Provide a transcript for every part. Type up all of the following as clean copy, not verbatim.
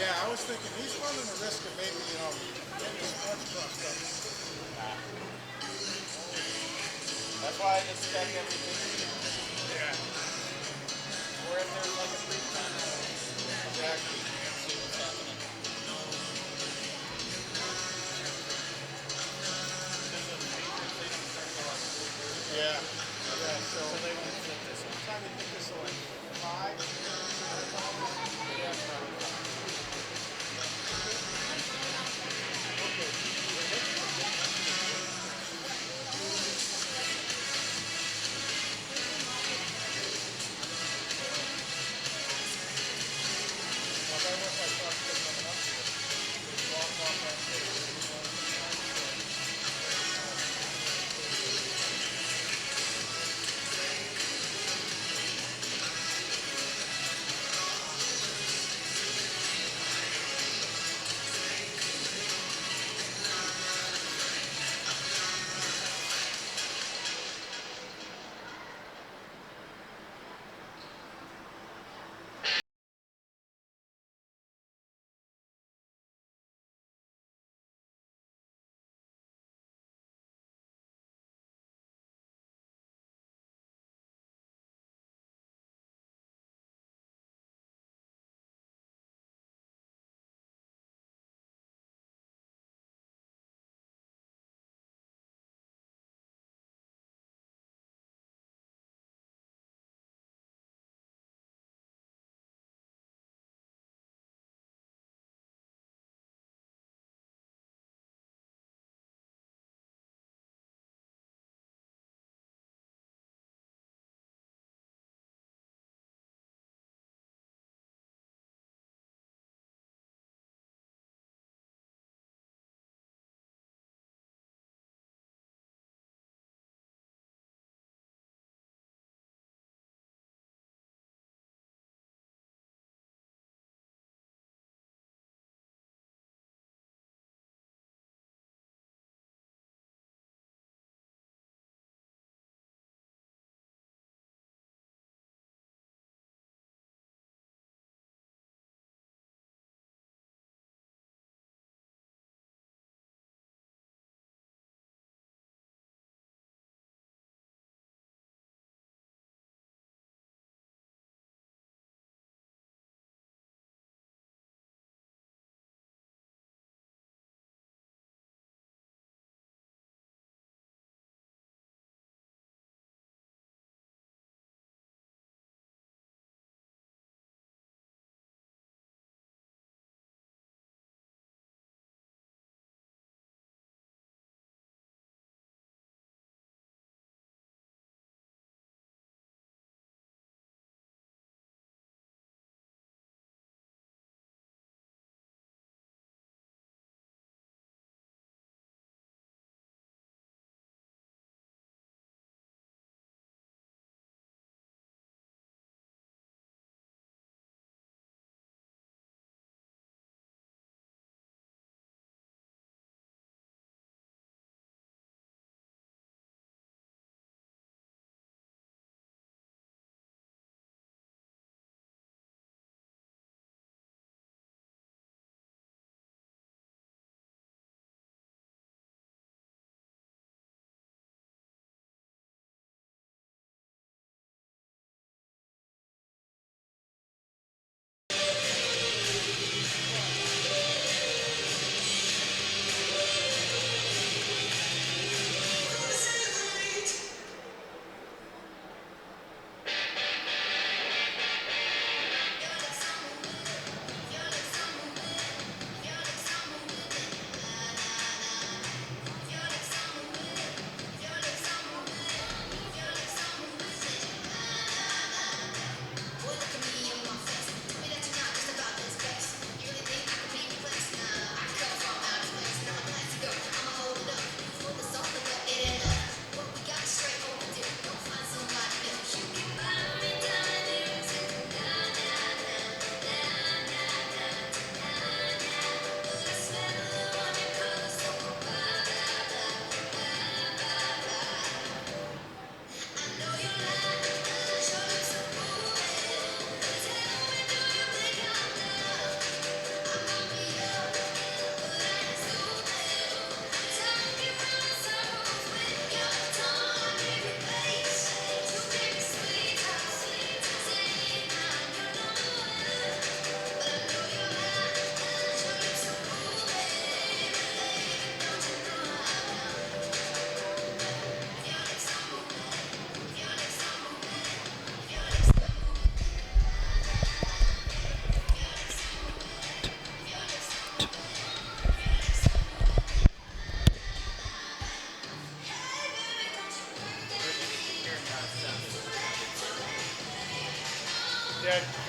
Yeah, I was thinking he's running the risk of maybe, getting sports crossed up. That's why I just check everything. Yeah. Or if there's like a brief time, exactly. See what's happening. Because the Patriots, they don't start till like 4:30. Yeah. Yeah, so So they won't sit this what one. time do you think this will like 5? Yeah, probably fine. Okay. Well, let's get into the games then.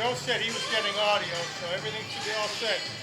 Joe said he was getting audio, so everything should be all set.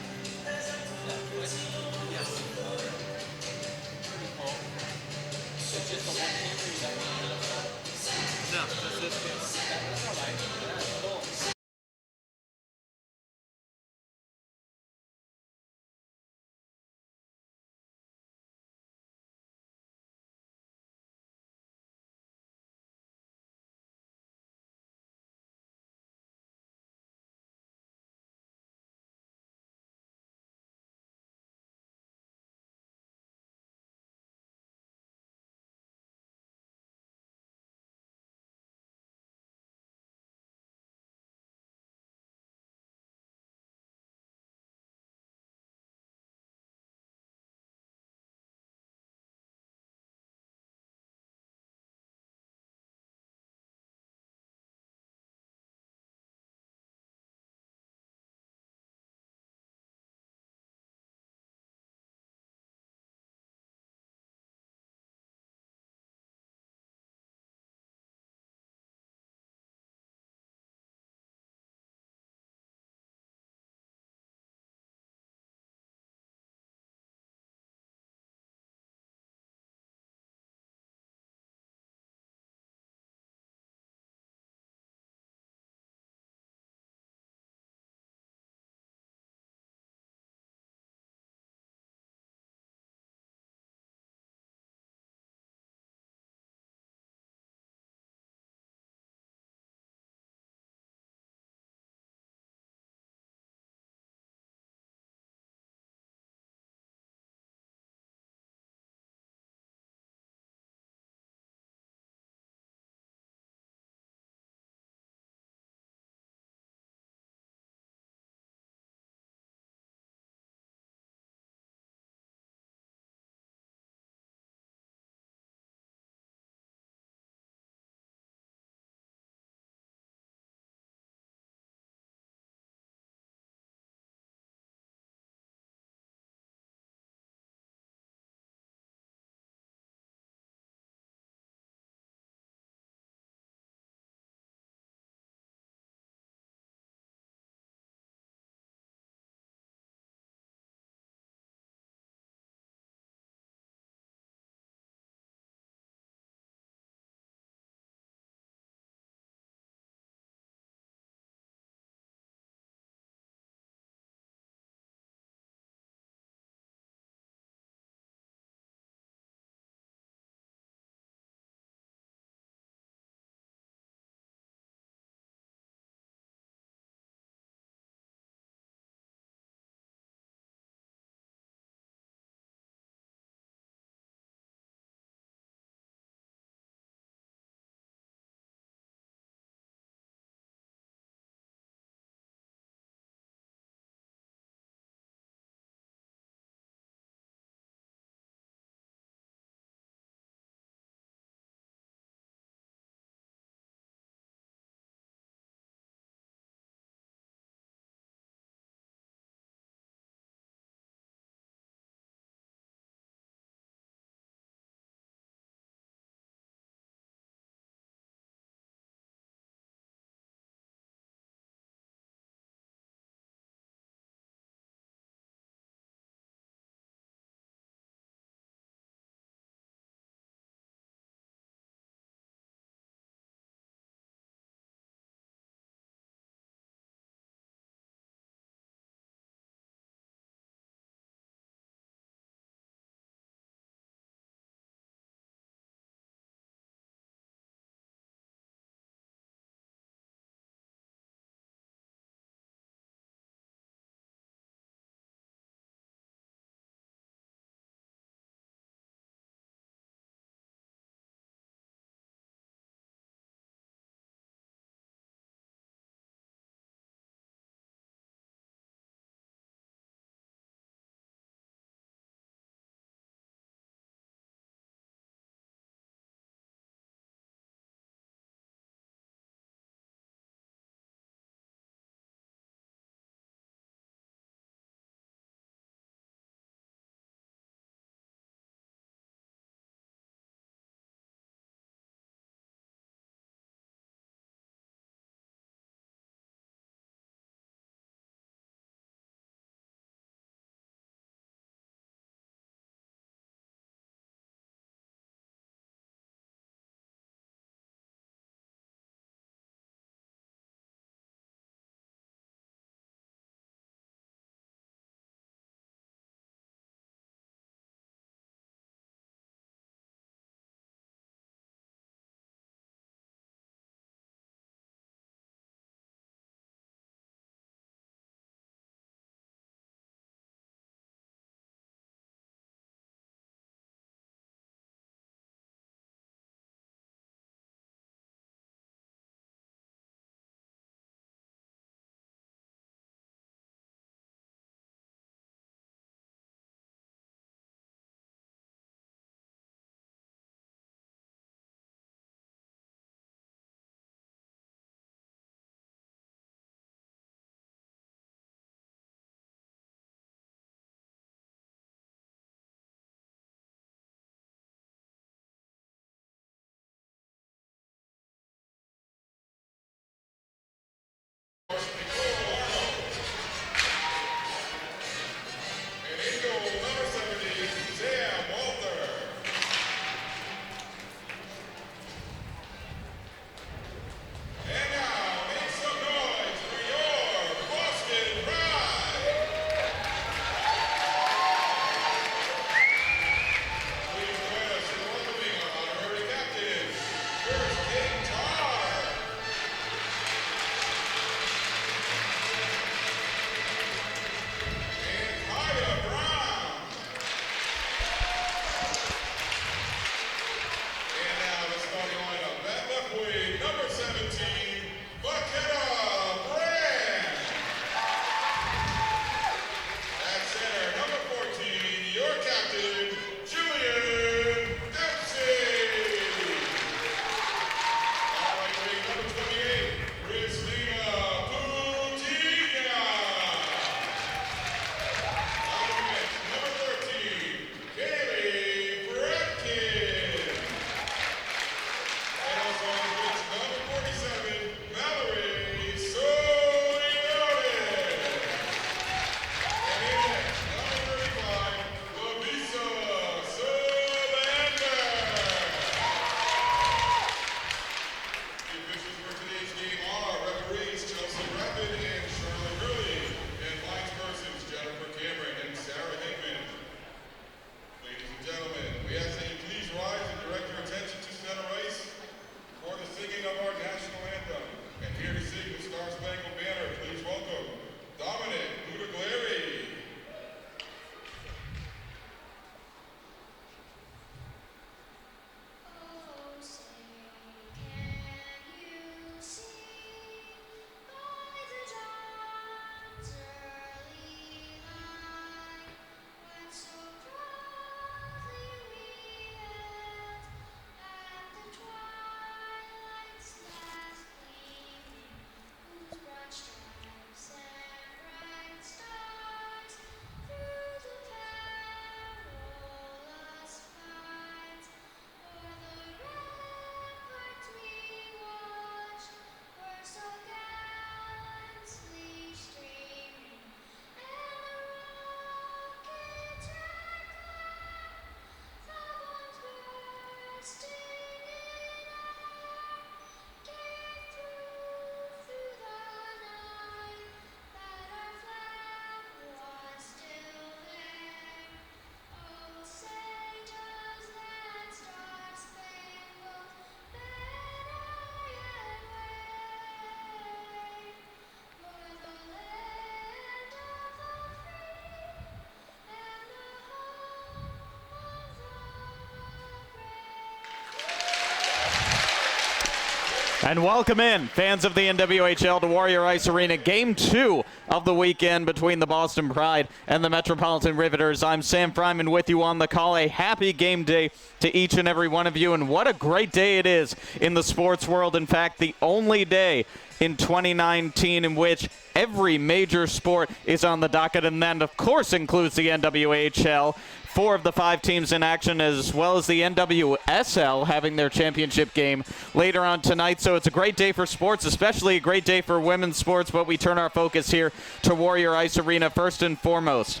And welcome in, fans of the NWHL, to Warrior Ice Arena, Game 2 of the weekend between the Boston Pride and the Metropolitan Riveters. I'm Sam Fryman with you on the call. A happy game day to each and every one of you, and what a great day it is in the sports world. In fact, the only day in 2019 in which every major sport is on the docket, and that, of course, includes the NWHL. 4 of the 5 teams in action, as well as the NWSL having their championship game later on tonight. So it's a great day for sports, especially a great day for women's sports, but we turn our focus here to Warrior Ice Arena first and foremost.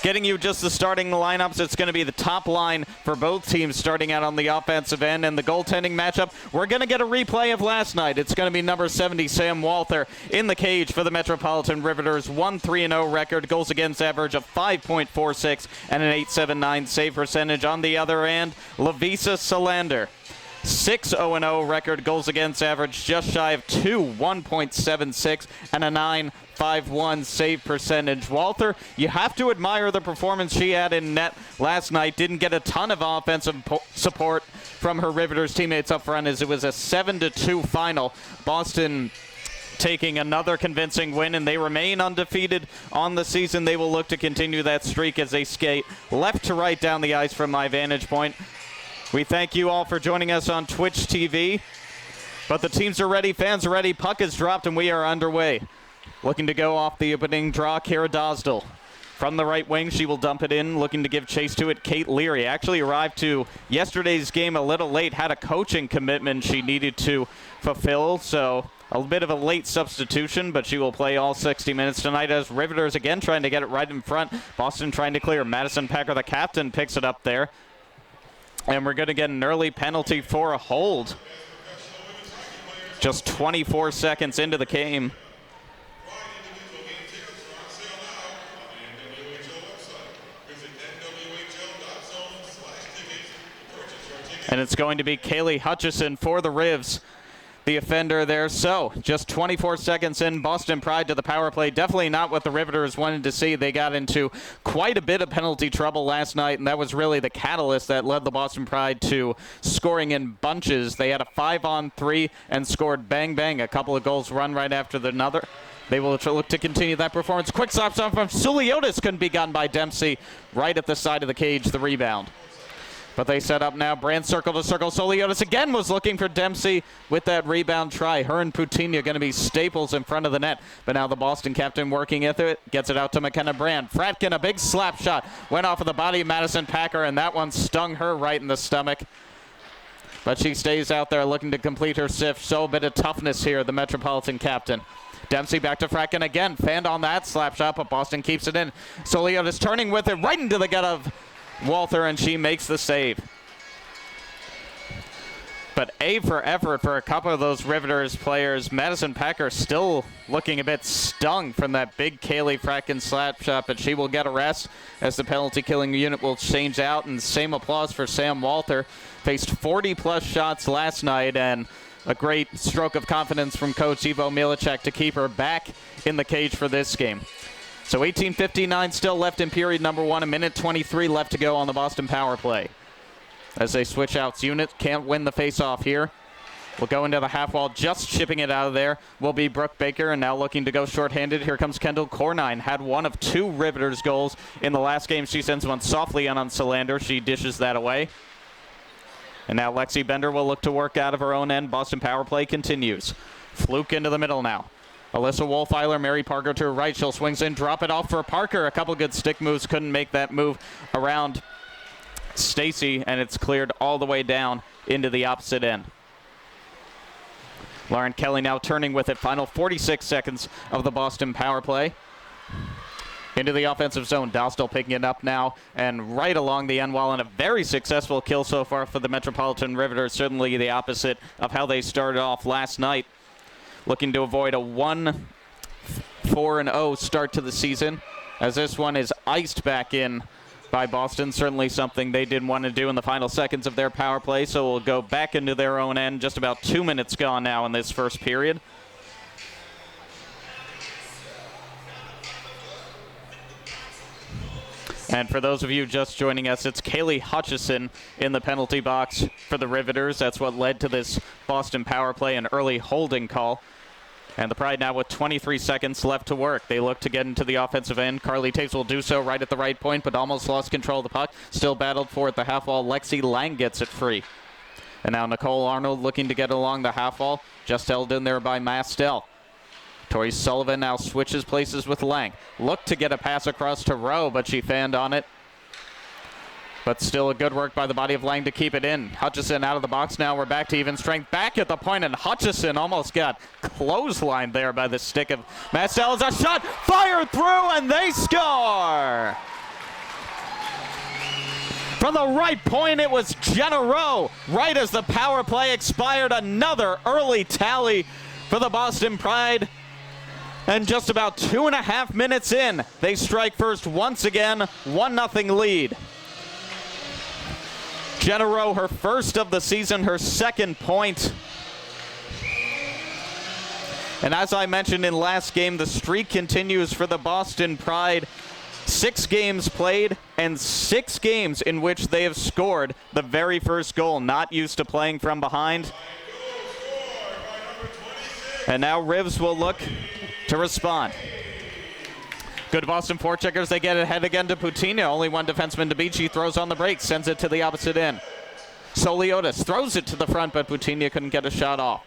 Getting you just the starting lineups, it's going to be the top line for both teams starting out on the offensive end. And the goaltending matchup, we're going to get a replay of last night. It's going to be number 70, Sam Walther, in the cage for the Metropolitan Riveters. 1-3-0 record, goals against average of 5.46 and an .879 save percentage. On the other end, Lavisa Solander. 6-0-0 record, goals against average just shy of 1.76 and a 9.51 save percentage. Walther, you have to admire the performance she had in net last night. Didn't get a ton of offensive support from her Riveters teammates up front, as it was a 7-2 final. Boston taking another convincing win, and they remain undefeated on the season. They will look to continue that streak as they skate left to right down the ice from my vantage point. We thank you all for joining us on Twitch TV. But the teams are ready, fans are ready, puck is dropped, and we are underway. Looking to go off the opening draw, Kara Dosdell. From the right wing, she will dump it in, looking to give chase to it. Kate Leary actually arrived to yesterday's game a little late, had a coaching commitment she needed to fulfill, so a bit of a late substitution, but she will play all 60 minutes tonight as Riveters again trying to get it right in front. Boston trying to clear. Madison Packer, the captain, picks it up there. And we're going to get an early penalty for a hold. Just 24 seconds into the game. And it's going to be Kaylee Hutchison for the Rivs, the offender there. So just 24 seconds in, Boston Pride to the power play. Definitely not what the Riveters wanted to see. They got into quite a bit of penalty trouble last night, and that was really the catalyst that led the Boston Pride to scoring in bunches. They had a 5-on-3 and scored bang, a couple of goals run right after another. They will look to continue that performance. Quick stop from Suliotis, couldn't be gotten by Dempsey right at the side of the cage, the rebound. But they set up now. Brand circle to circle. Soliotis again was looking for Dempsey with that rebound try. Her and Putinha going to be staples in front of the net. But now the Boston captain working at it. Gets it out to McKenna Brand. Fratkin, a big slap shot. Went off of the body of Madison Packer, and that one stung her right in the stomach. But she stays out there looking to complete her sift. So a bit of toughness here, the Metropolitan captain. Dempsey back to Fratkin again. Fanned on that slap shot, but Boston keeps it in. Soliotis turning with it right into the gut of Walther, and she makes the save. But A for effort for a couple of those Riveters players. Madison Packer still looking a bit stung from that big Kaylee Fratkin slap shot, but she will get a rest as the penalty killing unit will change out. And same applause for Sam Walther. Faced 40-plus shots last night, and a great stroke of confidence from Coach Ivo Milicek to keep her back in the cage for this game. So 18:59 still left in period number 1. A minute 23 left to go on the Boston power play. As they switch out units, can't win the face-off here. We'll go into the half wall, just shipping it out of there will be Brooke Baker, and now looking to go shorthanded. Here comes Kendall Cornine. Had one of 2 Riveters goals in the last game. She sends one softly in on Solander. She dishes that away. And now Lexi Bender will look to work out of her own end. Boston power play continues. Fluke into the middle now. Alyssa Wolfeiler, Mary Parker to her right. She'll swings in, drop it off for Parker. A couple good stick moves, couldn't make that move around Stacy, and it's cleared all the way down into the opposite end. Lauren Kelly now turning with it. Final 46 seconds of the Boston power play. Into the offensive zone. Dosdell picking it up now and right along the end wall, and a very successful kill so far for the Metropolitan Riveters. Certainly the opposite of how they started off last night. Looking to avoid a 1-4-0 start to the season, as this one is iced back in by Boston. Certainly something they didn't want to do in the final seconds of their power play, so we'll go back into their own end. Just about 2 minutes gone now in this first period. And for those of you just joining us, it's Kaylee Hutchison in the penalty box for the Riveters. That's what led to this Boston power play, an early holding call. And the Pride now with 23 seconds left to work. They look to get into the offensive end. Carly Taves will do so right at the right point, but almost lost control of the puck. Still battled for at the half wall. Lexi Lang gets it free. And now Nicole Arnold looking to get along the half wall. Just held in there by Mastel. Tori Sullivan now switches places with Lang. Looked to get a pass across to Rowe, but she fanned on it. But still a good work by the body of Lang to keep it in. Hutchison out of the box now. We're back to even strength. Back at the point, and Hutchison almost got clotheslined there by the stick of Mastel. Is a shot fired through, and they score! From the right point, it was Jenna Rowe. Right as the power play expired, another early tally for the Boston Pride. And just about 2.5 minutes in, they strike first once again, 1-0 lead. Jenna Rowe, her first of the season, her second point. And as I mentioned in last game, the streak continues for the Boston Pride. 6 games played and 6 games in which they have scored the very first goal. Not used to playing from behind. And now Rivs will look to respond. Good Boston forecheckers. They get ahead again to Putina. Only one defenseman to beat. She throws on the brakes, sends it to the opposite end. Soliotis throws it to the front, but Putina couldn't get a shot off.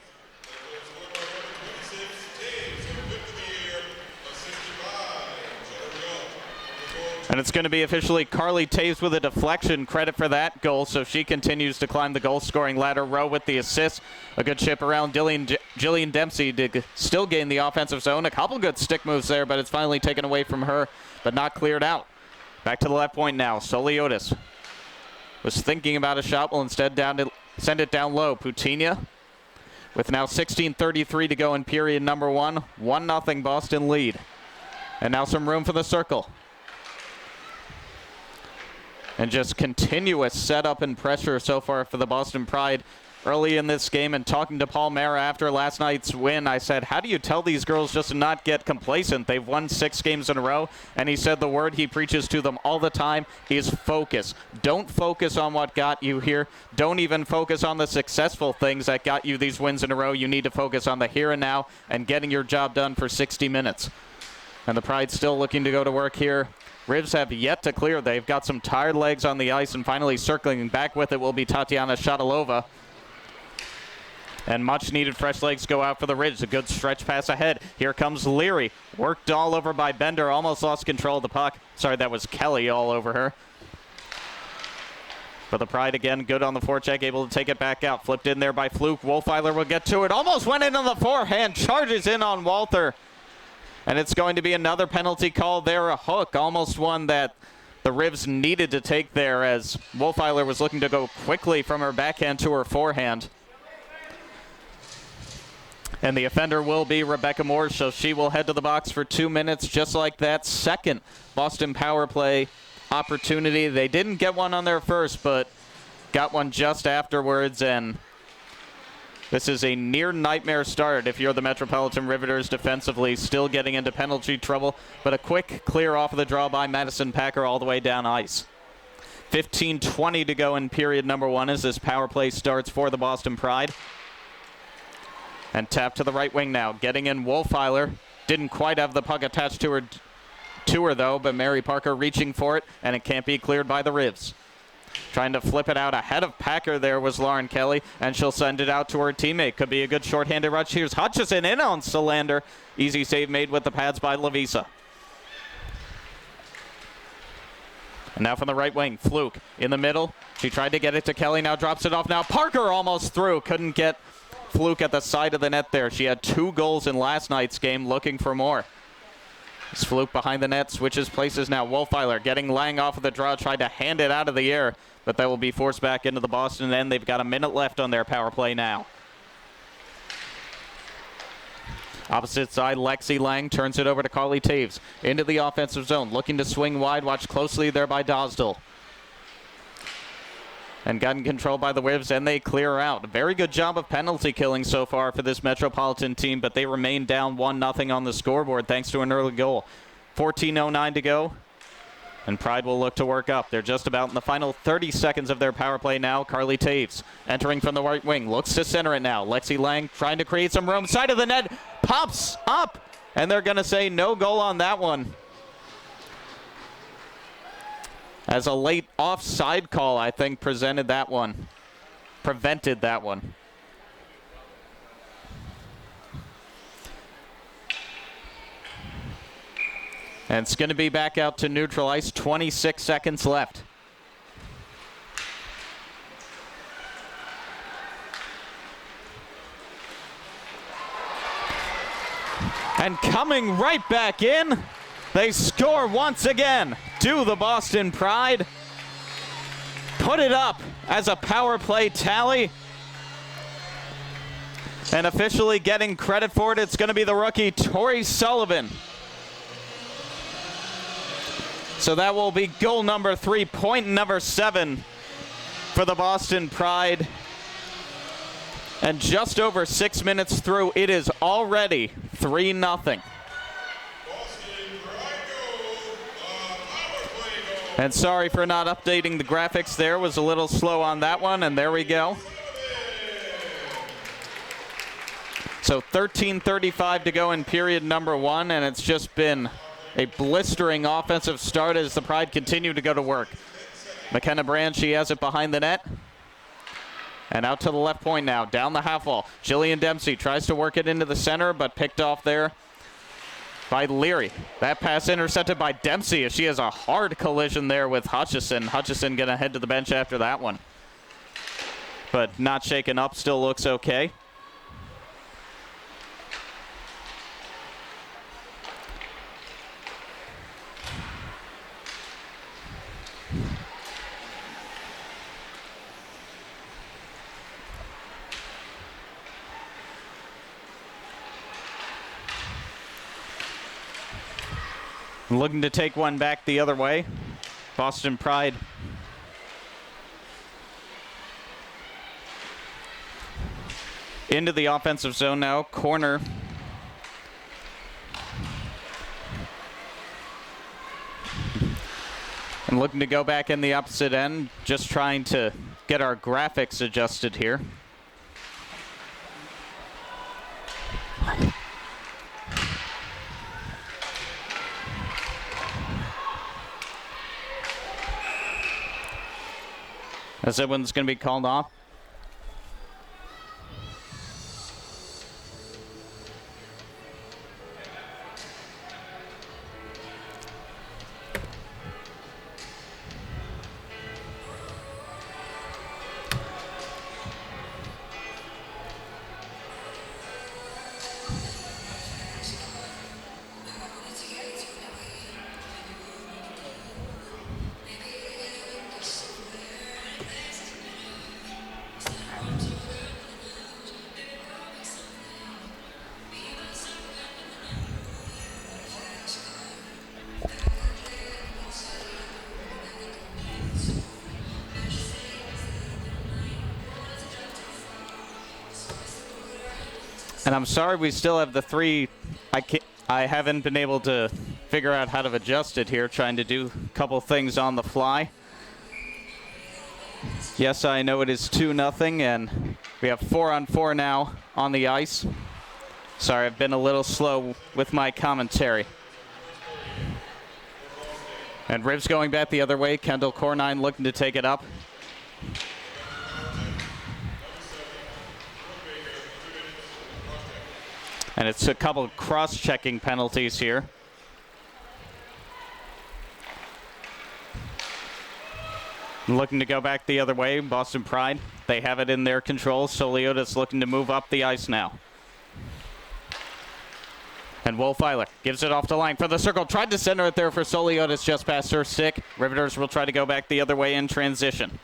And it's going to be officially Carly Taves with a deflection. Credit for that goal, so she continues to climb the goal-scoring ladder. Rowe with the assist. A good chip around Jillian Dempsey to still gain the offensive zone. A couple good stick moves there, but it's finally taken away from her, but not cleared out. Back to the left point now. Soliotis was thinking about a shot, will instead send it down low. Putina with now 16:33 to go in period number 1. 1-0 Boston lead. And now some room for the circle. And just continuous setup and pressure so far for the Boston Pride early in this game. And talking to Paul Mara after last night's win, I said, how do you tell these girls just to not get complacent? They've won 6 games in a row. And he said the word he preaches to them all the time is focus. Don't focus on what got you here. Don't even focus on the successful things that got you these wins in a row. You need to focus on the here and now and getting your job done for 60 minutes. And the Pride still looking to go to work here. Rivs have yet to clear. They've got some tired legs on the ice, and finally circling back with it will be Tatiana Shatilova. And much needed fresh legs go out for the Rivs. A good stretch pass ahead. Here comes Leary. Worked all over by Bender. Almost lost control of the puck. Sorry, that was Kelly all over her. But the Pride again, good on the forecheck, able to take it back out. Flipped in there by Fluke. Wolfeiler will get to it. Almost went in on the forehand. Charges in on Walter. And it's going to be another penalty call there, a hook, almost one that the Rivs needed to take there as Wolfeiler was looking to go quickly from her backhand to her forehand. And the offender will be Rebecca Moore, so she will head to the box for 2 minutes, just like that second Boston power play opportunity. They didn't get one on their first, but got one just afterwards, and this is a near nightmare start if you're the Metropolitan Riveters defensively, still getting into penalty trouble, but a quick clear off of the draw by Madison Packer all the way down ice. 15:20 to go in period number 1 as this power play starts for the Boston Pride. And tap to the right wing now, getting in Wolfeiler. Didn't quite have the puck attached to her though, but Mary Parker reaching for it, and it can't be cleared by the Rivs. Trying to flip it out ahead of Packer there was Lauren Kelly, and she'll send it out to her teammate. Could be a good shorthanded rush. Here's Hutchison in on Solander. Easy save made with the pads by Lavisa. And now from the right wing, Fluke in the middle. She tried to get it to Kelly, now drops it off. Now Parker almost through. Couldn't get Fluke at the side of the net there. She had 2 goals in last night's game, looking for more. It's Fluke behind the net, switches places now. Wolfeiler getting Lang off of the draw, tried to hand it out of the air, but that will be forced back into the Boston end. They've got a minute left on their power play now. Opposite side, Lexi Lang turns it over to Carly Taves. Into the offensive zone, looking to swing wide. Watched closely there by Dosdell. And gotten control by the Rivs, and they clear out. A very good job of penalty killing so far for this Metropolitan team, but they remain down 1-0 on the scoreboard thanks to an early goal. 14:09 to go. And Pride will look to work up. They're just about in the final 30 seconds of their power play now. Carly Taves entering from the right wing. Looks to center it now. Lexi Lang trying to create some room. Side of the net. Pops up. And they're going to say no goal on that one. As a late offside call, I think, prevented that one. And it's going to be back out to neutral ice. 26 seconds left. And coming right back in, they score once again. Do the Boston Pride put it up as a power play tally? And officially getting credit for it, it's going to be the rookie Tori Sullivan. So that will be goal number 3, point number 7 for the Boston Pride. And just over 6 minutes through, it is already 3-0. And sorry for not updating the graphics there. Was a little slow on that one, and there we go. So 13:35 to go in period number 1, and it's just been a blistering offensive start as the Pride continue to go to work. McKenna Brand, she has it behind the net. And out to the left point now, down the half wall. Jillian Dempsey tries to work it into the center, but picked off there by Leary. That pass intercepted by Dempsey as she has a hard collision there with Hutchison. Hutchison going to head to the bench after that one. But not shaken up, still looks okay. Looking to take one back the other way. Boston Pride. Into the offensive zone now. Corner. And looking to go back in the opposite end. Just trying to get our graphics adjusted here. As that one's going to be called off. And I'm sorry we still have the 3. I haven't been able to figure out how to adjust it here, trying to do a couple things on the fly. Yes, I know it is 2-0, and we have 4-on-4 now on the ice. Sorry, I've been a little slow with my commentary. And Rivs going back the other way. Kendall Cornine looking to take it up. And it's a couple of cross-checking penalties here. Looking to go back the other way, Boston Pride. They have it in their control. Soliotis looking to move up the ice now. And Wolfeiler gives it off the line for the circle. Tried to center it there for Soliotis just past her stick. Riveters will try to go back the other way in transition.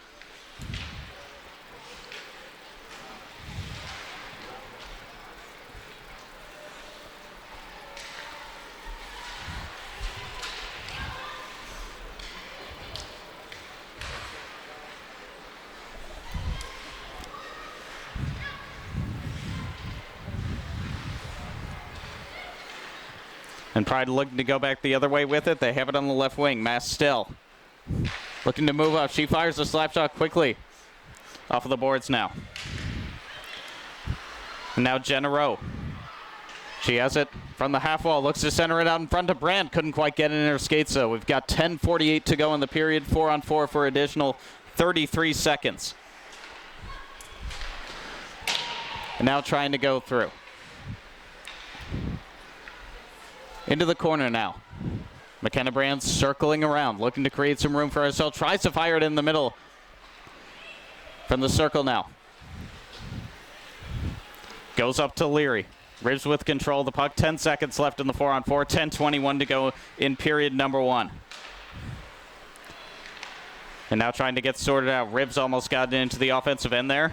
And Pride looking to go back the other way with it. They have it on the left wing. Mass still looking to move up. She fires a slap shot quickly off of the boards now. And now Jenna Rowe. She has it from the half wall. Looks to center it out in front of Brandt. Couldn't quite get it in her skates, though. We've got 10:48 to go in the period. 4-on-4 for additional 33 seconds. And now trying to go through. Into the corner now. McKenna Brand circling around, looking to create some room for herself. Tries to fire it in the middle from the circle now. Goes up to Leary. Ribs with control. The puck, 10 seconds left in the 4-on-4. 10:21 to go in period number 1. And now trying to get sorted out. Ribs almost got into the offensive end there.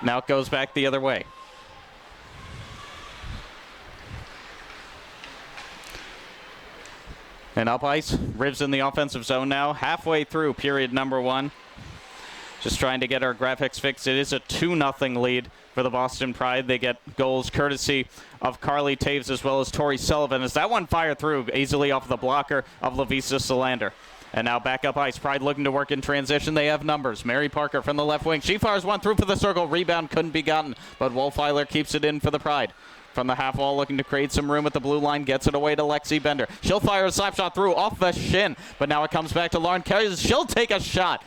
Now it goes back the other way. And up ice, Ribs in the offensive zone now, halfway through period number 1. Just trying to get our graphics fixed. It is a 2-0 lead for the Boston Pride. They get goals courtesy of Carly Taves as well as Tori Sullivan. As that one fired through easily off the blocker of Lavisa Solander. And now back up ice. Pride looking to work in transition. They have numbers. Mary Parker from the left wing. She fires one through for the circle. Rebound couldn't be gotten, but Wolfeiler keeps it in for the Pride. From the half wall, looking to create some room at the blue line, gets it away to Lexi Bender. She'll fire a slap shot through off the shin, but now it comes back to Lauren Carey. She'll take a shot.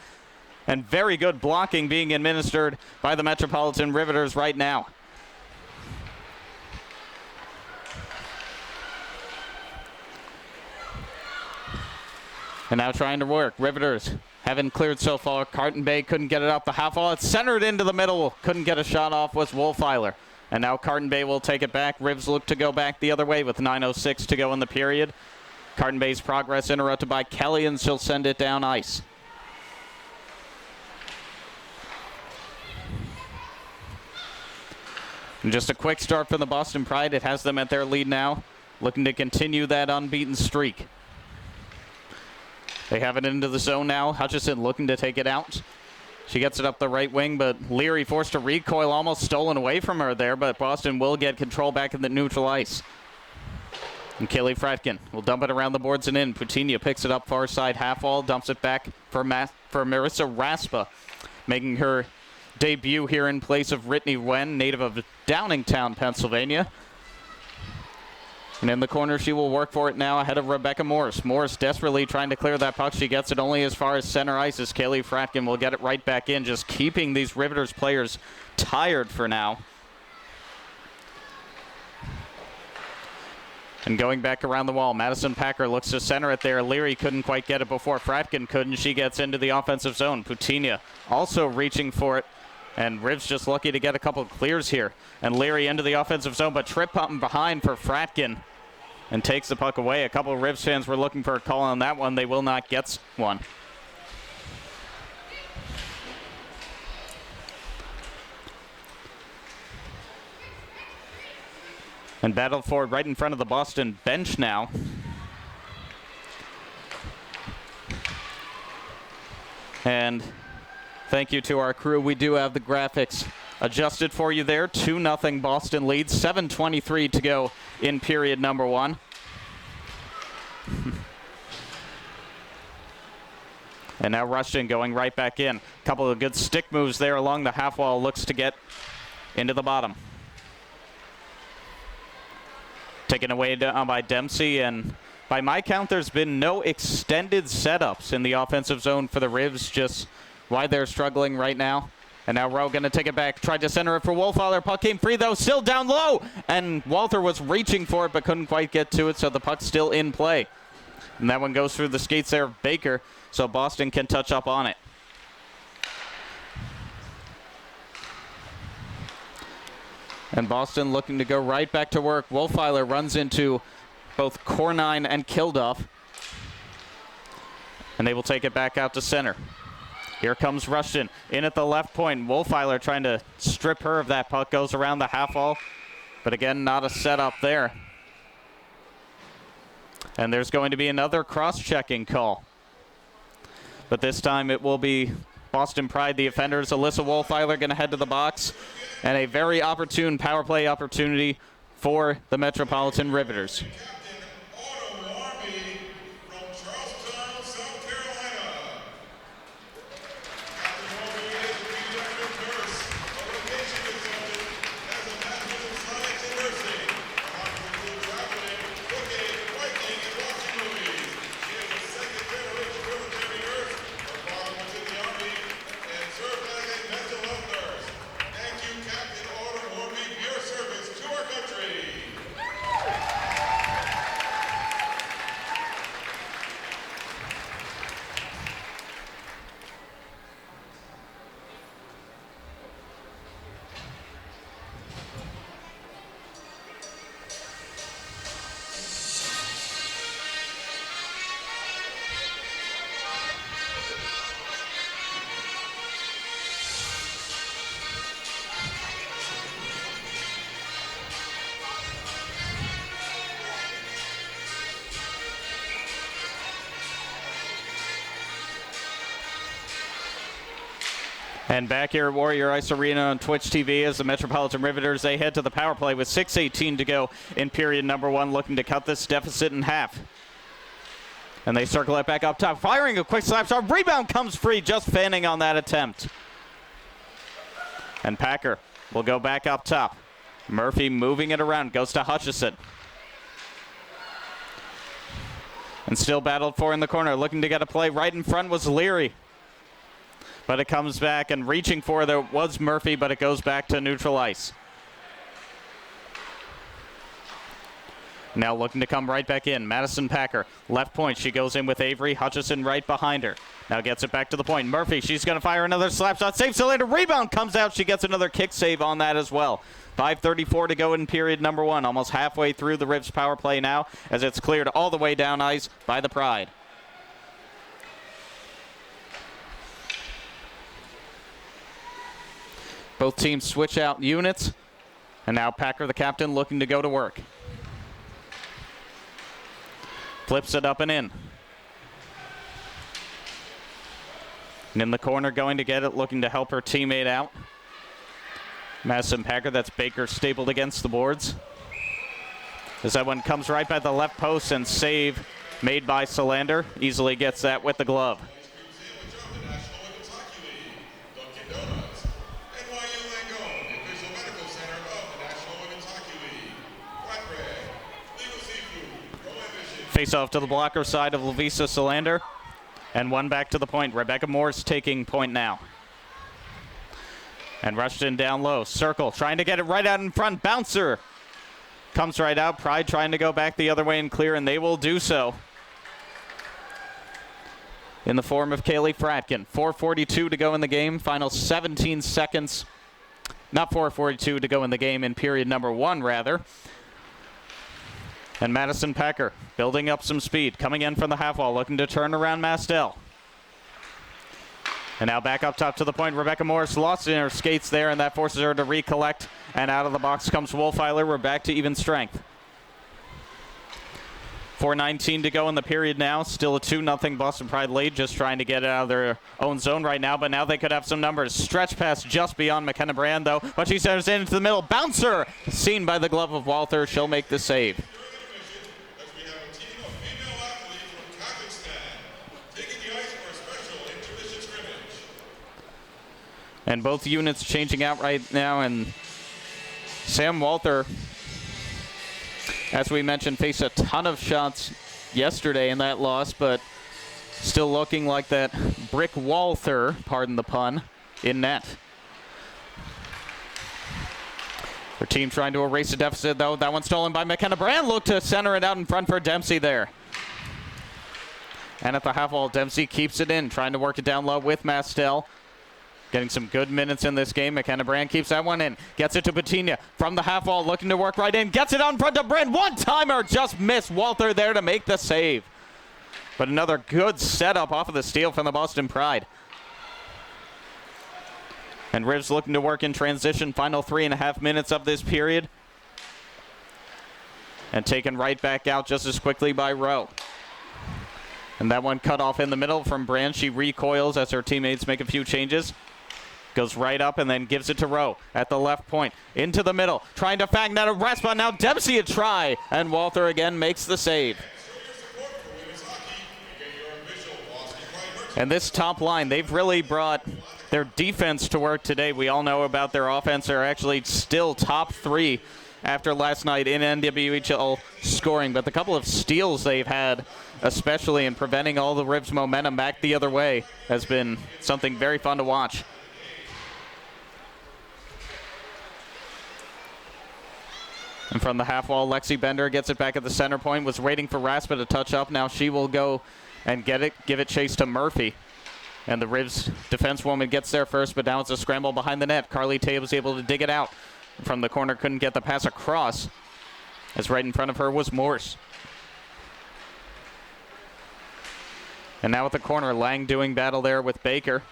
And very good blocking being administered by the Metropolitan Riveters right now. And now trying to work. Riveters haven't cleared so far. Carton Bay couldn't get it up the half wall. It's centered into the middle. Couldn't get a shot off was Wolfeiler. And now Carton Bay will take it back. Ribs look to go back the other way with 9:06 to go in the period. Carton Bay's progress interrupted by Kelly, and she'll send it down ice. And just a quick start for the Boston Pride. It has them at their lead now, looking to continue that unbeaten streak. They have it into the zone now. Hutchison looking to take it out. She gets it up the right wing, but Leary forced to recoil, almost stolen away from her there, but Boston will get control back in the neutral ice. And Kaylee Fratkin will dump it around the boards and in. Putinha picks it up far side half wall, dumps it back for Marissa Raspa, making her debut here in place of Brittany Wen, native of Downingtown, Pennsylvania. And in the corner, she will work for it now ahead of Rebecca Morris. Morris desperately trying to clear that puck. She gets it only as far as center ice as Kaylee Fratkin will get it right back in, just keeping these Riveters players tired for now. And going back around the wall, Madison Packer looks to center it there. Leary couldn't quite get it before Fratkin could, and she gets into the offensive zone. Putinha also reaching for it. And Rivs just lucky to get a couple of clears here. And Leary into the offensive zone, but trip pumping behind for Fratkin and takes the puck away. A couple of Rivs fans were looking for a call on that one. They will not get one. And battled forward right in front of the Boston bench now. And thank you to our crew. We do have the graphics adjusted for you there. 2-0 Boston leads. 7:23 to go in period number 1. And now Rushton going right back in. A couple of good stick moves there along the half wall. Looks to get into the bottom. Taken away by Dempsey, and by my count, there's been no extended setups in the offensive zone for the Rivs, just why they're struggling right now. And now Rowe going to take it back. Tried to center it for Wolfeiler. Puck came free, though. Still down low. And Walther was reaching for it, but couldn't quite get to it, so the puck's still in play. And that one goes through the skates there of Baker, so Boston can touch up on it. And Boston looking to go right back to work. Wolfeiler runs into both Cornine and Kilduff. And they will take it back out to center. Here comes Rushton in at the left point. Wolfeiler trying to strip her of that puck. Goes around the half wall. But again, not a setup there. And there's going to be another cross-checking call. But this time it will be Boston Pride, the offenders. Alyssa Wolfeiler going to head to the box. And a very opportune power play opportunity for the Metropolitan Riveters. And back here at Warrior Ice Arena on Twitch TV as the Metropolitan Riveters, they head to the power play with 6:18 to go in period number 1, looking to cut this deficit in half. And they circle it back up top, firing a quick slap shot. Rebound comes free, just fanning on that attempt. And Packer will go back up top. Murphy moving it around, goes to Hutchison. And still battled for in the corner, looking to get a play. Right in front was Leary. But it comes back, and reaching for there was Murphy, but it goes back to neutral ice. Now looking to come right back in. Madison Packer, left point. She goes in with Avery. Hutchison right behind her. Now gets it back to the point. Murphy, she's going to fire another slap shot. Save Cylinder. Rebound comes out. She gets another kick save on that as well. 5:34 to go in period number 1. Almost halfway through the Rivs power play now as it's cleared all the way down ice by the Pride. Both teams switch out units. And now Packer, the captain, looking to go to work. Flips it up and in. And in the corner, going to get it, looking to help her teammate out. Madison Packer, that's Baker stapled against the boards. As that one comes right by the left post, and save made by Solander. Easily gets that with the glove. Face off to the blocker side of Lovisa Solander. And one back to the point. Rebecca Morse taking point now. And Rushton down low. Circle trying to get it right out in front. Bouncer comes right out. Pride trying to go back the other way and clear, and they will do so. In the form of Kaylee Fratkin. 4:42 to go in the game. Final 17 seconds. Not 4:42 to go in the game in period number 1, rather. And Madison Packer building up some speed, coming in from the half wall, looking to turn around Mastel. And now back up top to the point. Rebecca Morris lost in her skates there, and that forces her to recollect. And out of the box comes Wolfeiler. We're back to even strength. 4:19 to go in the period now. Still a 2-0 Boston Pride lead, just trying to get it out of their own zone right now. But now they could have some numbers. Stretch pass just beyond McKenna Brand, though. But she centers into the middle. Bouncer seen by the glove of Walther. She'll make the save. And both units changing out right now, and Sam Walther, as we mentioned, faced a ton of shots yesterday in that loss, but still looking like that brick Walther, pardon the pun, in net. Her team trying to erase the deficit, though. That one stolen by McKenna Brand. Look to center it out in front for Dempsey there. And at the half wall, Dempsey keeps it in, trying to work it down low with Mastel. Getting some good minutes in this game. McKenna Brand keeps that one in. Gets it to Patinia from the half wall, looking to work right in. Gets it out in front of Brand. One-timer, just missed. Walther there to make the save. But another good setup off of the steal from the Boston Pride. And Rivs looking to work in transition. Final 3.5 minutes of this period. And taken right back out just as quickly by Rowe. And that one cut off in the middle from Brand. She recoils as her teammates make a few changes. Goes right up and then gives it to Rowe at the left point. Into the middle. Trying to fang that arrest, but now Dempsey a try. And Walther again makes the save. And this top line, they've really brought their defense to work today. We all know about their offense. They're actually still top 3 after last night in NWHL scoring. But the couple of steals they've had, especially in preventing all the Rivs' momentum back the other way, has been something very fun to watch. And from the half wall, Lexi Bender gets it back at the center point. Was waiting for Raspa to touch up. Now she will go and get it, give it chase to Murphy. And the Rivs defensewoman gets there first, but now it's a scramble behind the net. Carly Tay was able to dig it out from the corner. Couldn't get the pass across, as right in front of her was Morse. And now at the corner, Lang doing battle there with Baker.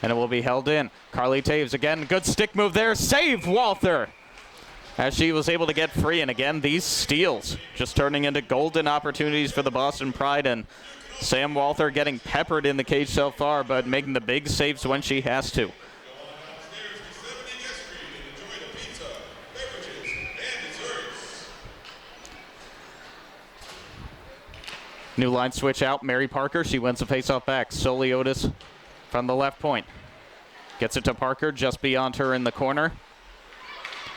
And it will be held in. Carly Taves again. Good stick move there. Save Walther, as she was able to get free. And again, these steals just turning into golden opportunities for the Boston Pride. And Sam Walther getting peppered in the cage so far, but making the big saves when she has to. New line switch out. Mary Parker, she wins the faceoff back. Soliotis from the left point. Gets it to Parker just beyond her in the corner.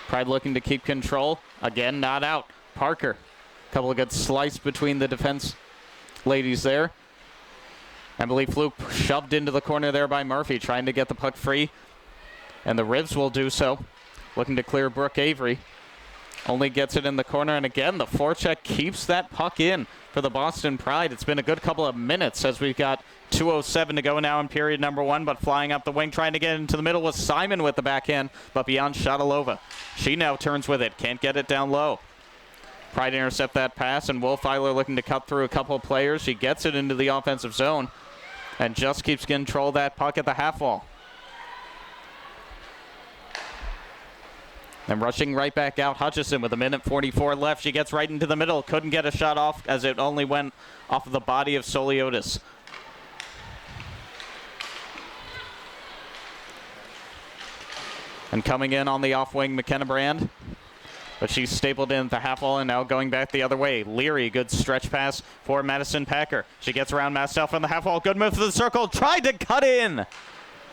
Pride looking to keep control. Again, not out. Parker. Couple of good slice between the defense ladies there. Emily Fluke shoved into the corner there by Murphy, trying to get the puck free. And the Rivs will do so. Looking to clear Brooke Avery. Only gets it in the corner. And again, the forecheck keeps that puck in for the Boston Pride. It's been a good couple of minutes as we've got 2:07 to go now in period number 1, but flying up the wing, trying to get into the middle was Simon with the backhand, but beyond Shatalova. She now turns with it, can't get it down low. Pride intercept that pass, and Wolfeiler looking to cut through a couple of players. She gets it into the offensive zone and just keeps control of that puck at the half wall. And rushing right back out, Hutchison with 1:44 left. She gets right into the middle. Couldn't get a shot off as it only went off of the body of Soliotis. And coming in on the off wing, McKenna Brand. But she's stapled in at the half wall and now going back the other way. Leary, good stretch pass for Madison Packer. She gets around Mastel from the half wall. Good move to the circle. Tried to cut in,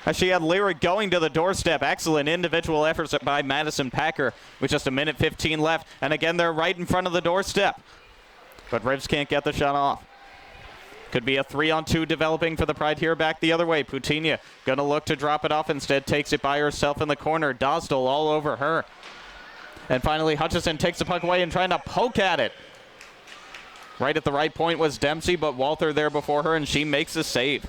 as she had Leary going to the doorstep. Excellent individual efforts by Madison Packer with just 1:15 left. And again, they're right in front of the doorstep. But Rivs can't get the shot off. Could be a 3-on-2 developing for the Pride here back the other way. Poutinia going to look to drop it off. Instead takes it by herself in the corner. Dosdell all over her. And finally, Hutchison takes the puck away and trying to poke at it. Right at the right point was Dempsey, but Walther there before her, and she makes a save.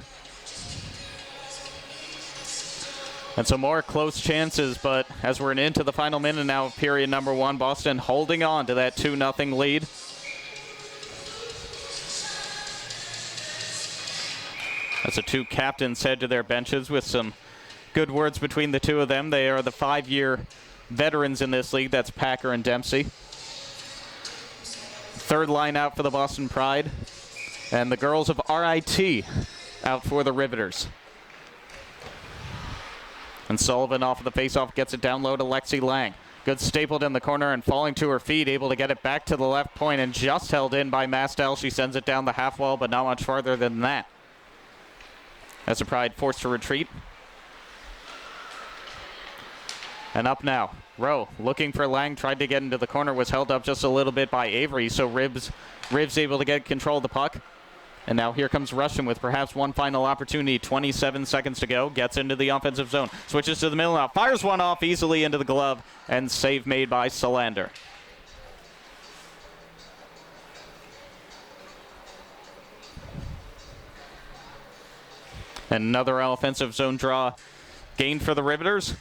And some more close chances, but as we're into the final minute now of period number 1, Boston holding on to that 2-0 lead. As the two captains head to their benches with some good words between the two of them. They are the 5-year veterans in this league. That's Packer and Dempsey. Third line out for the Boston Pride. And the girls of RIT out for the Riveters. And Sullivan off of the faceoff gets it down low to Lexi Lang. Good stapled in the corner and falling to her feet, able to get it back to the left point and just held in by Mastel. She sends it down the half wall, but not much farther than that. As the Pride forced to retreat. And up now. Rowe looking for Lang, tried to get into the corner, was held up just a little bit by Avery, so Rivs able to get control of the puck. And now here comes Russian with perhaps one final opportunity. 27 seconds to go. Gets into the offensive zone. Switches to the middle now. Fires one off easily into the glove. And save made by Solander. And another offensive zone draw gained for the Riveters.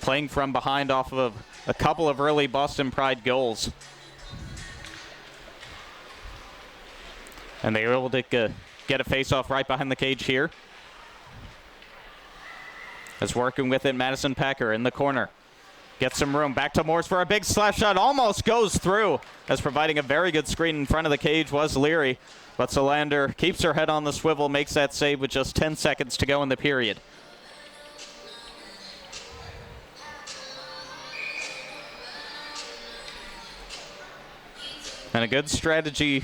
Playing from behind off of a couple of early Boston Pride goals. And they were able to get a face-off right behind the cage here. As working with it, Madison Packer in the corner. Gets some room. Back to Morse for a big slap shot. Almost goes through, as providing a very good screen in front of the cage was Leary. But Solander keeps her head on the swivel, makes that save with just 10 seconds to go in the period. And a good strategy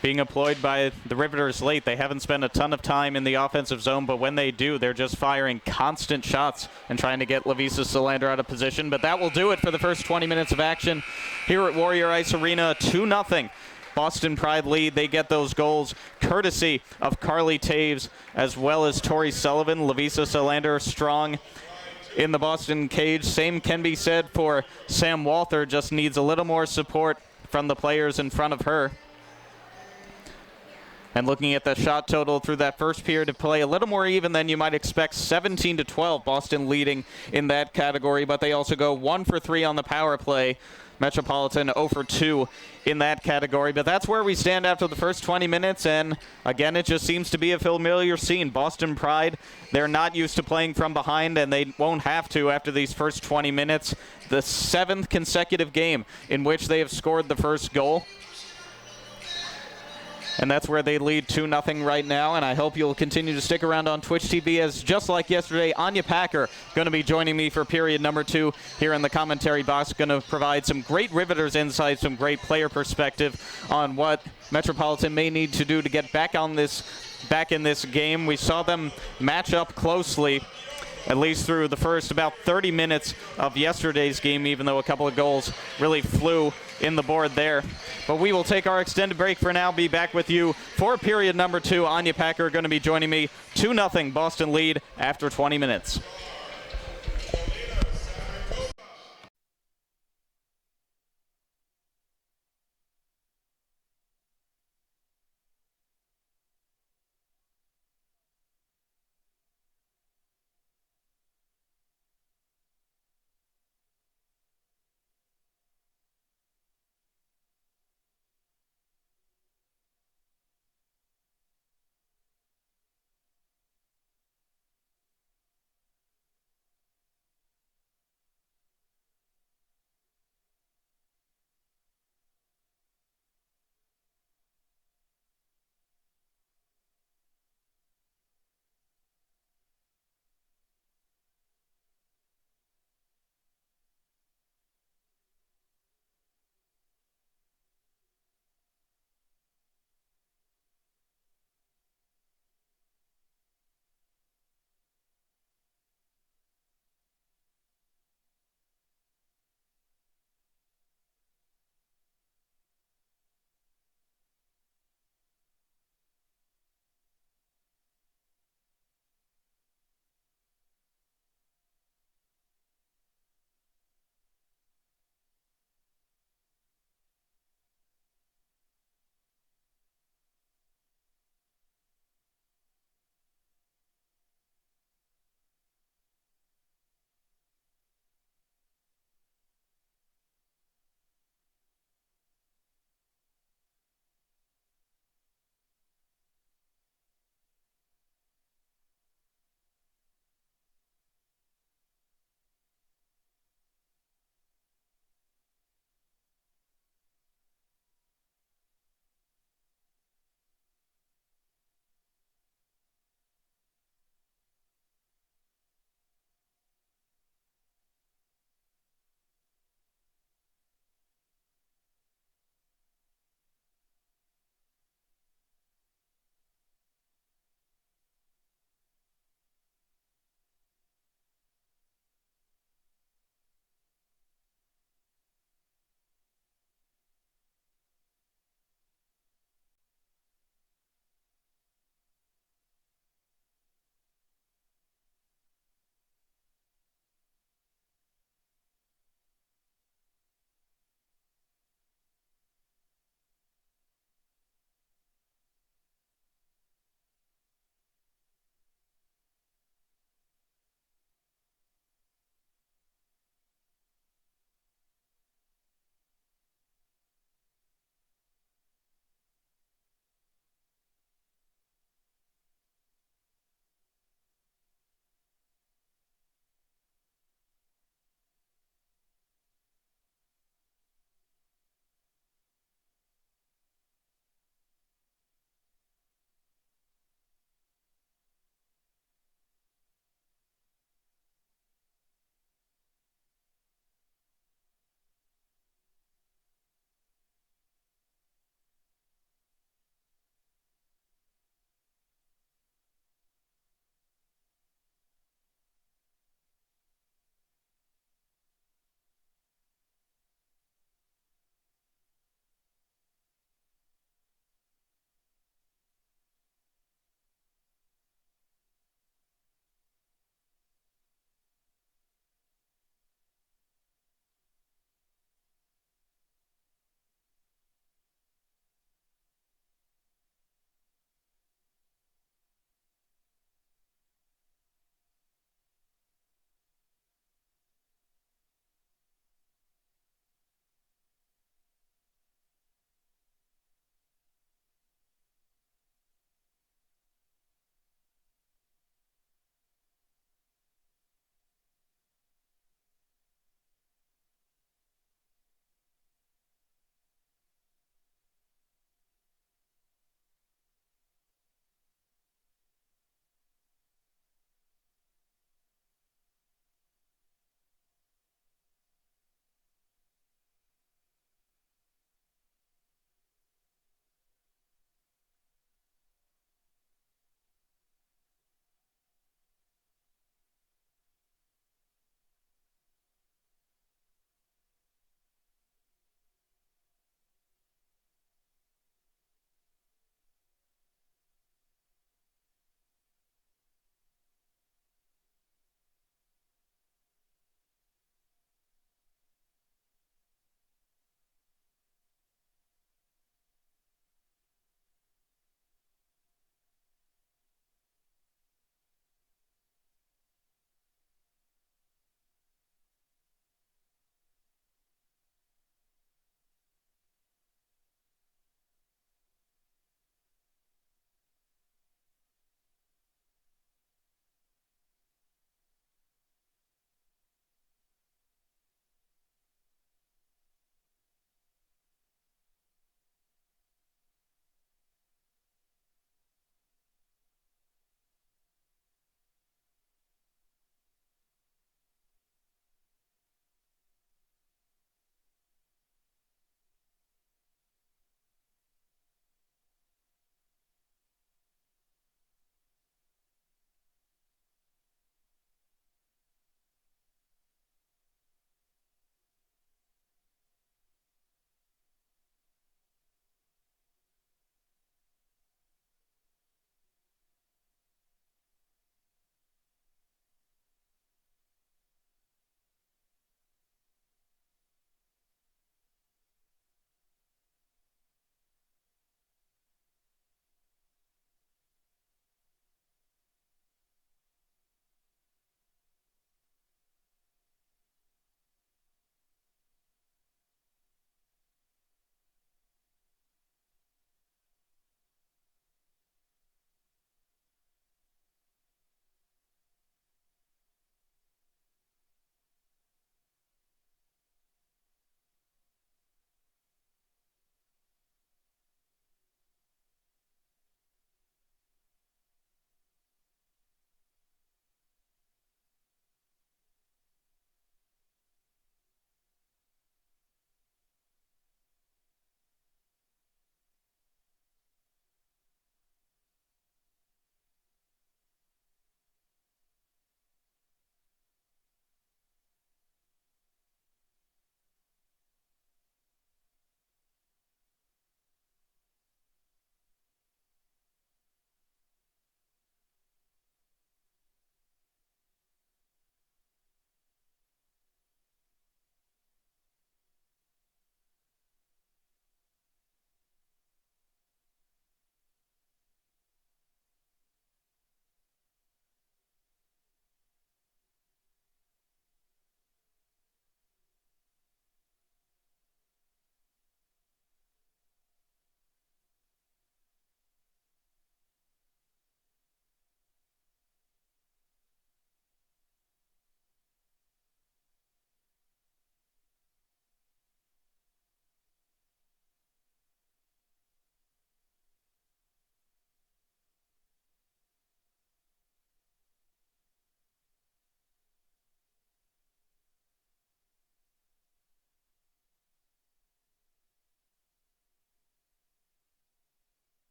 being employed by the Riveters late. They haven't spent a ton of time in the offensive zone, but when they do, they're just firing constant shots and trying to get Lavisa Solander out of position. But that will do it for the first 20 minutes of action here at Warrior Ice Arena. 2-0. Boston Pride lead. They get those goals courtesy of Carly Taves as well as Tori Sullivan. Lavisa Solander strong in the Boston cage. Same can be said for Sam Walther. Just needs a little more support from the players in front of her. And looking at the shot total through that first period of play, a little more even than you might expect. 17-12, Boston leading in that category, but they also go 1 for 3 on the power play. Metropolitan 0 for 2 in that category. But that's where we stand after the first 20 minutes, and again, it just seems to be a familiar scene. Boston Pride, they're not used to playing from behind, and they won't have to after these first 20 minutes. The 7th consecutive game in which they have scored the first goal. And that's where they lead 2-0 right now, and I hope you'll continue to stick around on Twitch TV, as just like yesterday, Anya Packer going to be joining me for period number 2 here in the commentary box, going to provide some great Riveters insight, some great player perspective on what Metropolitan may need to do to get back in this game. We saw them match up closely, at least through the first about 30 minutes of yesterday's game, even though a couple of goals really flew in the board there. But we will take our extended break for now. Be back with you for period number 2. Anya Packer going to be joining me. 2-0 Boston lead after 20 minutes.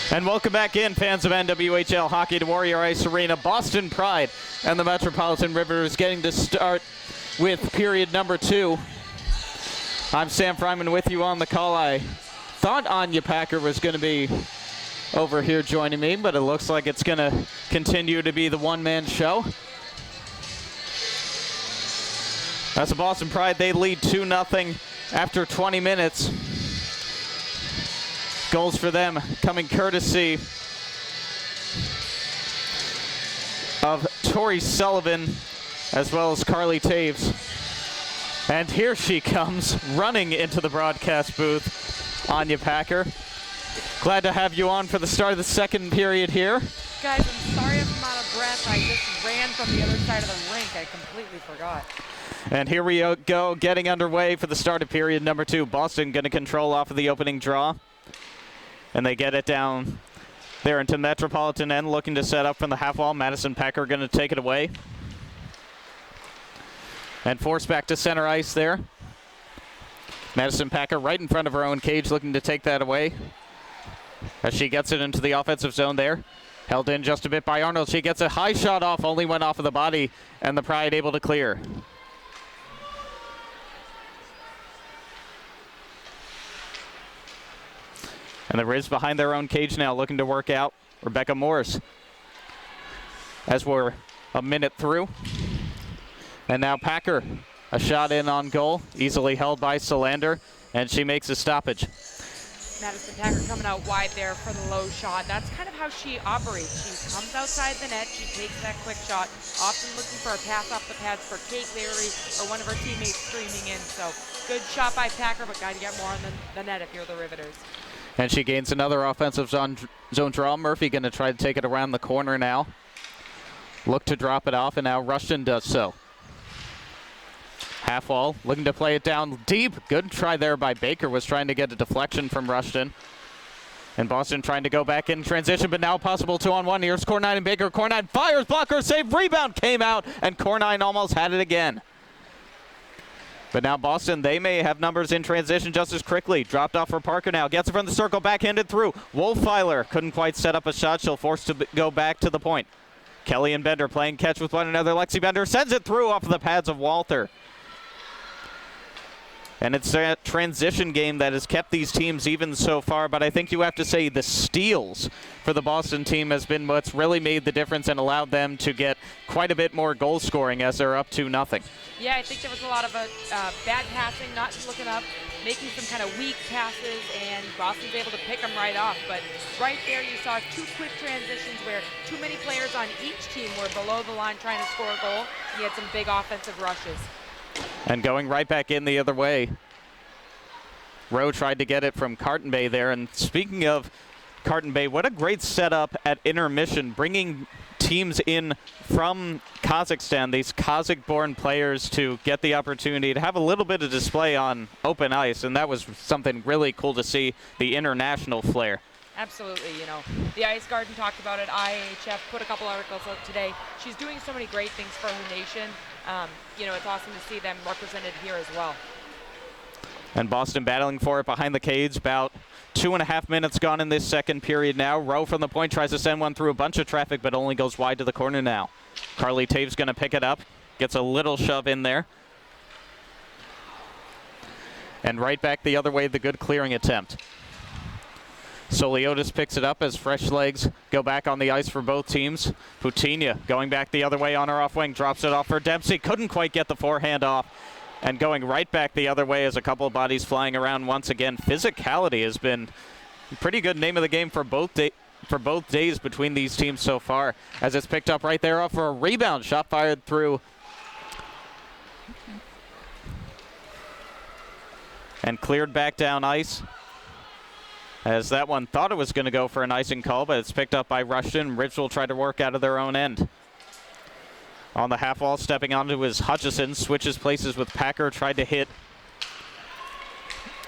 And welcome back in, fans of NWHL hockey, to Warrior Ice Arena. Boston Pride and the Metropolitan Riveters getting to start with period number 2. I'm Sam Fryman with you on the call. I thought Anya Packer was going to be over here joining me, but it looks like it's going to continue to be the one-man show. That's the Boston Pride. They lead 2-0 after 20 minutes. Goals for them coming courtesy of Tori Sullivan as well as Carly Taves. And here she comes running into the broadcast booth, Anya Packer. Glad to have you on for the start of the second period here. Guys, I'm sorry if I'm out of breath. I just ran from the other side of the rink. I completely forgot. And here we go, getting underway for the start of period number 2. Boston going to control off of the opening draw. And they get it down there into Metropolitan end, looking to set up from the half wall. Madison Packer going to take it away. And force back to center ice there. Madison Packer right in front of her own cage, looking to take that away. As she gets it into the offensive zone there. Held in just a bit by Arnold. She gets a high shot off, only went off of the body, and the Pride able to clear. And the Riz behind their own cage now, looking to work out Rebecca Morris. As we're a minute through. And now Packer, a shot in on goal, easily held by Solander, and she makes a stoppage. Madison Packer coming out wide there for the low shot. That's kind of how she operates. She comes outside the net, she takes that quick shot, often looking for a pass off the pads for Kate Leary or one of her teammates streaming in. So good shot by Packer, but got to get more on the net if you're the Riveters. And she gains another offensive zone draw. Murphy going to try to take it around the corner now. Look to drop it off, and now Rushton does so. Half wall, looking to play it down deep. Good try there by Baker, was trying to get a deflection from Rushton. And Boston trying to go back in transition, but now possible 2-on-1. Here's Cornine and Baker. Cornine fires, blocker, save, rebound came out, and Cornine almost had it again. But now Boston, they may have numbers in transition just as quickly. Dropped off for Parker now. Gets it from the circle, backhanded through. Wolfeiler couldn't quite set up a shot. She'll force to go back to the point. Kelly and Bender playing catch with one another. Lexi Bender sends it through off the pads of Walter. And it's a transition game that has kept these teams even so far, but I think you have to say the steals for the Boston team has been what's really made the difference and allowed them to get quite a bit more goal scoring as they're up 2-0. Yeah, I think there was a lot of bad passing, not looking up, making some kind of weak passes, and Boston's able to pick them right off. But right there you saw 2 quick transitions where too many players on each team were below the line trying to score a goal. You had some big offensive rushes. And going right back in the other way. Rowe tried to get it from Carton Bay there. And speaking of Carton Bay, what a great setup at intermission, bringing teams in from Kazakhstan, these Kazakh-born players, to get the opportunity to have a little bit of display on open ice. And that was something really cool to see, the international flair. Absolutely, you know, the Ice Garden talked about it. IHF put a couple articles out today. She's doing so many great things for her nation. You know, it's awesome to see them represented here as well. And Boston battling for it behind the cage. About 2.5 minutes gone in this second period now. Rowe from the point tries to send one through a bunch of traffic, but only goes wide to the corner now. Carly Taves going to pick it up. Gets a little shove in there. And right back the other way, the good clearing attempt. Soliotis picks it up as fresh legs go back on the ice for both teams. Putinha going back the other way on her off wing, drops it off for Dempsey. Couldn't quite get the forehand off. And going right back the other way as a couple of bodies flying around once again. Physicality has been a pretty good name of the game for both days between these teams so far. As it's picked up right there off for a rebound. Shot fired through. And cleared back down ice. As that one thought it was going to go for an icing call, but it's picked up by Rushton. Ridge will try to work out of their own end. On the half wall, stepping onto his Hutchison, switches places with Packer, tried to hit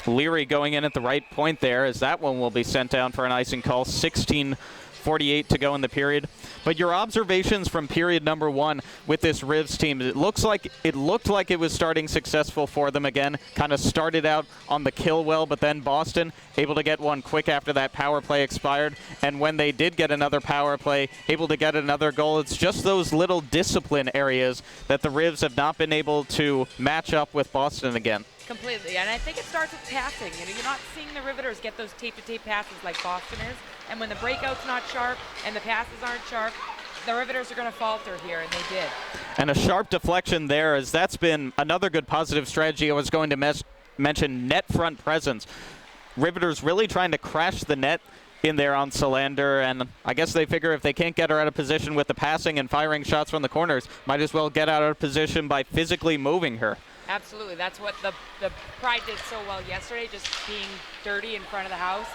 Leary going in at the right point there, as that one will be sent down for an icing call. 16 48 to go in the period. But your observations from period number 1 with this Rivs team, it looked like it was starting successful for them again. Kind of started out on the kill well, but then Boston able to get one quick after that power play expired. And when they did get another power play, able to get another goal. It's just those little discipline areas that the Rivs have not been able to match up with Boston again. Completely, and I think it starts with passing. You know, you're not seeing the Riveters get those tape-to-tape passes like Boston is, and when the breakout's not sharp and the passes aren't sharp, the Riveters are going to falter here, and they did. And a sharp deflection there, as that's been another good positive strategy. I was going to mention net front presence. Riveters really trying to crash the net in there on Solander, and I guess they figure if they can't get her out of position with the passing and firing shots from the corners, might as well get out of position by physically moving her. Absolutely. That's what the Pride did so well yesterday, just being dirty in front of the house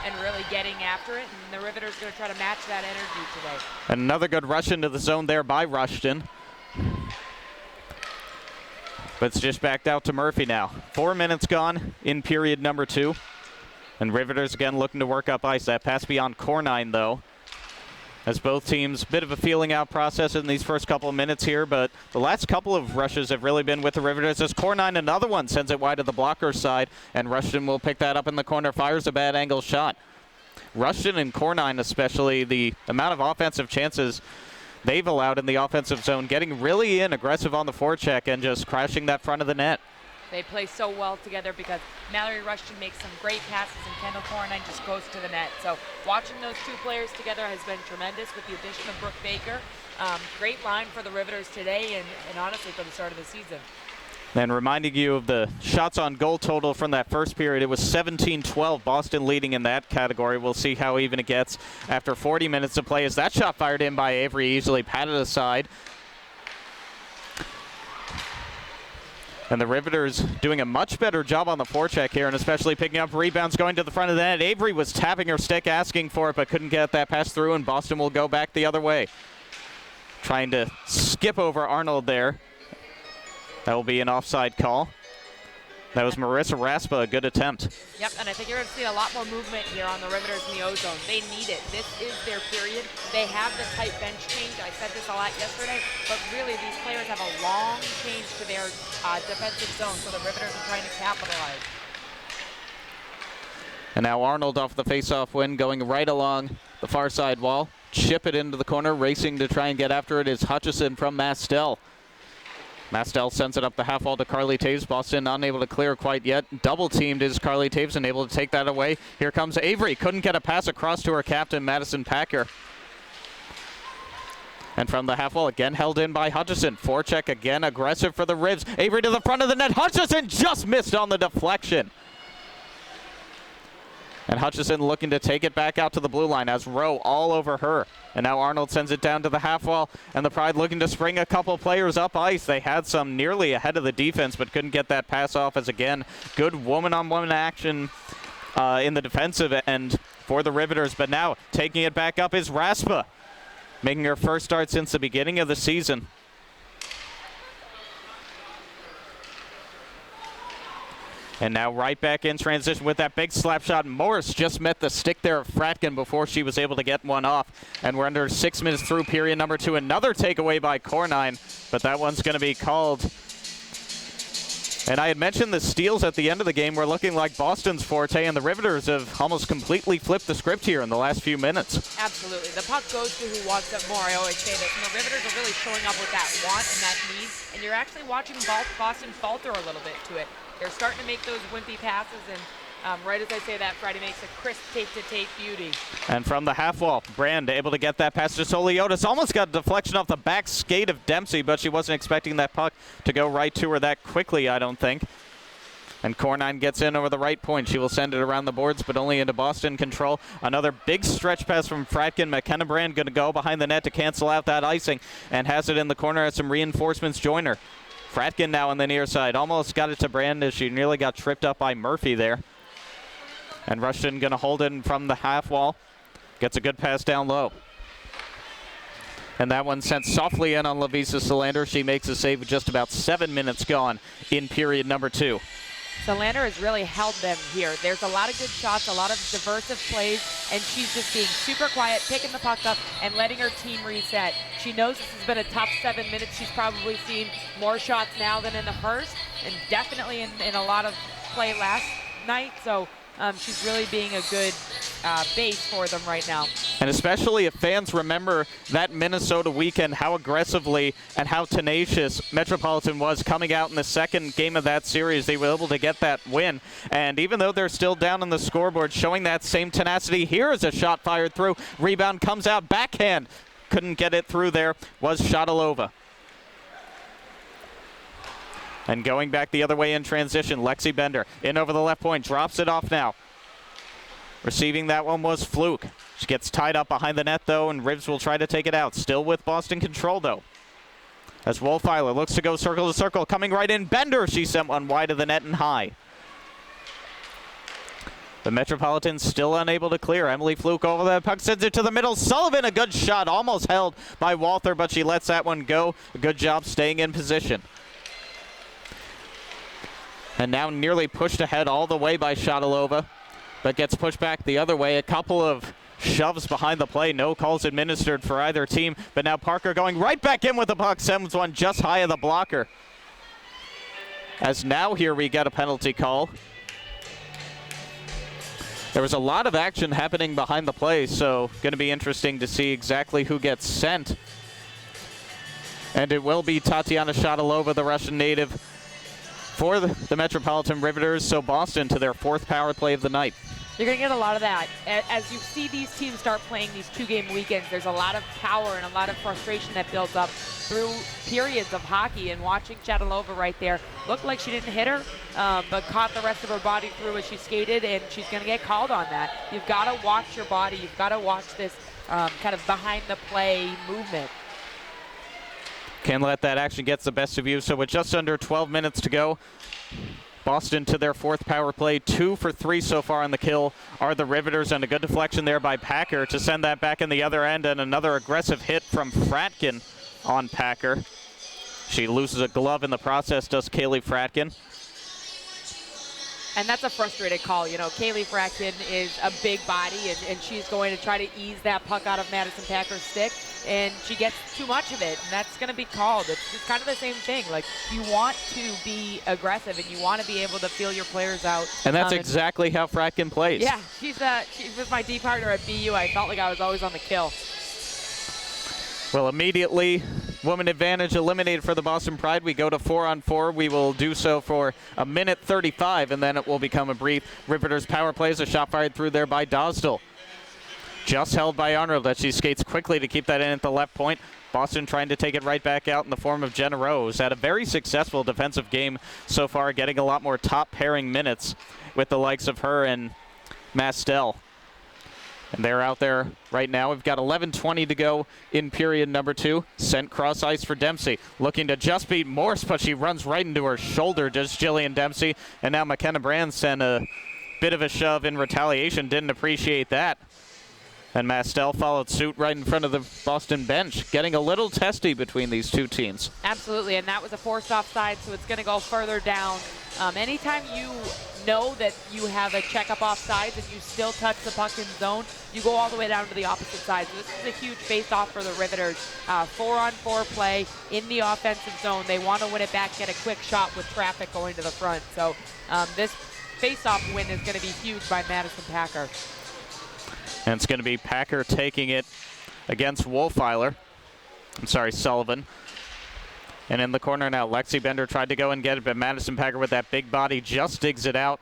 and really getting after it. And the Riveters are going to try to match that energy today. And another good rush into the zone there by Rushton. But it's just backed out to Murphy now. 4 minutes gone in period number 2. And Riveters again looking to work up ice. That pass beyond Cornine, though. As both teams, bit of a feeling out process in these first couple of minutes here, but the last couple of rushes have really been with the Riveters. As Cornine, another one, sends it wide to the blocker side, and Rushton will pick that up in the corner, fires a bad angle shot. Rushton and Cornine especially, the amount of offensive chances they've allowed in the offensive zone, getting really aggressive on the forecheck and just crashing that front of the net. They play so well together because Mallory Rushton makes some great passes and Kendall Cornine just goes to the net. So watching those two players together has been tremendous with the addition of Brooke Baker. Great line for the Riveters today and honestly for the start of the season. And reminding you of the shots on goal total from that first period, it was 17-12, Boston leading in that category. We'll see how even it gets after 40 minutes of play as that shot fired in by Avery, easily patted aside. And the Riveters doing a much better job on the forecheck here, and especially picking up rebounds going to the front of the net. Avery was tapping her stick, asking for it, but couldn't get that pass through, and Boston will go back the other way. Trying to skip over Arnold there. That will be an offside call. That was Marissa Raspa, a good attempt. Yep, and I think you're going to see a lot more movement here on the Riveters in the O-zone. They need it. This is their period. They have the tight bench change. I said this a lot yesterday, but really these players have a long change to their defensive zone, so the Riveters are trying to capitalize. And now Arnold off the face-off win, going right along the far side wall. Chip it into the corner, racing to try and get after it is Hutchison from Mastel. Mastel sends it up the half wall to Carly Taves. Boston unable to clear quite yet. Double teamed is Carly Taves and able to take that away. Here comes Avery. Couldn't get a pass across to her captain, Madison Packer. And from the half wall, again held in by Hutchison. Forecheck again, aggressive for the Rivs. Avery to the front of the net. Hutchison just missed on the deflection. And Hutchison looking to take it back out to the blue line as Rowe all over her. And now Arnold sends it down to the half wall, and the Pride looking to spring a couple players up ice. They had some nearly ahead of the defense, but couldn't get that pass off as, again, good woman-on-woman action in the defensive end for the Riveters. But now taking it back up is Raspa, making her first start since the beginning of the season. And now right back in transition with that big slap shot. Morris just met the stick there of Fratkin before she was able to get one off. And we're under 6 minutes through period number 2. Another takeaway by Cornine, but that one's going to be called. And I had mentioned the steals at the end of the game were looking like Boston's forte, and the Riveters have almost completely flipped the script here in the last few minutes. Absolutely. The puck goes to who wants it more. I always say this. And the Riveters are really showing up with that want and that need. And you're actually watching Boston falter a little bit to it. They're starting to make those wimpy passes, and right as I say that, Friday makes a crisp tape-to-tape beauty. And from the half wall, Brand able to get that pass to Soliotis. Almost got a deflection off the back skate of Dempsey, but she wasn't expecting that puck to go right to her that quickly, I don't think. And Cornine gets in over the right point. She will send it around the boards, but only into Boston control. Another big stretch pass from Fratkin. McKenna Brand going to go behind the net to cancel out that icing, and has it in the corner as some reinforcements join her. Fratkin now on the near side. Almost got it to Brand as she nearly got tripped up by Murphy there. And Rushton going to hold it from the half wall. Gets a good pass down low. And that one sent softly in on Lavisa Solander. She makes a save with just about 7 minutes gone in period number 2. Solander has really held them here. There's a lot of good shots, a lot of diversive plays, and she's just being super quiet, picking the puck up, and letting her team reset. She knows this has been a tough 7 minutes. She's probably seen more shots now than in the first, and definitely in a lot of play last night. So she's really being a good base for them right now. And especially if fans remember that Minnesota weekend, how aggressively and how tenacious Metropolitan was coming out in the second game of that series. They were able to get that win. And even though they're still down on the scoreboard, showing that same tenacity. Here is a shot fired through. Rebound comes out, backhand. Couldn't get it through there, was Shatilova. And going back the other way in transition, Lexi Bender in over the left point, drops it off now. Receiving that one was Fluke. She gets tied up behind the net, though, and Rivs will try to take it out. Still with Boston control, though. As Wolfeiler looks to go circle to circle, coming right in. Bender, she sent one wide of the net and high. The Metropolitan still unable to clear. Emily Fluke over the puck, sends it to the middle. Sullivan, a good shot, almost held by Walther, but she lets that one go. A good job staying in position. And now nearly pushed ahead all the way by Shatilova, but gets pushed back the other way. A couple of shoves behind the play. No calls administered for either team, but now Parker going right back in with the puck. Sends one just high of the blocker. As now here we get a penalty call. There was a lot of action happening behind the play, so going to be interesting to see exactly who gets sent. And it will be Tatiana Shatilova, the Russian native, for the Metropolitan Riveters, so Boston to their fourth power play of the night. You're going to get a lot of that. As you see these teams start playing these two-game weekends, there's a lot of power and a lot of frustration that builds up through periods of hockey. And watching Shatilova right there, looked like she didn't hit her, but caught the rest of her body through as she skated, and she's going to get called on that. You've got to watch your body. You've got to watch this kind of behind-the-play movement. Can't let that action get the best of you. So with just under 12 minutes to go, Boston to their fourth power play. 2 for 3 so far on the kill are the Riveters, and a good deflection there by Packer to send that back in the other end, and another aggressive hit from Fratkin on Packer. She loses a glove in the process, does Kaylee Fratkin. And that's a frustrated call. You know, Kaylee Fratkin is a big body, and she's going to try to ease that puck out of Madison Packer's stick, and she gets too much of it, and that's going to be called. It's kind of the same thing. Like, you want to be aggressive, and you want to be able to feel your players out. And that's exactly how Fratkin plays. Yeah, she was my D partner at BU. I felt like I was always on the kill. Well, immediately, woman advantage eliminated for the Boston Pride. We go to 4-on-4. We will do so for a minute 35, and then it will become a brief Riveters power play. A shot fired through there by Dosdell. Just held by Arnold as she skates quickly to keep that in at the left point. Boston trying to take it right back out in the form of Jenna Rose. Had a very successful defensive game so far, getting a lot more top pairing minutes with the likes of her and Mastel. And they're out there right now. We've got 11:20 to go in period number 2. Sent cross ice for Dempsey. Looking to just beat Morse, but she runs right into her shoulder, does Jillian Dempsey. And now McKenna Brand sent a bit of a shove in retaliation. Didn't appreciate that. And Mastel followed suit right in front of the Boston bench, getting a little testy between these two teams. Absolutely, and that was a forced offside, so it's going to go further down. Anytime you know that you have a checkup offsides and you still touch the puck in zone, you go all the way down to the opposite side. So this is a huge face-off for the Riveters. 4-on-4 play in the offensive zone. They want to win it back, get a quick shot with traffic going to the front. So this face-off win is going to be huge by Madison Packer. And it's going to be Packer taking it against Wolfeiler. I'm sorry, Sullivan. And in the corner now, Lexi Bender tried to go and get it, but Madison Packer with that big body just digs it out.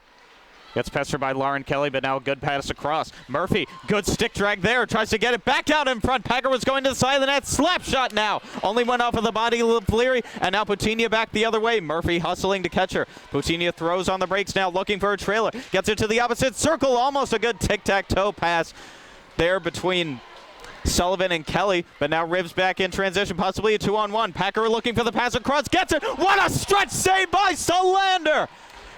Gets pestered by Lauren Kelly, but now a good pass across. Murphy, good stick drag there, tries to get it back out in front. Packer was going to the side of the net, slap shot now. Only went off of the body of Leary, and now Putinha back the other way. Murphy hustling to catch her. Putinha throws on the brakes now, looking for a trailer. Gets it to the opposite circle, almost a good tic-tac-toe pass there between Sullivan and Kelly, but now Rivs back in transition, possibly a 2-on-1. Packer looking for the pass across, gets it. What a stretch save by Solander!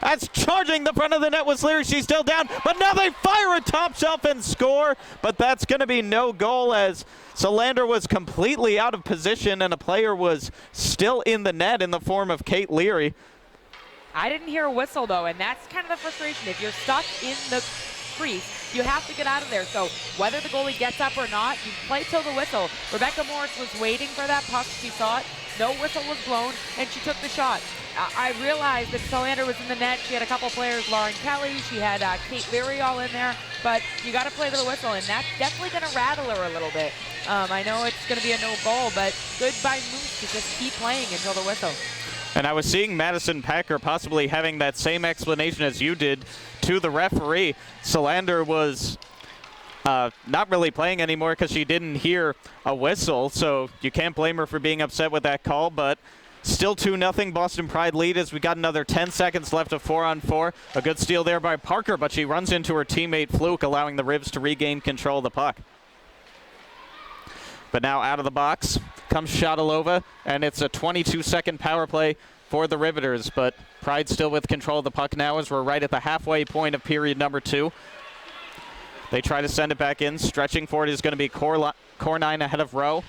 That's charging the front of the net with Leary. She's still down, but now they fire a top shelf and score, but that's going to be no goal as Solander was completely out of position and a player was still in the net in the form of Kate Leary. I didn't hear a whistle, though, and that's kind of the frustration. If you're stuck in the crease, you have to get out of there. So whether the goalie gets up or not, you play till the whistle. Rebecca Morris was waiting for that puck. She saw it. No whistle was blown, and she took the shot. I realized that Solander was in the net. She had a couple players, Lauren Kelly. She had Kate Leary all in there. But you got to play to the whistle, and that's definitely going to rattle her a little bit. I know it's going to be a no goal, but good by Moose to just keep playing until the whistle. And I was seeing Madison Packer possibly having that same explanation as you did to the referee. Solander was not really playing anymore because she didn't hear a whistle, so you can't blame her for being upset with that call, but still 2-0 Boston Pride lead as we got another 10 seconds left of 4-on-4. A good steal there by Parker, but she runs into her teammate Fluke, allowing the Rivs to regain control of the puck. But now out of the box comes Shadalova, and it's a 22-second power play for the Riveters, but Pride still with control of the puck now as we're right at the halfway point of period number 2. They try to send it back in. Stretching for it is going to be Cornine ahead of Rowe.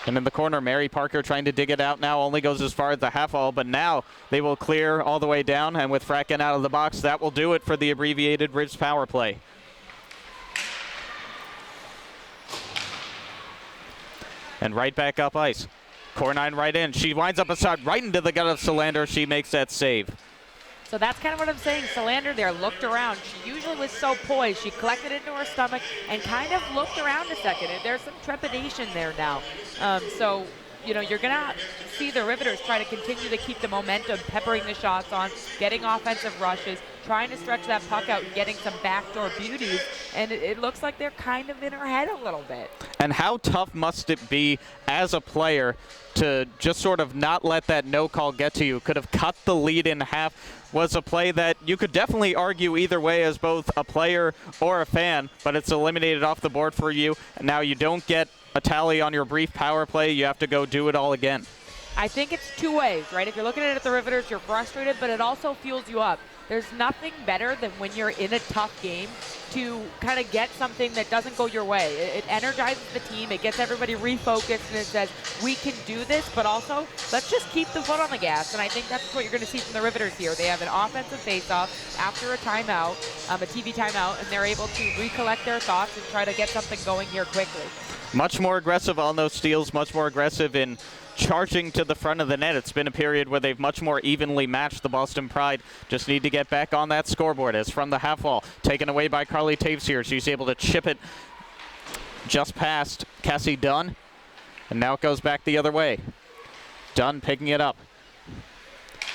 And in the corner, Mary Parker trying to dig it out now, only goes as far as the half wall, but now they will clear all the way down, and with Fracken out of the box, that will do it for the abbreviated Rivs power play. And right back up ice. Cornine right in. She winds up a shot right into the gut of Solander. She makes that save. So that's kind of what I'm saying. Solander there looked around. She usually was so poised. She collected it into her stomach and kind of looked around a second. And there's some trepidation there now. So, you know, you're going to see the Riveters try to continue to keep the momentum, peppering the shots on, getting offensive rushes, trying to stretch that puck out and getting some backdoor beauties. And it looks like they're kind of in her head a little bit. And how tough must it be as a player to just sort of not let that no call get to you? Could have cut the lead in half. Was a play that you could definitely argue either way as both a player or a fan, but it's eliminated off the board for you. And now you don't get a tally on your brief power play. You have to go do it all again. I think it's two ways, right? If you're looking at it at the Riveters, you're frustrated, but it also fuels you up. There's nothing better than when you're in a tough game to kind of get something that doesn't go your way. It energizes the team. It gets everybody refocused, and it says, we can do this, but also let's just keep the foot on the gas. And I think that's what you're going to see from the Riveters here. They have an offensive face-off after a timeout, a TV timeout, and they're able to recollect their thoughts and try to get something going here quickly. Much more aggressive on those steals, much more aggressive in charging to the front of the net. It's been a period where they've much more evenly matched the Boston Pride. Just need to get back on that scoreboard as from the half wall. Taken away by Carly Taves here. She's able to chip it just past Cassie Dunn. And now it goes back the other way. Dunn picking it up.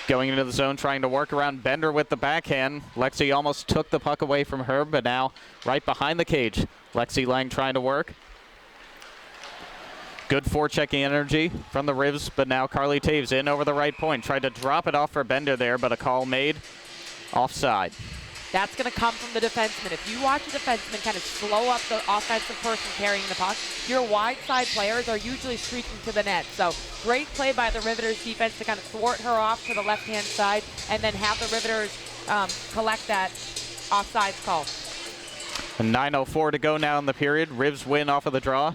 Going into the zone, trying to work around Bender with the backhand. Lexi almost took the puck away from her, but now right behind the cage. Lexi Lang trying to work. Good forechecking energy from the Rivs, but now Carly Taves in over the right point. Tried to drop it off for Bender there, but a call made offside. That's going to come from the defenseman. If you watch a defenseman kind of slow up the offensive person carrying the puck, your wide side players are usually streaking to the net. So great play by the Riveters defense to kind of thwart her off to the left-hand side and then have the Riveters collect that offsides call. And 9:04 to go now in the period. Rivs win off of the draw.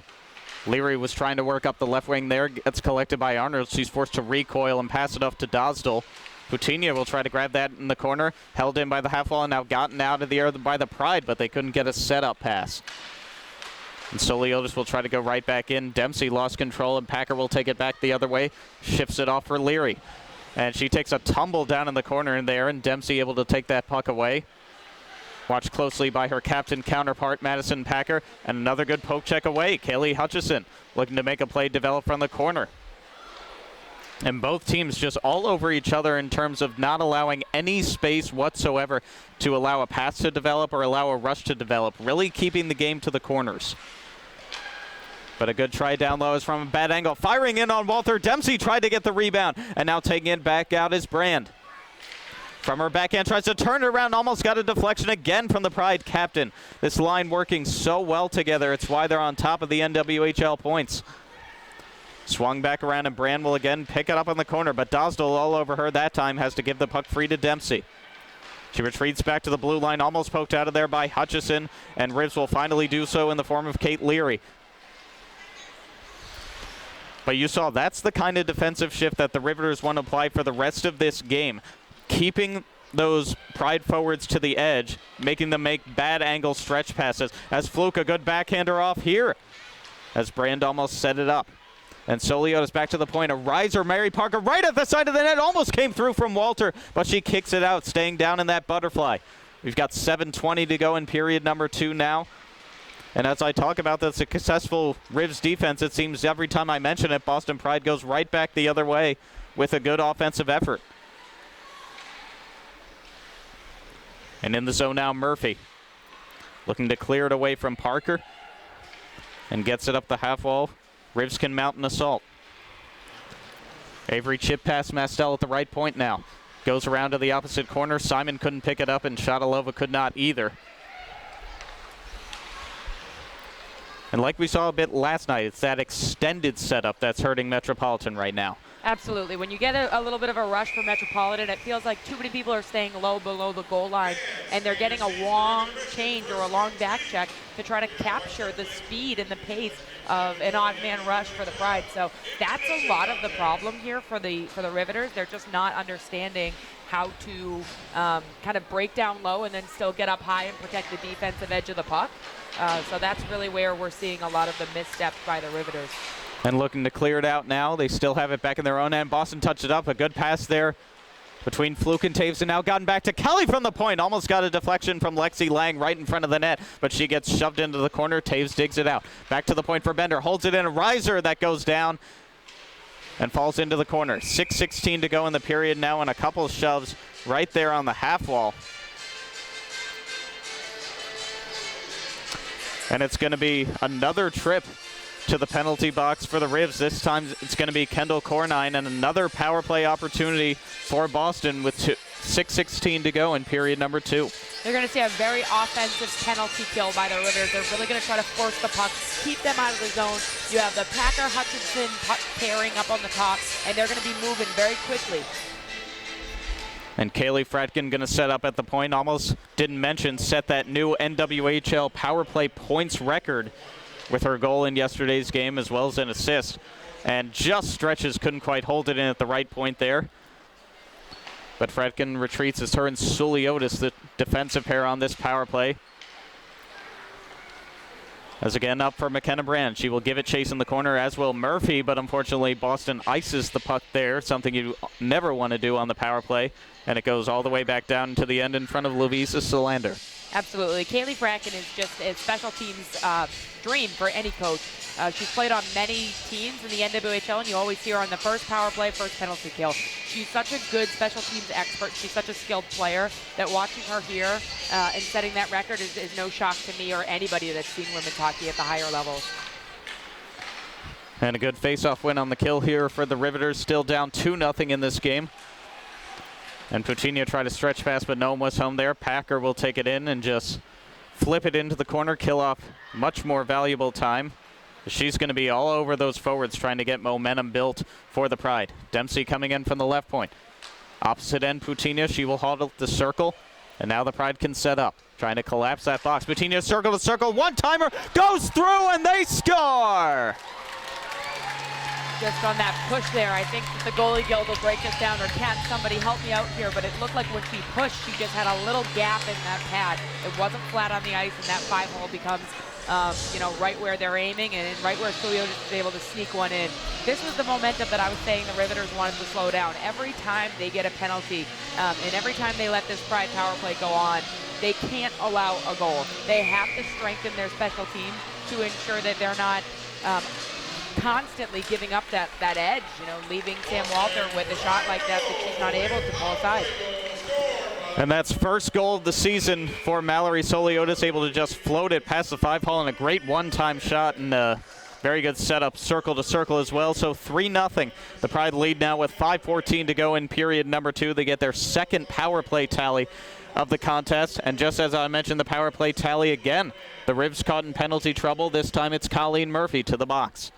Leary was trying to work up the left wing there. Gets collected by Arnold. She's forced to recoil and pass it off to Dosdell. Putinha will try to grab that in the corner. Held in by the half wall and now gotten out of the air by the Pride, but they couldn't get a setup pass. And Soliotis will try to go right back in. Dempsey lost control and Packer will take it back the other way. Shifts it off for Leary. And she takes a tumble down in the corner in there, and Dempsey able to take that puck away. Watched closely by her captain counterpart, Madison Packer. And another good poke check away. Kaylee Hutchison looking to make a play develop from the corner. And both teams just all over each other in terms of not allowing any space whatsoever to allow a pass to develop or allow a rush to develop. Really keeping the game to the corners. But a good try down low is from a bad angle. Firing in on Walter. Dempsey tried to get the rebound. And now taking it back out is Brand. From her backhand, tries to turn it around, almost got a deflection again from the Pride captain. This line working so well together. It's why they're on top of the NWHL points. Swung back around, and Brand will again pick it up on the corner, but Dosdell all over her that time has to give the puck free to Dempsey. She retreats back to the blue line, almost poked out of there by Hutchison, and Rivs will finally do so in the form of Kate Leary. But you saw that's the kind of defensive shift that the Riveters want to apply for the rest of this game. Keeping those Pride forwards to the edge, making them make bad angle stretch passes. As Fluke, a good backhander off here, as Brand almost set it up. And Soliotis back to the point. A riser, Mary Parker, right at the side of the net. Almost came through from Walter, but she kicks it out, staying down in that butterfly. We've got 7:20 to go in period number 2 now. And as I talk about the successful Rivs defense, it seems every time I mention it, Boston Pride goes right back the other way with a good offensive effort. And in the zone now, Murphy looking to clear it away from Parker and gets it up the half wall. Rivs can mount an assault. Avery chip past Mastel at the right point now. Goes around to the opposite corner. Simon couldn't pick it up, and Shadalova could not either. And like we saw a bit last night, it's that extended setup that's hurting Metropolitan right now. Absolutely. When you get a little bit of a rush from Metropolitan, it feels like too many people are staying low below the goal line, and they're getting a long change or a long back check to try to capture the speed and the pace of an odd man rush for the Pride. So that's a lot of the problem here for the Riveters. They're just not understanding how to kind of break down low and then still get up high and protect the defensive edge of the puck. So that's really where we're seeing a lot of the missteps by the Riveters. And looking to clear it out now. They still have it back in their own end. Boston touched it up. A good pass there between Fluke and Taves, and now gotten back to Kelly from the point. Almost got a deflection from Lexi Lang right in front of the net, but she gets shoved into the corner. Taves digs it out. Back to the point for Bender. Holds it in. A riser that goes down and falls into the corner. 6:16 to go in the period now, and a couple shoves right there on the half wall. And it's going to be another trip to the penalty box for the Rivs. This time it's going to be Kendall Cornine, and another power play opportunity for Boston with 6:16 to go in period number 2. They're going to see a very offensive penalty kill by the Riveters. They're really going to try to force the puck, keep them out of the zone. You have the Packer Hutchinson puck carrying up on the top, and they're going to be moving very quickly. And Kaylee Fratkin going to set up at the point. Almost didn't mention, set that new NWHL power play points record with her goal in yesterday's game, as well as an assist. And just stretches, couldn't quite hold it in at the right point there. But Fredkin retreats as her and Suliotis, the defensive pair on this power play. As again up for McKenna Brand. She will give it chase in the corner, as will Murphy, but unfortunately Boston ices the puck there, something you never want to do on the power play. And it goes all the way back down to the end in front of Lovisa Solander. Absolutely. Kaylee Fracken is just a special teams dream for any coach. She's played on many teams in the NWHL, and you always see her on the first power play, first penalty kill. She's such a good special teams expert. She's such a skilled player that watching her here and setting that record is no shock to me or anybody that's seen women's hockey at the higher levels. And a good face-off win on the kill here for the Riveters, still down 2-0 in this game. And Puccini tried to stretch pass, but no one was home there. Packer will take it in and just flip it into the corner, kill off much more valuable time. She's going to be all over those forwards trying to get momentum built for the Pride. Dempsey coming in from the left point. Opposite end, Puccini. She will hold the circle, and now the Pride can set up. Trying to collapse that box. Puccini circle to circle. One-timer goes through, and they score! Just on that push there, I think the goalie guild will break this down, or can't somebody help me out here, but it looked like when she pushed, she just had a little gap in that pad. It wasn't flat on the ice, and that 5-hole becomes, right where they're aiming and right where Tulio is able to sneak one in. This was the momentum that I was saying the Riveters wanted to slow down. Every time they get a penalty, and every time they let this Pride power play go on, they can't allow a goal. They have to strengthen their special teams to ensure that they're not constantly giving up that edge, leaving Sam Walter with a shot like that she's not able to pull aside. And that's first goal of the season for Mallory Soliotis, able to just float it past the 5-hole, and a great one-time shot, and a very good setup circle to circle as well. So 3-0. The Pride lead now with 5:14 to go in period number 2. They get their second power play tally of the contest, and just as I mentioned, the power play tally again. The Rivs caught in penalty trouble. This time it's Colleen Murphy to the box.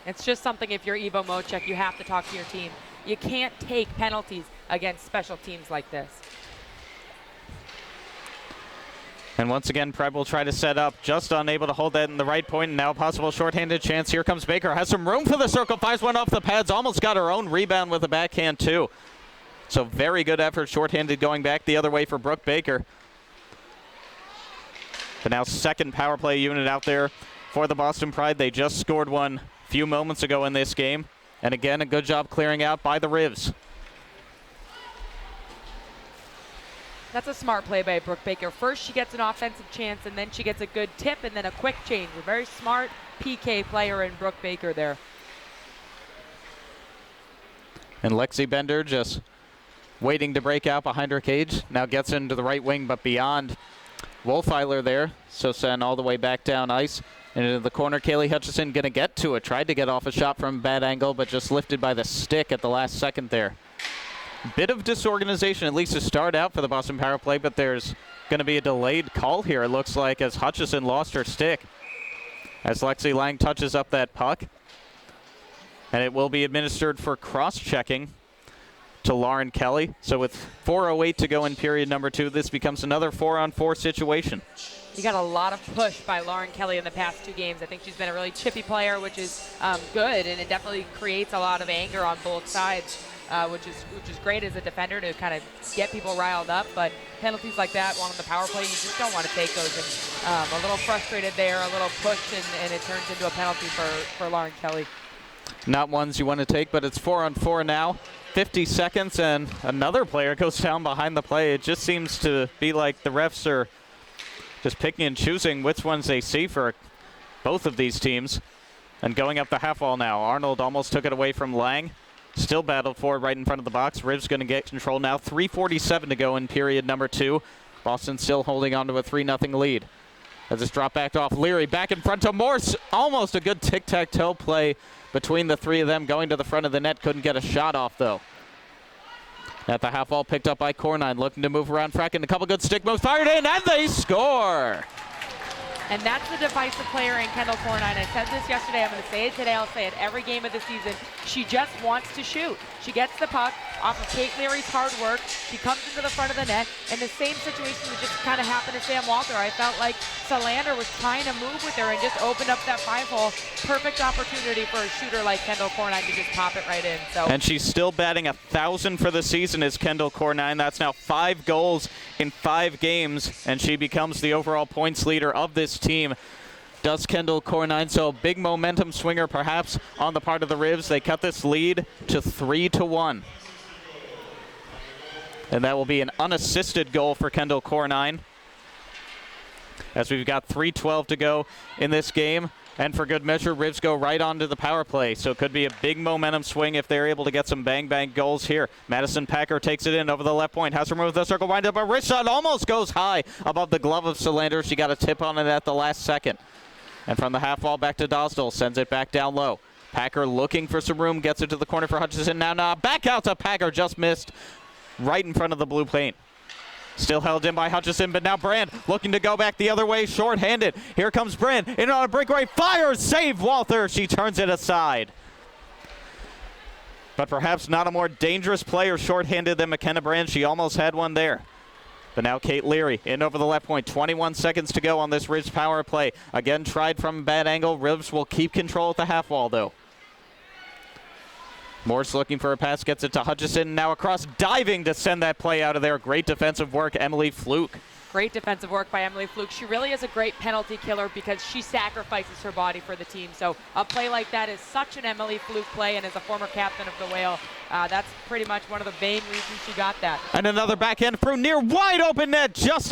It's just something, if you're Ivo Mocek, you have to talk to your team. You can't take penalties against special teams like this. And once again, Pride will try to set up, just unable to hold that in the right point, and now a possible shorthanded chance. Here comes Baker, has some room for the circle, fires one off the pads, almost got her own rebound with a backhand too. So very good effort, shorthanded going back the other way for Brooke Baker. The now second power play unit out there for the Boston Pride. They just scored one a few moments ago in this game. And again, a good job clearing out by the Rivs. That's a smart play by Brooke Baker. First, she gets an offensive chance, and then she gets a good tip, and then a quick change. A very smart PK player in Brooke Baker there. And Lexi Bender just waiting to break out behind her cage. Now gets into the right wing, but beyond Wolfeiler there. So send all the way back down ice. And into the corner, Kaylee Hutchison going to get to it. Tried to get off a shot from a bad angle, but just lifted by the stick at the last second there. Bit of disorganization, at least to start out for the Boston power play, but there's going to be a delayed call here, it looks like, as Hutchison lost her stick. As Lexi Lang touches up that puck. And it will be administered for cross-checking to Lauren Kelly. So with 4:08 to go in period number 2, this becomes another 4-on-4 situation. You got a lot of push by Lauren Kelly in the past 2 games. I think she's been a really chippy player, which is good, and it definitely creates a lot of anger on both sides, which is great as a defender to kind of get people riled up. But penalties like that, one on the power play, you just don't want to take those. And a little frustrated there, a little push, and it turns into a penalty for Lauren Kelly. Not ones you want to take, but it's 4-on-4 now. 50 seconds, and another player goes down behind the play. It just seems to be like the refs are just picking and choosing which ones they see for both of these teams. And going up the half wall now. Arnold almost took it away from Lang. Still battled for it right in front of the box. Riv's going to get control now. 3:47 to go in period number 2. Boston still holding on to a 3-0 lead. As it's dropped back off Leary, back in front to Morse. Almost a good tic-tac-toe play between the three of them, going to the front of the net. Couldn't get a shot off, though. At the half wall, picked up by Cornine, looking to move around Fracken. A couple good stick moves, fired in, and they score! And that's the divisive player in Kendall Cornine. I said this yesterday, I'm going to say it today, I'll say it every game of the season. She just wants to shoot. She gets the puck off of Kate Leary's hard work. She comes into the front of the net. And the same situation that just kind of happened to Sam Walter. I felt like Salander was trying to move with her and just opened up that 5-hole. Perfect opportunity for a shooter like Kendall Cornine to just pop it right in. So. And she's still batting 1,000 for the season as Kendall Cornine. That's now 5 goals in 5 games, and she becomes the overall points leader of this team. Does Kendall Cornine, so big momentum swinger perhaps on the part of the Rivs. They cut this lead to 3-1. And that will be an unassisted goal for Kendall Cornine, as we've got 3:12 to go in this game. And for good measure, Rivs go right onto the power play. So it could be a big momentum swing if they're able to get some bang-bang goals here. Madison Packer takes it in over the left point. Has to remove the circle, wind up a wrist shot. Almost goes high above the glove of Salander. She got a tip on it at the last second. And from the half wall back to Dosdell. Sends it back down low. Packer looking for some room. Gets it to the corner for Hutchison. Now back out to Packer. Just missed right in front of the blue paint. Still held in by Hutchison, but now Brand looking to go back the other way, short-handed. Here comes Brand, in on a breakaway, fires, save Walther. She turns it aside. But perhaps not a more dangerous player short-handed than McKenna Brand. She almost had one there. But now Kate Leary in over the left point. 21 seconds to go on this Rivs power play. Again, tried from a bad angle. Rivs will keep control at the half wall, though. Morse looking for a pass, gets it to Hutchison. Now across, diving to send that play out of there. Great defensive work, Emily Fluke. Great defensive work by Emily Fluke. She really is a great penalty killer because she sacrifices her body for the team. So a play like that is such an Emily Fluke play, and as a former captain of the Whale, that's pretty much one of the main reasons she got that. And another backhand through near wide open net, just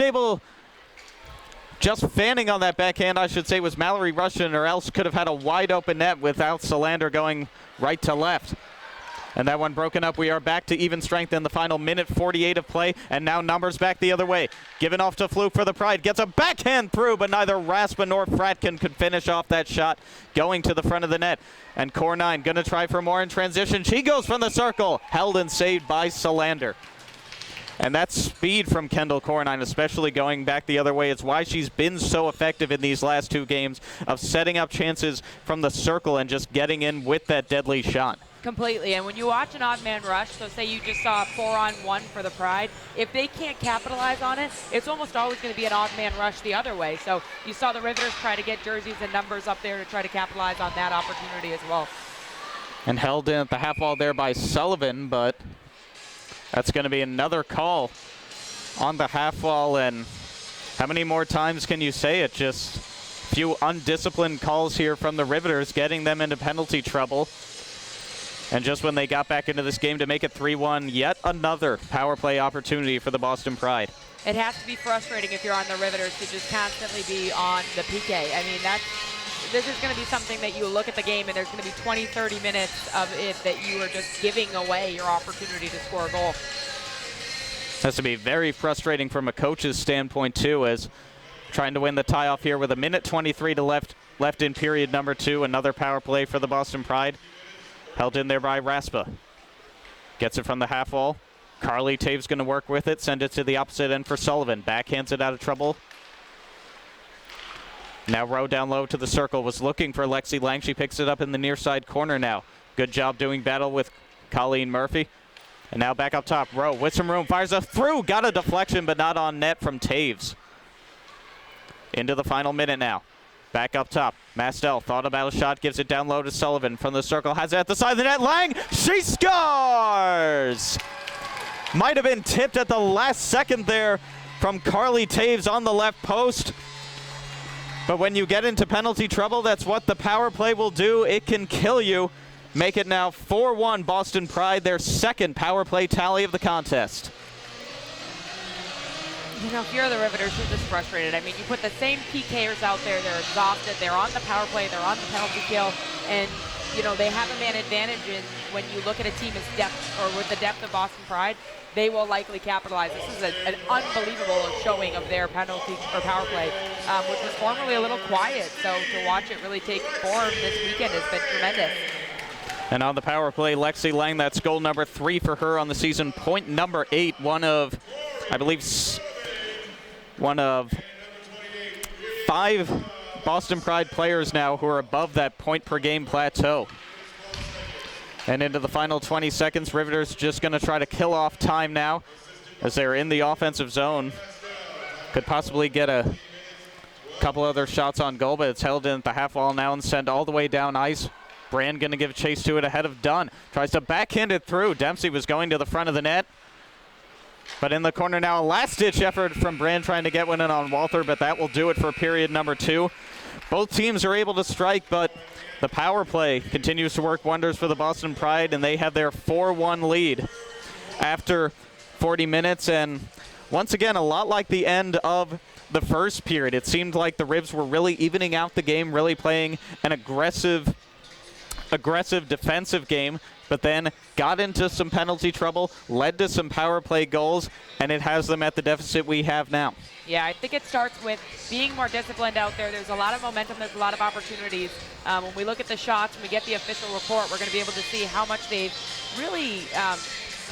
fanning on that backhand, I should say, was Mallory Russian, or else could have had a wide open net without Salander going right to left. And that one broken up. We are back to even strength in the final minute 48 of play. And now numbers back the other way. Given off to Fluke for the Pride. Gets a backhand through, but neither Raspa nor Fratkin could finish off that shot going to the front of the net. And Cornine going to try for more in transition. She goes from the circle. Held and saved by Salander. And that speed from Kendall Cornine, especially going back the other way, is why she's been so effective in these last 2 games of setting up chances from the circle and just getting in with that deadly shot. Completely. And when you watch an odd man rush, so say you just saw a 4-on-1 for the Pride, if they can't capitalize on it, it's almost always going to be an odd man rush the other way. So you saw the Riveters try to get jerseys and numbers up there to try to capitalize on that opportunity as well. And held in at the half wall there by Sullivan, but That's going to be another call on the half wall, and how many more times can you say it? Just a few undisciplined calls here from the Riveters, getting them into penalty trouble. And just when they got back into this game to make it 3-1, yet another power play opportunity for the Boston Pride. It has to be frustrating if you're on the Riveters to just constantly be on the PK. I mean, this is going to be something that you look at the game and there's going to be 20, 30 minutes of it that you are just giving away your opportunity to score a goal. Has to be very frustrating from a coach's standpoint, too, as trying to win the tie-off here with 1:23 left in period number 2. Another power play for the Boston Pride. Held in there by Raspa. Gets it from the half wall. Carly Taves going to work with it. Send it to the opposite end for Sullivan. Backhands it out of trouble. Now Rowe down low to the circle. Was looking for Lexi Lang. She picks it up in the near side corner now. Good job doing battle with Colleen Murphy. And now back up top. Rowe with some room. Fires up through. Got a deflection, but not on net from Taves. Into the final minute now. Back up top. Mastel thought about a shot. Gives it down low to Sullivan. From the circle. Has it at the side of the net. Lang. She scores! Might have been tipped at the last second there from Carly Taves on the left post. But when you get into penalty trouble, that's what the power play will do. It can kill you. Make it now 4-1 Boston Pride, their second power play tally of the contest. You know, if you're the Riveters, you're just frustrated. I mean, you put the same PKers out there. They're exhausted. They're on the power play. They're on the penalty kill. And, you know, they have a man advantage. And when you look at a team as depth, or with the depth of Boston Pride, they will likely capitalize. This is an unbelievable showing of their penalty or power play, which was formerly a little quiet. So to watch it really take form this weekend has been tremendous. And on the power play, Lexi Lang, that's goal number 3 for her on the season. Point number 8, one of 5 Boston Pride players now who are above that point per game plateau. And into the final 20 seconds, Riveters just going to try to kill off time now as they're in the offensive zone. Could possibly get a couple other shots on goal, but it's held in at the half wall now and sent all the way down ice. Brand going to give chase to it ahead of Dunn. Tries to backhand it through. Dempsey was going to the front of the net. But in the corner now, a last-ditch effort from Brand trying to get one in on Walther, but that will do it for period number 2. Both teams are able to strike, but the power play continues to work wonders for the Boston Pride, and they have their 4-1 lead after 40 minutes. And once again, a lot like the end of the first period. It seemed like the Rivs were really evening out the game, really playing an aggressive defensive game, but then got into some penalty trouble, led to some power play goals, and it has them at the deficit we have now. Yeah, I think it starts with being more disciplined out there. There's a lot of momentum. There's a lot of opportunities. When we look at the shots and we get the official report, we're going to be able to see how much they've really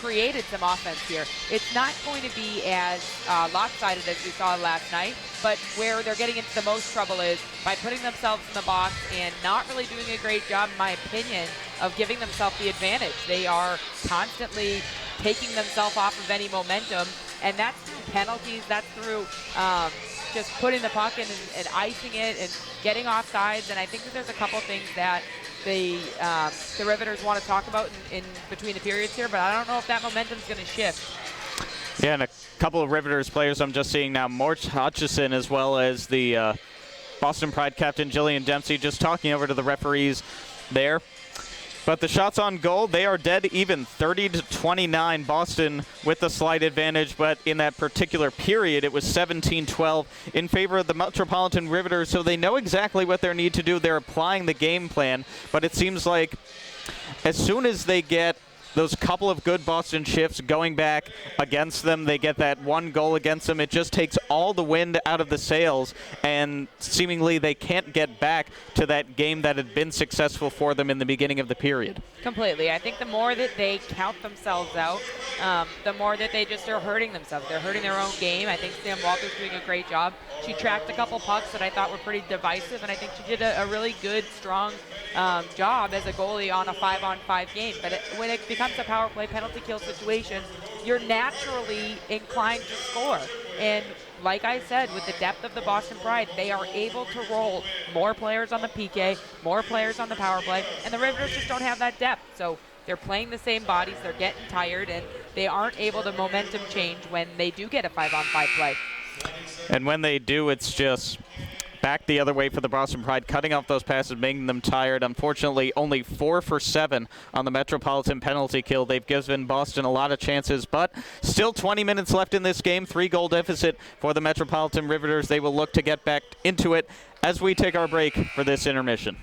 created some offense here. It's not going to be as lopsided as we saw last night, but where they're getting into the most trouble is by putting themselves in the box and not really doing a great job, in my opinion, of giving themselves the advantage. They are constantly taking themselves off of any momentum, and that's through penalties, that's through just putting the puck in and icing it and getting off sides. And I think that there's a couple things that the Riveters want to talk about in between the periods here, but I don't know if that momentum's going to shift. Yeah, and a couple of Riveters players I'm just seeing now, Mort Hutchison as well as the Boston Pride captain Jillian Dempsey, just talking over to the referees there. But the shots on goal, they are dead even, 30-29. Boston with the slight advantage, but in that particular period, it was 17-12 in favor of the Metropolitan Riveters, so they know exactly what they need to do. They're applying the game plan, but it seems like as soon as they get those couple of good Boston shifts going back against them, they get that one goal against them, it just takes all the wind out of the sails, and seemingly they can't get back to that game that had been successful for them in the beginning of the period. Completely. I think the more that they count themselves out, the more that they just are hurting themselves. They're hurting their own game. I think Sam Walter's doing a great job. She tracked a couple pucks that I thought were pretty divisive, and I think she did a really good, strong job as a goalie on a 5-on-5 game. But when it becomes a power play penalty kill situation, you're naturally inclined to score. And like I said, with the depth of the Boston Pride, they are able to roll more players on the PK, more players on the power play, and the Riveters just don't have that depth. So they're playing the same bodies, they're getting tired, and they aren't able to momentum change when they do get a 5-on-5 play. And when they do, it's just back the other way for the Boston Pride, cutting off those passes, making them tired. Unfortunately, only 4 for 7 on the Metropolitan penalty kill. They've given Boston a lot of chances, but still 20 minutes left in this game. 3-goal deficit for the Metropolitan Riveters. They will look to get back into it as we take our break for this intermission.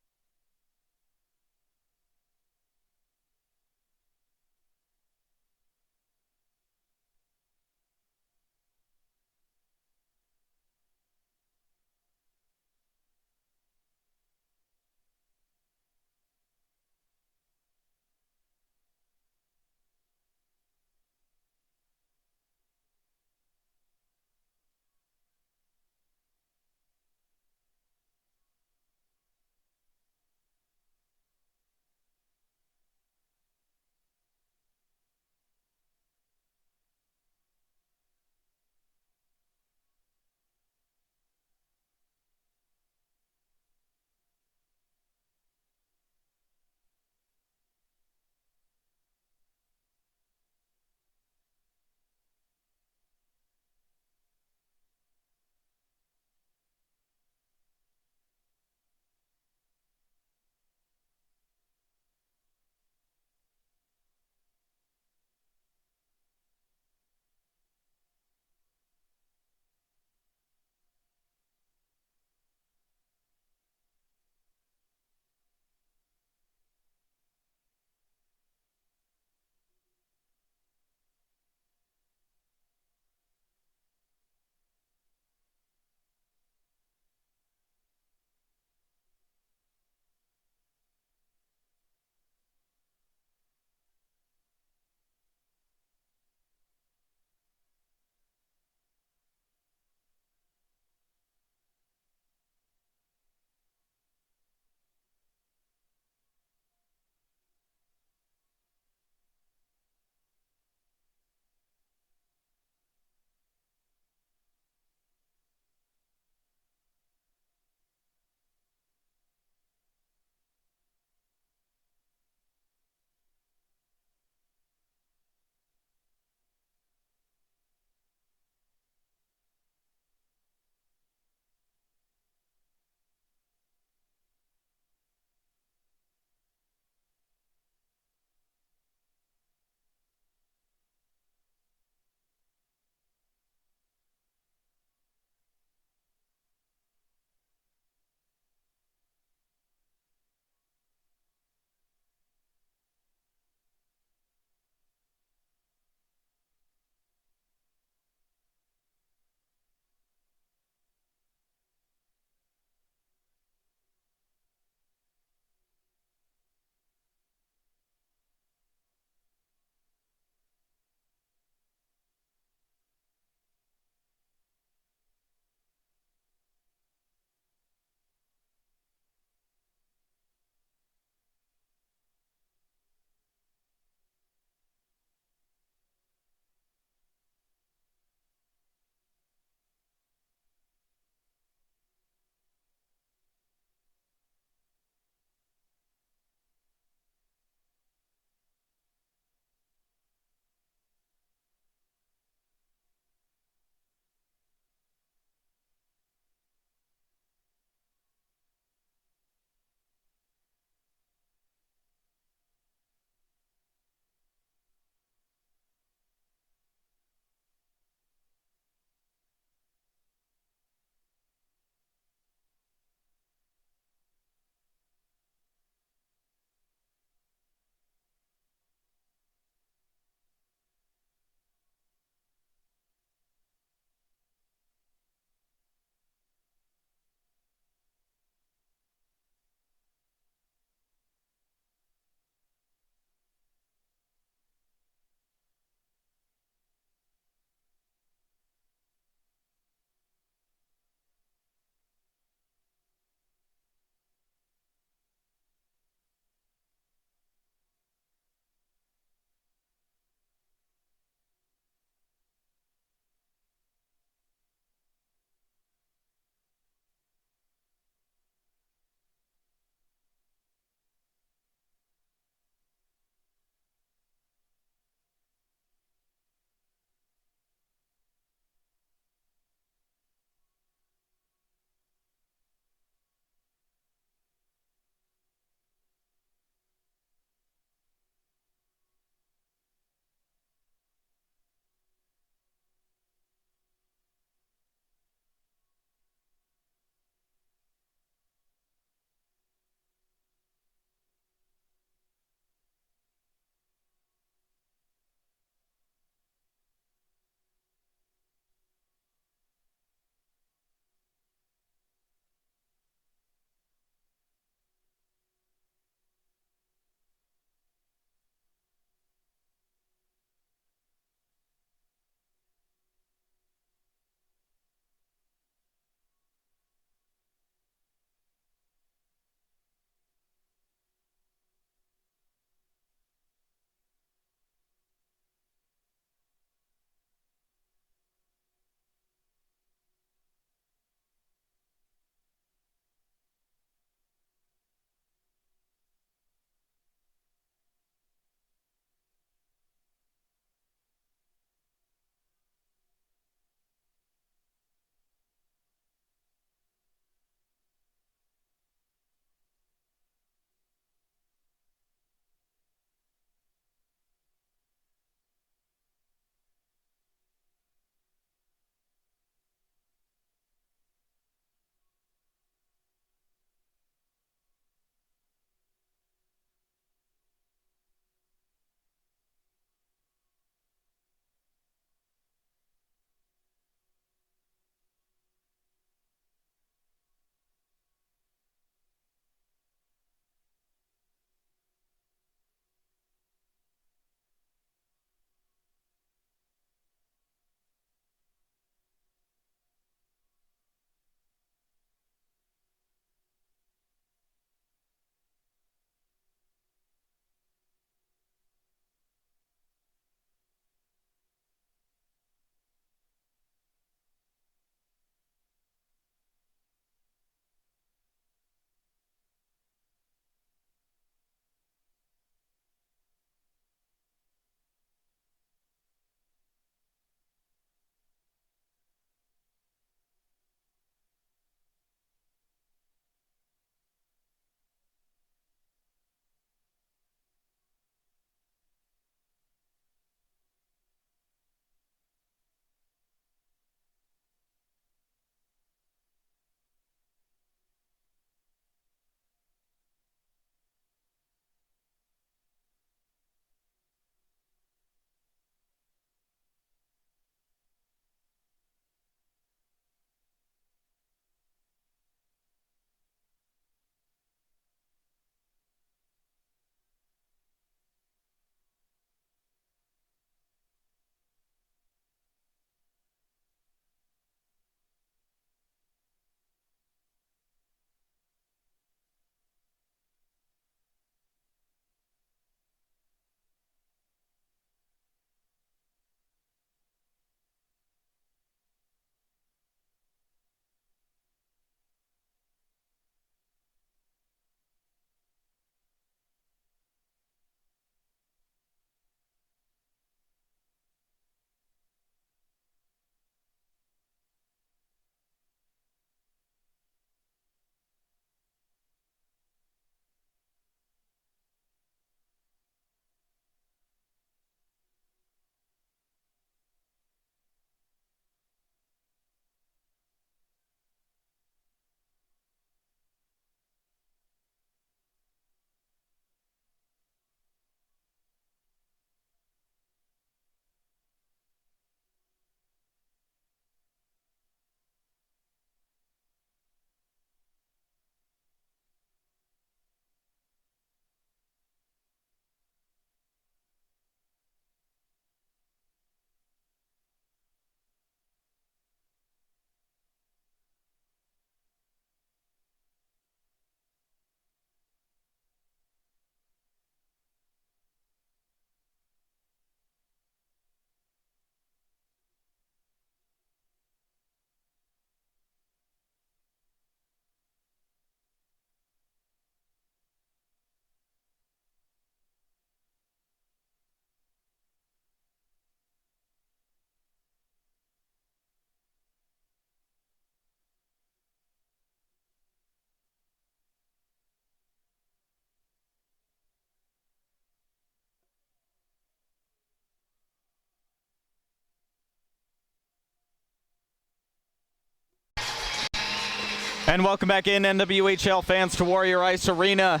And welcome back in, NWHL fans, to Warrior Ice Arena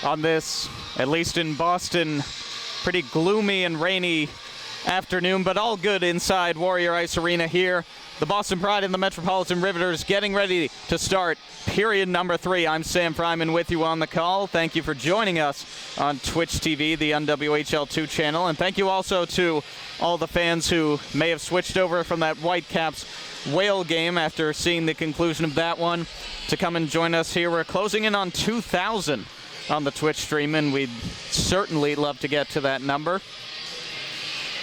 on this, at least in Boston, pretty gloomy and rainy afternoon, but all good inside Warrior Ice Arena here. The Boston Pride and the Metropolitan Riveters getting ready to start period number 3. I'm Sam Fryman with you on the call. Thank you for joining us on Twitch TV, the NWHL2 channel, and thank you also to all the fans who may have switched over from that Whitecaps Whale game after seeing the conclusion of that one to come and join us here. We're closing in on 2,000 on the Twitch stream, and we'd certainly love to get to that number.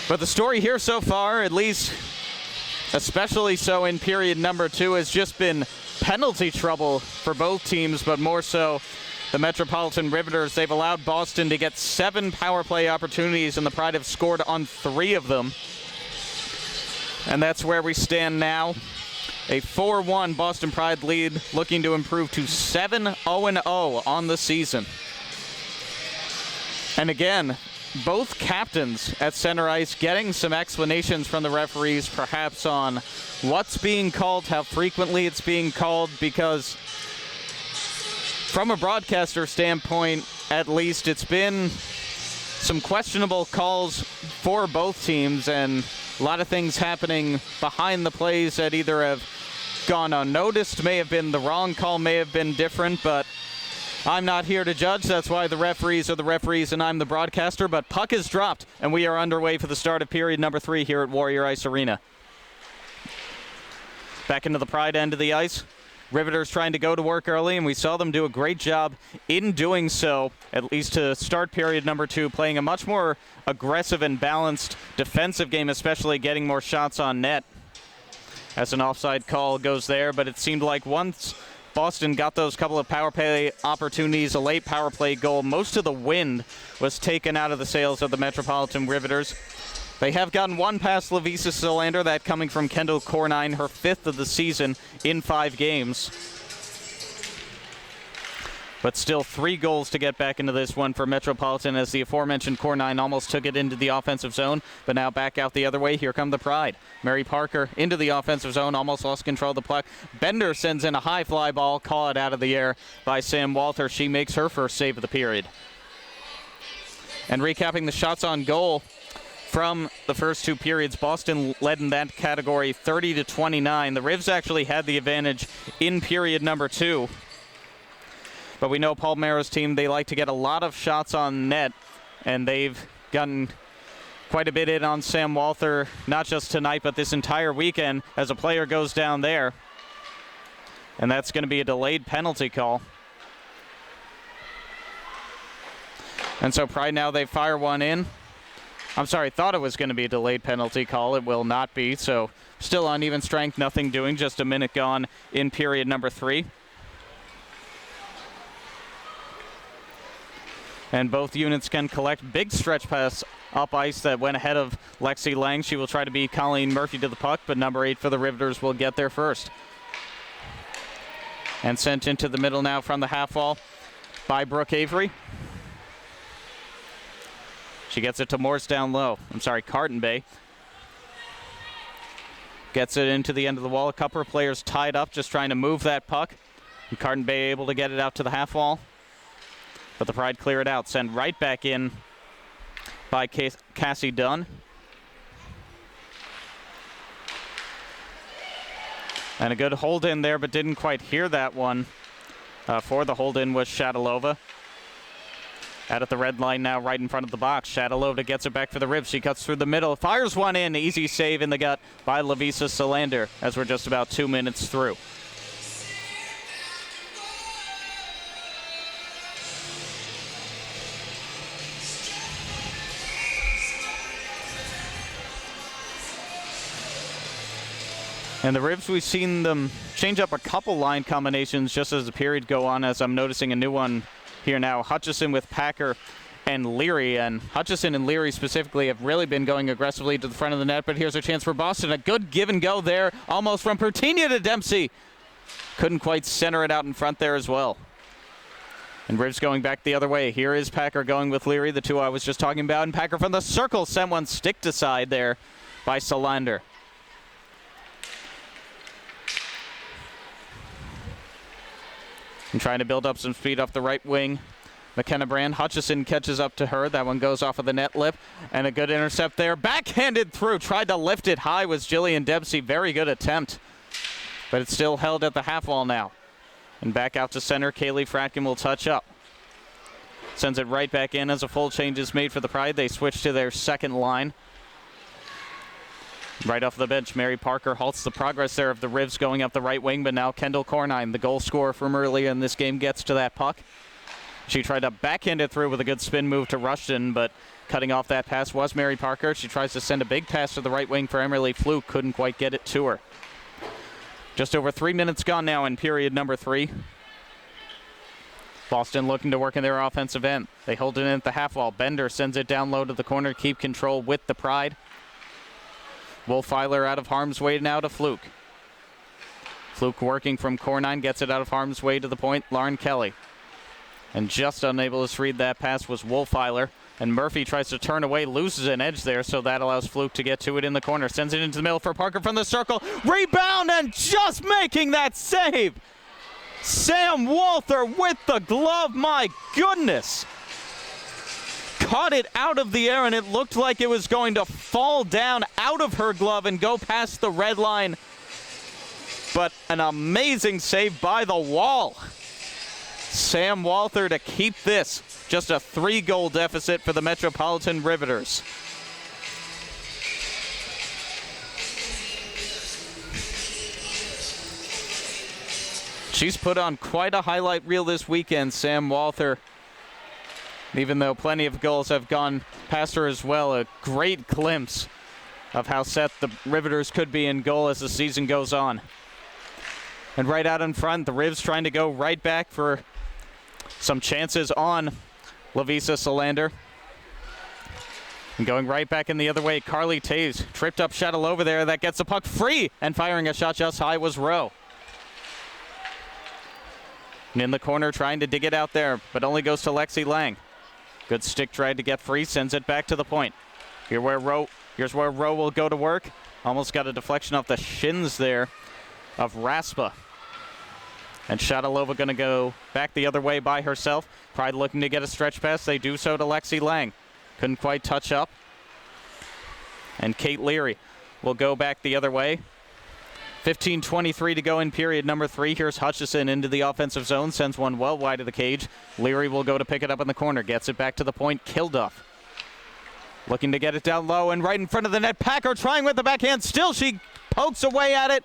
But the story here so far, at least especially so in period number 2, has just been penalty trouble for both teams, but more so the Metropolitan Riveters. They've allowed Boston to get 7 power play opportunities, and the Pride have scored on 3 of them. And that's where we stand now. A 4-1 Boston Pride lead, looking to improve to 7-0-0 on the season. And again, both captains at center ice getting some explanations from the referees, perhaps on what's being called, how frequently it's being called, because from a broadcaster standpoint, at least, it's been some questionable calls for both teams, and a lot of things happening behind the plays that either have gone unnoticed, may have been the wrong call, may have been different, but I'm not here to judge. That's why the referees are the referees and I'm the broadcaster. But puck is dropped, and we are underway for the start of period number 3 here at Warrior Ice Arena. Back into the Pride end of the ice. Riveters trying to go to work early, and we saw them do a great job in doing so, at least to start period number 2, playing a much more aggressive and balanced defensive game, especially getting more shots on net. As an offside call goes there, but it seemed like once Boston got those couple of power play opportunities, a late power play goal, most of the wind was taken out of the sails of the Metropolitan Riveters. They have gotten one past Lavisa Solander, that coming from Kendall Cornine, her 5th of the season in 5 games. But still 3 goals to get back into this one for Metropolitan, as the aforementioned Cornine almost took it into the offensive zone, but now back out the other way. Here come the Pride. Mary Parker into the offensive zone, almost lost control of the puck. Bender sends in a high fly ball, call it out of the air by Sam Walther. She makes her first save of the period. And recapping the shots on goal from the first 2 periods, Boston led in that category 30-29. The Rivs actually had the advantage in period number 2. But we know Paul Mara's team, they like to get a lot of shots on net, and they've gotten quite a bit in on Sam Walther, not just tonight, but this entire weekend, as a player goes down there. And that's going to be a delayed penalty call. And so Pride now, they fire one in. I'm sorry, thought it was going to be a delayed penalty call. It will not be, so still on even strength, nothing doing, just a minute gone in period number 3. And both units can collect big stretch pass up ice that went ahead of Lexi Lang. She will try to beat Colleen Murphy to the puck, but number 8 for the Riveters will get there first. And sent into the middle now from the half wall by Brooke Avery. She gets it to Morse down low. Carton Bay. Gets it into the end of the wall. A couple of players tied up just trying to move that puck. And Carton Bay able to get it out to the half wall. But the Pride clear it out. Send right back in by Cassie Dunn. And a good hold in there, but didn't quite hear that one. For the hold in was Shadalova. Out at the red line now, right in front of the box. Shadalova gets it back for the Ribs. She cuts through the middle, fires one in. Easy save in the gut by Lavisa Solander, as we're just about 2 minutes through. And the Ribs, we've seen them change up a couple line combinations just as the period go on, as I'm noticing a new one here now. Hutchison with Packer and Leary, and Hutchison and Leary specifically have really been going aggressively to the front of the net, but here's a chance for Boston. A good give and go there, almost from Pertinia to Dempsey. Couldn't quite center it out in front there as well. And Ribs going back the other way. Here is Packer going with Leary, the two I was just talking about, and Packer from the circle sent one stick to side there by Solander. And trying to build up some speed off the right wing. McKenna Brand. Hutchison catches up to her. That one goes off of the net lip. And a good intercept there. Backhanded through. Tried to lift it high was Jillian Dempsey. Very good attempt. But it's still held at the half wall now. And back out to center. Kaylee Fratkin will touch up. Sends it right back in as a full change is made for the Pride. They switch to their second line. Right off the bench, Mary Parker halts the progress there of the Rivs going up the right wing, but now Kendall Cornine, the goal scorer from earlier in this game, gets to that puck. She tried to backhand it through with a good spin move to Rushton, but cutting off that pass was Mary Parker. She tries to send a big pass to the right wing for Emily Fluke, couldn't quite get it to her. Just over 3 minutes gone now in period number 3. Boston looking to work in their offensive end. They hold it in at the half wall. Bender sends it down low to the corner, keep control with the Pride. Wolfeiler out of harm's way now to Fluke. Fluke working from Cornine, gets it out of harm's way to the point. Lauren Kelly. And just unable to read that pass was Wolfeiler. And Murphy tries to turn away, loses an edge there, so that allows Fluke to get to it in the corner. Sends it into the middle for Parker from the circle. Rebound and just making that save. Sam Walther with the glove, my goodness. Caught it out of the air, and it looked like it was going to fall down out of her glove and go past the red line. But an amazing save by the wall. Sam Walther to keep this. Just a 3-goal deficit for the Metropolitan Riveters. She's put on quite a highlight reel this weekend, Sam Walther. Even though plenty of goals have gone past her as well, a great glimpse of how set the Riveters could be in goal as the season goes on. And right out in front, the Rivs trying to go right back for some chances on Lavisa Solander. And going right back in the other way, Carly Taves tripped up shuttle over there. That gets the puck free, and firing a shot just high was Rowe. And in the corner trying to dig it out there, but only goes to Lexi Lang. Good stick tried to get free, sends it back to the point. Here's where Rowe will go to work. Almost got a deflection off the shins there of Raspa. And Shadalova going to go back the other way by herself. Pride looking to get a stretch pass. They do so to Lexi Lang. Couldn't quite touch up. And Kate Leary will go back the other way. 15:23 to go in period number 3. Here's Hutchison into the offensive zone. Sends one well wide of the cage. Leary will go to pick it up in the corner. Gets it back to the point. Kilduff looking to get it down low and right in front of the net. Packer trying with the backhand. Still she pokes away at it.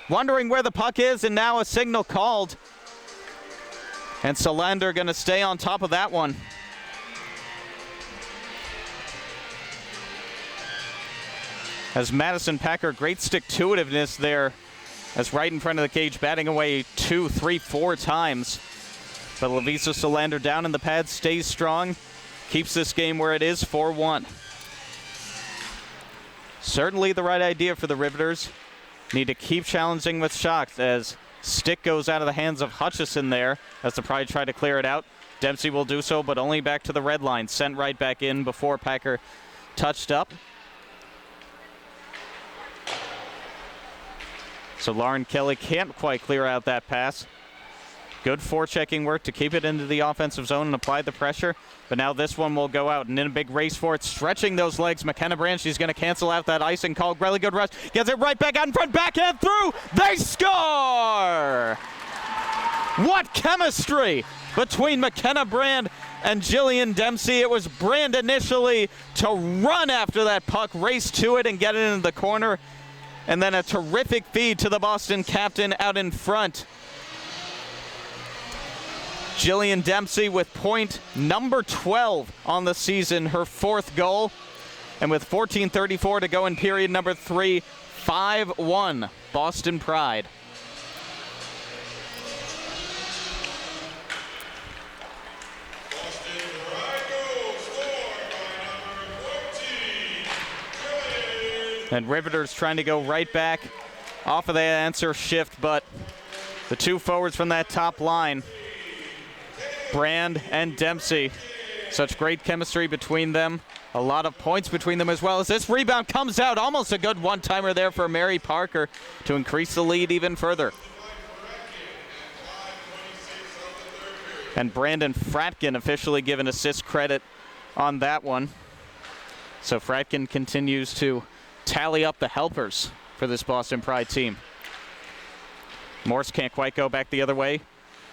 Wondering where the puck is, and now a signal called. And Solander going to stay on top of that one. As Madison Packer, great stick-to-itiveness there, as right in front of the cage, batting away 2, 3, 4 times. But Lavisa Solander down in the pad, stays strong, keeps this game where it is, 4-1. Certainly the right idea for the Riveters. Need to keep challenging with shots as stick goes out of the hands of Hutchison there as the Pride try to clear it out. Dempsey will do so, but only back to the red line. Sent right back in before Packer touched up. So Lauren Kelly can't quite clear out that pass. Good forechecking work to keep it into the offensive zone and apply the pressure. But now this one will go out and in a big race for it. Stretching those legs, McKenna Brand, she's going to cancel out that icing call. Really good rush. Gets it right back out in front, backhand through. They score! What chemistry between McKenna Brand and Jillian Dempsey. It was Brand initially to run after that puck, race to it and get it into the corner. And then a terrific feed to the Boston captain out in front. Jillian Dempsey with point number 12 on the season, her 4th goal. And with 14:34 to go in period number 3, 5-1 Boston Pride. And Riveters trying to go right back off of the answer shift, but the two forwards from that top line, Brand and Dempsey, such great chemistry between them. A lot of points between them as well as this rebound comes out. Almost a good one-timer there for Mary Parker to increase the lead even further. And Brandon Fratkin officially given assist credit on that one. So Fratkin continues to tally up the helpers for this Boston Pride team. Morse can't quite go back the other way.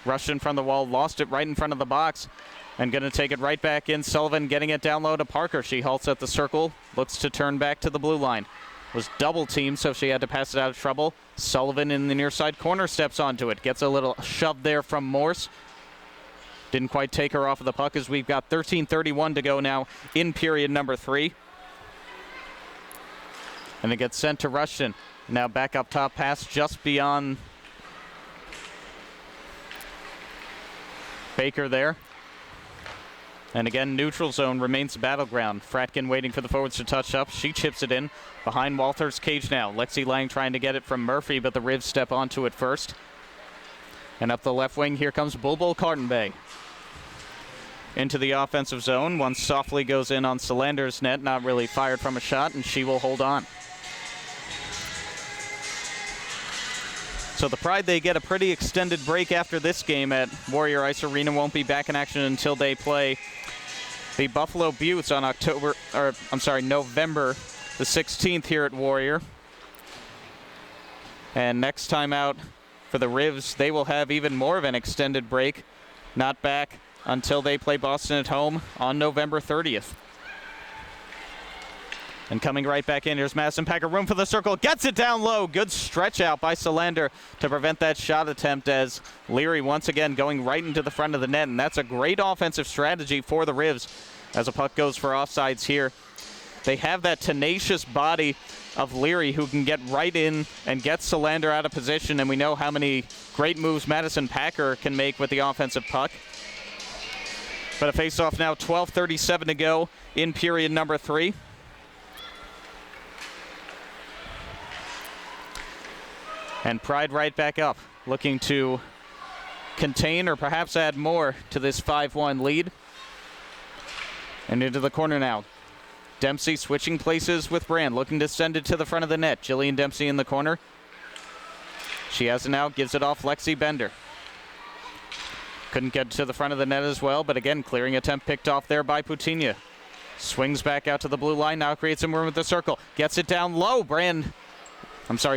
Rushed in front of the wall, lost it right in front of the box, and going to take it right back in. Sullivan getting it down low to Parker. She halts at the circle, looks to turn back to the blue line. Was double teamed, so she had to pass it out of trouble. Sullivan in the near side corner steps onto it. Gets a little shove there from Morse. Didn't quite take her off of the puck as we've got 13:31 to go now in period number 3. And it gets sent to Rushton. Now back up top, pass just beyond Baker there. And again, neutral zone remains the battleground. Fratkin waiting for the forwards to touch up. She chips it in behind Walther's cage now. Lexi Lang trying to get it from Murphy, but the Rivs step onto it first. And up the left wing, here comes Bulbul Carton-Bay. Into the offensive zone. One softly goes in on Solander's net, not really fired from a shot, and she will hold on. So the Pride, they get a pretty extended break after this game at Warrior Ice Arena. Won't be back in action until they play the Buffalo Buttes on November the 16th here at Warrior. And next time out for the Rivs, they will have even more of an extended break. Not back until they play Boston at home on November 30th. And coming right back in, here's Madison Packer, room for the circle, gets it down low. Good stretch out by Solander to prevent that shot attempt as Leary once again going right into the front of the net. And that's a great offensive strategy for the Rivs as a puck goes for offsides here. They have that tenacious body of Leary who can get right in and get Solander out of position. And we know how many great moves Madison Packer can make with the offensive puck. But a face-off now, 12:37 to go in period number 3. And Pride right back up, looking to contain or perhaps add more to this 5-1 lead. And into the corner now. Dempsey switching places with Brand, looking to send it to the front of the net. Jillian Dempsey in the corner. She has it now, gives it off Lexi Bender. Couldn't get to the front of the net as well, but again, clearing attempt picked off there by Putinha. Swings back out to the blue line, now creates some room at the circle. Gets it down low,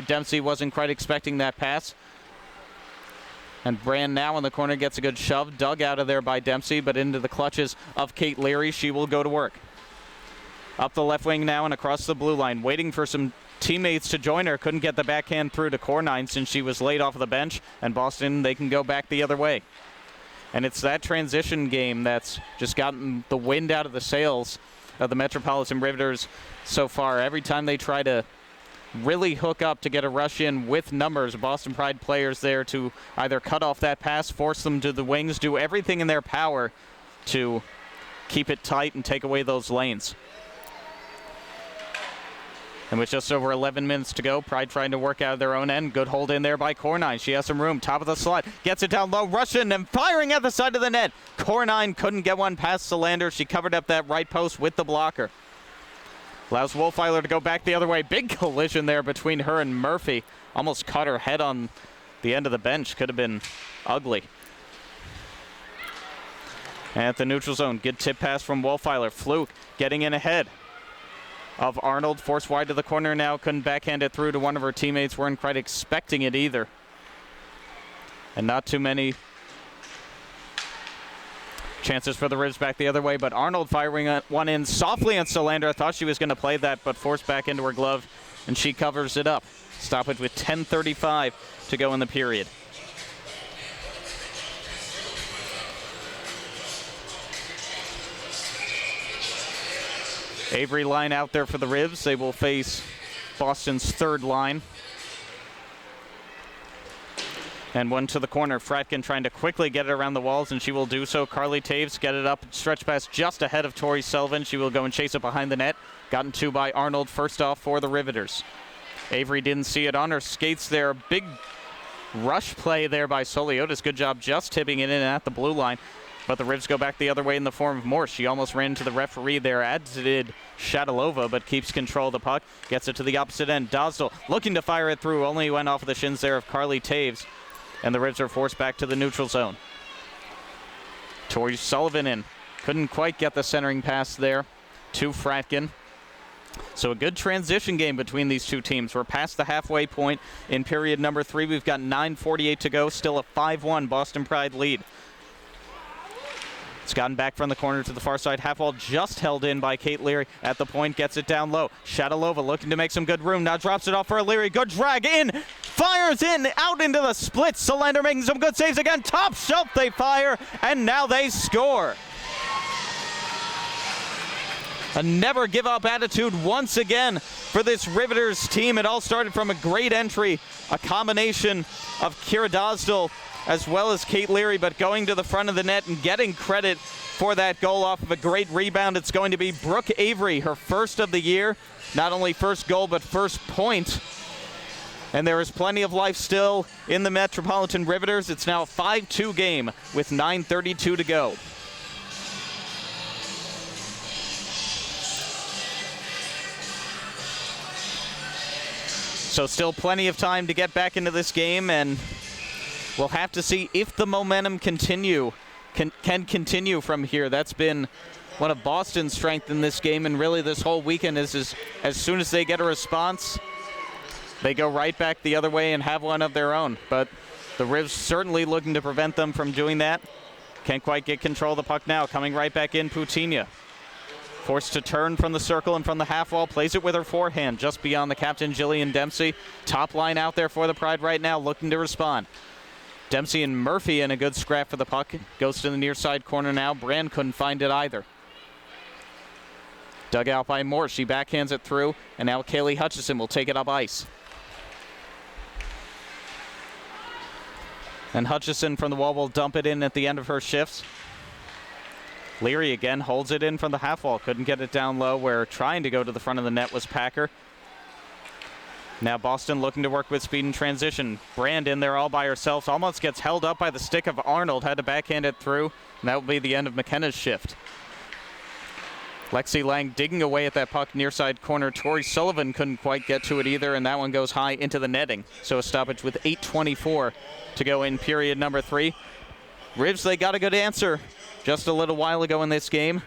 Dempsey wasn't quite expecting that pass. And Brand now in the corner gets a good shove, dug out of there by Dempsey, but into the clutches of Kate Leary. She will go to work. Up the left wing now and across the blue line, waiting for some teammates to join her. Couldn't get the backhand through to Cornine since she was laid off of the bench. And Boston, they can go back the other way. And it's that transition game that's just gotten the wind out of the sails of the Metropolitan Riveters so far. Every time they try to really hook up to get a rush in with numbers, Boston Pride players there to either cut off that pass, force them to the wings, do everything in their power to keep it tight and take away those lanes. And with just over 11 minutes to go, Pride trying to work out of their own end. Good hold in there by Cornine. She has some room. Top of the slot. Gets it down low. Russian and firing at the side of the net. Cornine couldn't get one past Solander. She covered up that right post with the blocker. Allows Wolfeiler to go back the other way. Big collision there between her and Murphy. Almost caught her head on the end of the bench. Could have been ugly. And at the neutral zone, good tip pass from Wolfeiler. Fluke getting in ahead of Arnold. Forced wide to the corner now. Couldn't backhand it through to one of her teammates. Weren't quite expecting it either. And not too many chances for the Rivs back the other way, but Arnold firing one in softly on Solander. I thought she was going to play that, but forced back into her glove, and she covers it up. Stop it with 10:35 to go in the period. Avery line out there for the Rivs. They will face Boston's third line. And one to the corner. Fratkin trying to quickly get it around the walls, and she will do so. Carly Taves get it up, stretch pass just ahead of Tori Sullivan. She will go and chase it behind the net. Gotten to by Arnold, first off for the Riveters. Avery didn't see it on her skates there. Big rush play there by Soliotis. Good job just tipping it in at the blue line. But the Rivs go back the other way in the form of Morse. She almost ran into the referee there, as did Shadalova, but keeps control of the puck. Gets it to the opposite end. Dosdell looking to fire it through. Only went off of the shins there of Carly Taves. And the Rivs are forced back to the neutral zone. Tori Sullivan in. Couldn't quite get the centering pass there to Fratkin. So a good transition game between these two teams. We're past the halfway point in period number 3. We've got 9:48 to go. Still a 5-1 Boston Pride lead. It's gotten back from the corner to the far side. Half wall just held in by Kate Leary at the point. Gets it down low. Shadalova looking to make some good room. Now drops it off for Leary. Good drag in. Fires in. Out into the split. Solander making some good saves again. Top shelf they fire. And now they score. A never give up attitude once again for this Riveters team. It all started from a great entry. A combination of Kira Dosdell as well as Kate Leary, but going to the front of the net and getting credit for that goal off of a great rebound. It's going to be Brooke Avery, her first of the year. Not only first goal, but first point. And there is plenty of life still in the Metropolitan Riveters. It's now a 5-2 game with 9:32 to go. So still plenty of time to get back into this game, and we'll have to see if the momentum can continue from here. That's been one of Boston's strengths in this game, and really this whole weekend is as soon as they get a response, they go right back the other way and have one of their own. But the Rivs certainly looking to prevent them from doing that. Can't quite get control of the puck now. Coming right back in, Putinha. Forced to turn from the circle and from the half wall. Plays it with her forehand just beyond the captain, Jillian Dempsey. Top line out there for the Pride right now, looking to respond. Dempsey and Murphy in a good scrap for the puck. Goes to the near side corner now. Brand couldn't find it either. Dug out by Moore. She backhands it through, and now Kaylee Hutchison will take it up ice. And Hutchison from the wall will dump it in at the end of her shifts. Leary again holds it in from the half wall. Couldn't get it down low, where trying to go to the front of the net was Packer. Now Boston looking to work with speed and transition. Brand in there all by herself. Almost gets held up by the stick of Arnold. Had to backhand it through. And that will be the end of McKenna's shift. Lexi Lang digging away at that puck near side corner. Tori Sullivan couldn't quite get to it either, and that one goes high into the netting. So a stoppage with 8:24 to go in period number 3. Rivs, they got a good answer just a little while ago in this game.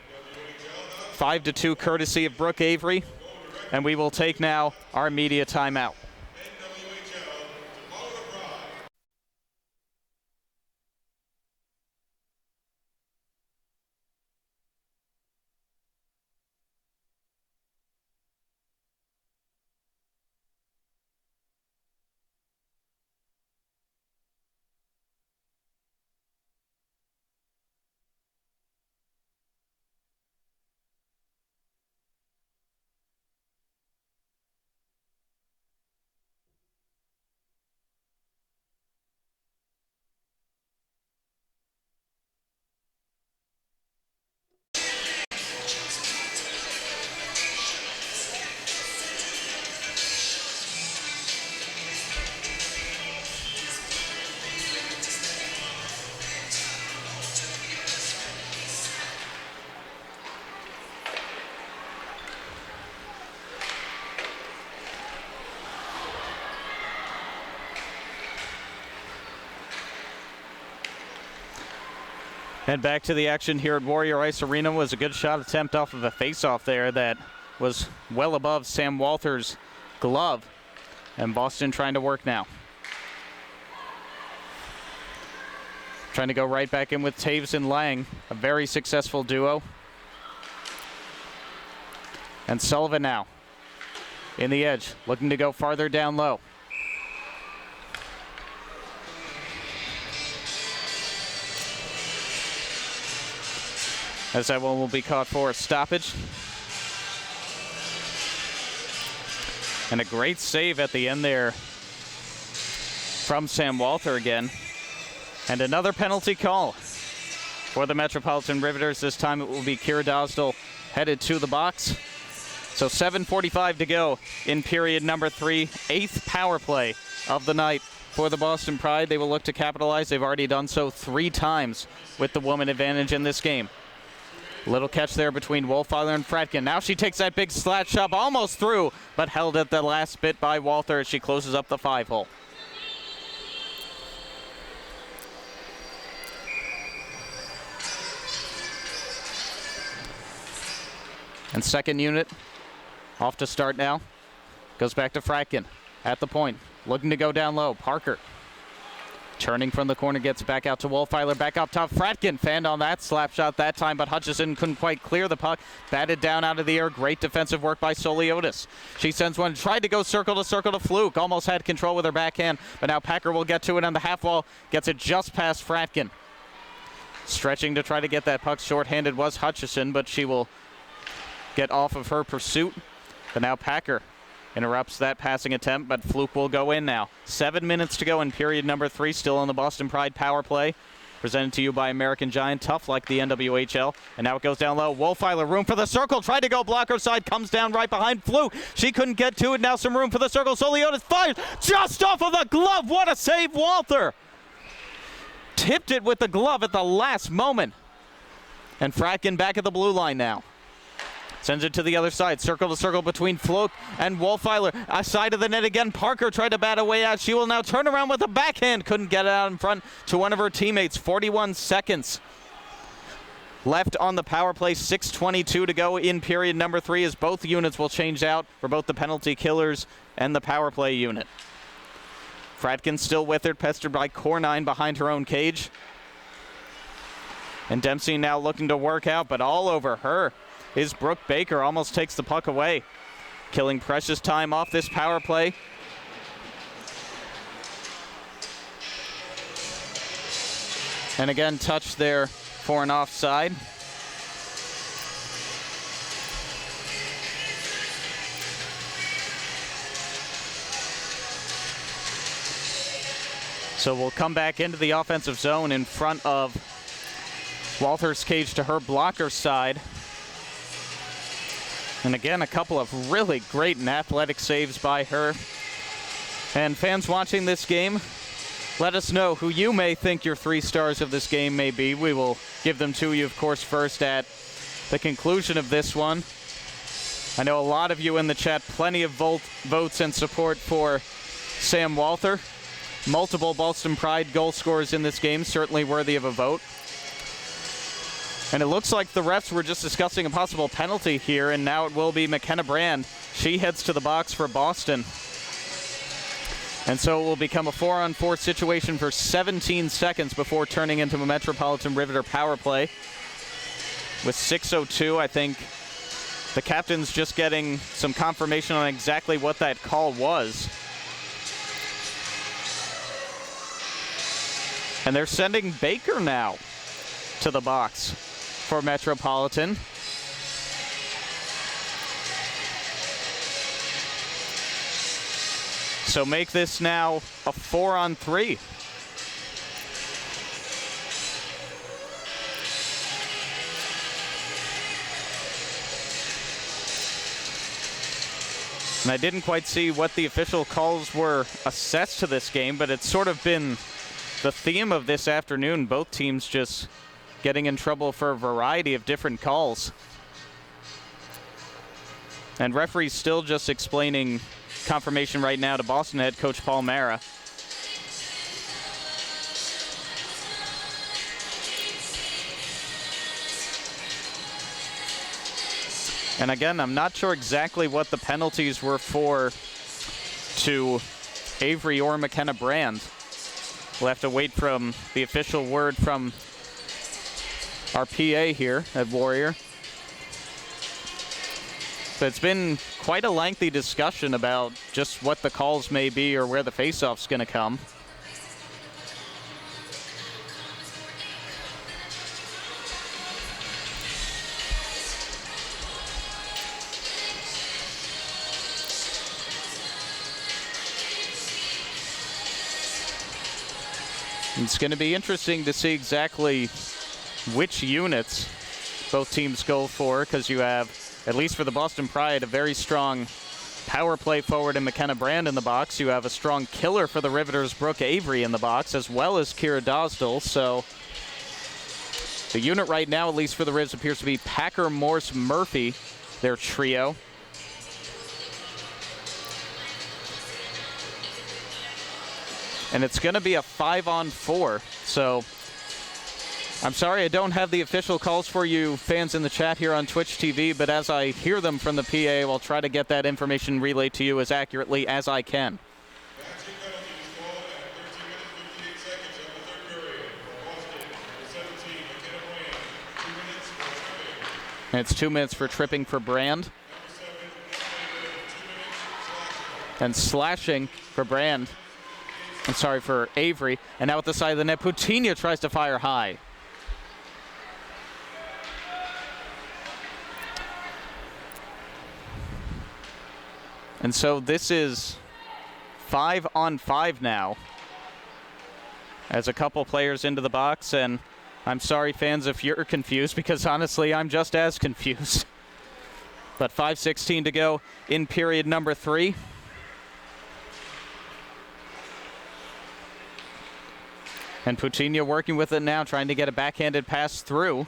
5-2 courtesy of Brooke Avery. And we will take now our media timeout. And back to the action here at Warrior Ice Arena. Was a good shot attempt off of a face-off there that was well above Sam Walters' glove. And Boston trying to work now. Trying to go right back in with Taves and Lang, a very successful duo. And Sullivan now in the edge, looking to go farther down low. As that one will be caught for a stoppage. And a great save at the end there from Sam Walther again. And another penalty call for the Metropolitan Riveters. This time it will be Kira Dosdell headed to the box. So 7:45 to go in period number 3. 8th power play of the night for the Boston Pride. They will look to capitalize. They've already done so 3 times with the woman advantage in this game. Little catch there between Wolfeiler and Fratkin. Now she takes that big slat shot almost through, but held at the last bit by Walther as she closes up the 5-hole. And second unit off to start now. Goes back to Fratkin at the point. Looking to go down low. Parker turning from the corner, gets back out to Wolfeiler, back up top. Fratkin fanned on that slap shot that time, but Hutchison couldn't quite clear the puck. Batted down out of the air. Great defensive work by Soliotis. She sends one, tried to go circle to Fluke. Almost had control with her backhand, but now Packer will get to it on the half wall. Gets it just past Fratkin. Stretching to try to get that puck shorthanded was Hutchison, but she will get off of her pursuit. But now Packer interrupts that passing attempt, but Fluke will go in now. 7 minutes to go in period number 3, still on the Boston Pride power play. Presented to you by American Giant, tough like the NWHL. And now it goes down low. Wolfeiler, room for the circle. Tried to go blocker side, comes down right behind Fluke. She couldn't get to it. Now some room for the circle. Soliotis fires just off of the glove. What a save, Walther. Tipped it with the glove at the last moment. And Fratkin back at the blue line now. Sends it to the other side. Circle to circle between Fluke and Wolfeiler. Side of the net again. Parker tried to bat away out. She will now turn around with a backhand. Couldn't get it out in front to one of her teammates. 41 seconds left on the power play. 6:22 to go in period number 3 as both units will change out for both the penalty killers and the power play unit. Fratkin still with it, pestered by Cornine behind her own cage. And Dempsey now looking to work out, but all over her is Brooke Baker. Almost takes the puck away, killing precious time off this power play. And again, touch there for an offside. So we'll come back into the offensive zone in front of Walther's cage to her blocker side. And again, a couple of really great and athletic saves by her. And fans watching this game, let us know who you may think your 3 stars of this game may be. We will give them to you, of course, first at the conclusion of this one. I know a lot of you in the chat, plenty of votes and support for Sam Walther. Multiple Boston Pride goal scorers in this game, certainly worthy of a vote. And it looks like the refs were just discussing a possible penalty here, and now it will be McKenna Brand. She heads to the box for Boston. And so it will become a 4-on-4 situation for 17 seconds before turning into a Metropolitan Riveter power play. With 6:02, I think the captain's just getting some confirmation on exactly what that call was. And they're sending Baker now to the box for Metropolitan. So make this now a 4-on-3. And I didn't quite see what the official calls were assessed to this game, but it's sort of been the theme of this afternoon. Both teams just getting in trouble for a variety of different calls. And referees still just explaining confirmation right now to Boston head coach Paul Mara. And again, I'm not sure exactly what the penalties were for to Avery or McKenna Brand. We'll have to wait from the official word from our PA here at Warrior. But it's been quite a lengthy discussion about just what the calls may be or where the faceoff's going to come. It's going to be interesting to see exactly which units both teams go for, because you have, at least for the Boston Pride, a very strong power play forward in McKenna Brand in the box. You have a strong killer for the Riveters, Brooke Avery, in the box, as well as Kira Dosdell. So the unit right now, at least for the Rivs, appears to be Packer, Morse, Murphy, their trio. And it's going to be a 5-on-4. So I'm sorry I don't have the official calls for you fans in the chat here on Twitch TV, but as I hear them from the PA, I'll try to get that information relayed to you as accurately as I can. And it's 2 minutes for tripping for Brand. And slashing for Brand. I'm sorry, for Avery. And now at the side of the net, Putinha tries to fire high. And so this is 5-on-5 now. As a couple players into the box, and I'm sorry, fans, if you're confused, because honestly, I'm just as confused. But 5:16 to go in period number 3. And Putinha working with it now, trying to get a backhanded pass through.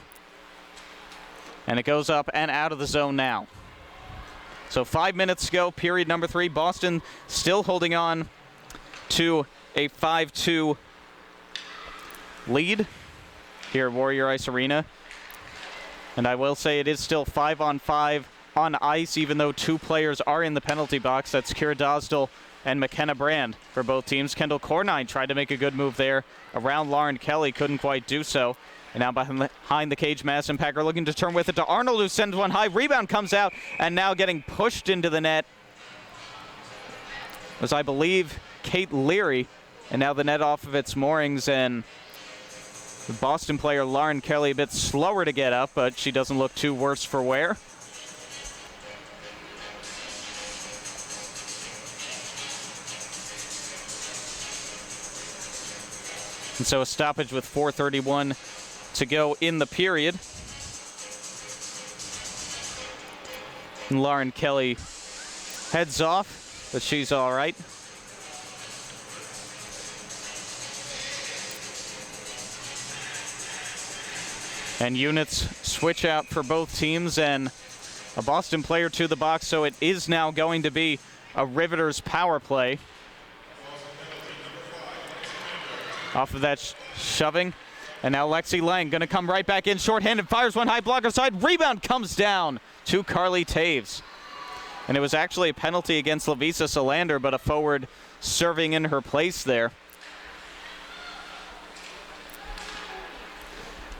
And it goes up and out of the zone now. So 5 minutes to go, period number 3. Boston still holding on to a 5-2 lead here at Warrior Ice Arena. And I will say it is still 5-on-5 on ice, even though 2 players are in the penalty box. That's Kira Dosdell and McKenna Brand for both teams. Kendall Cornine tried to make a good move there around Lauren Kelly, couldn't quite do so. And now behind the cage, Madison Packer looking to turn with it to Arnold, who sends one high. Rebound comes out, and now getting pushed into the net was, I believe, Kate Leary. And now the net off of its moorings, and the Boston player Lauren Kelly a bit slower to get up, but she doesn't look too worse for wear. And so a stoppage with 4:31 to go in the period. And Lauren Kelly heads off, but she's all right. And units switch out for both teams, and a Boston player to the box, so it is now going to be a Riveters power play. Off of that shoving. And now Lexi Lang going to come right back in, shorthanded, fires one high, blocker side, rebound comes down to Carly Taves. And it was actually a penalty against Lavisa Solander, but a forward serving in her place there.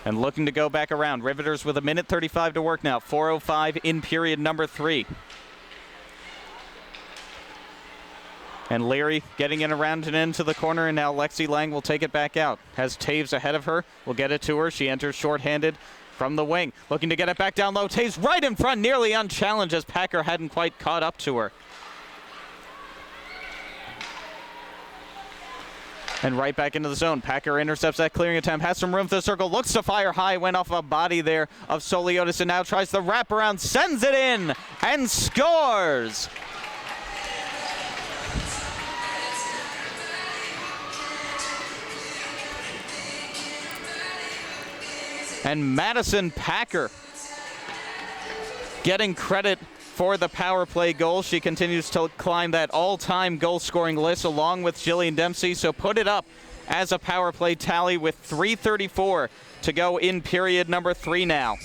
And looking to go back around. Riveters with 1:35 to work now. 4:05 in period number 3. And Leary getting in around and into the corner, and now Lexi Lang will take it back out. Has Taves ahead of her, will get it to her. She enters shorthanded from the wing. Looking to get it back down low. Taves right in front, nearly unchallenged as Packer hadn't quite caught up to her. And right back into the zone. Packer intercepts that clearing attempt, has some room for the circle, looks to fire high, went off a body there of Soliotis, and now tries the wraparound, sends it in, and scores! And Madison Packer getting credit for the power play goal. She continues to climb that all-time goal-scoring list along with Jillian Dempsey, so put it up as a power play tally with 3:34 to go in period number 3 now.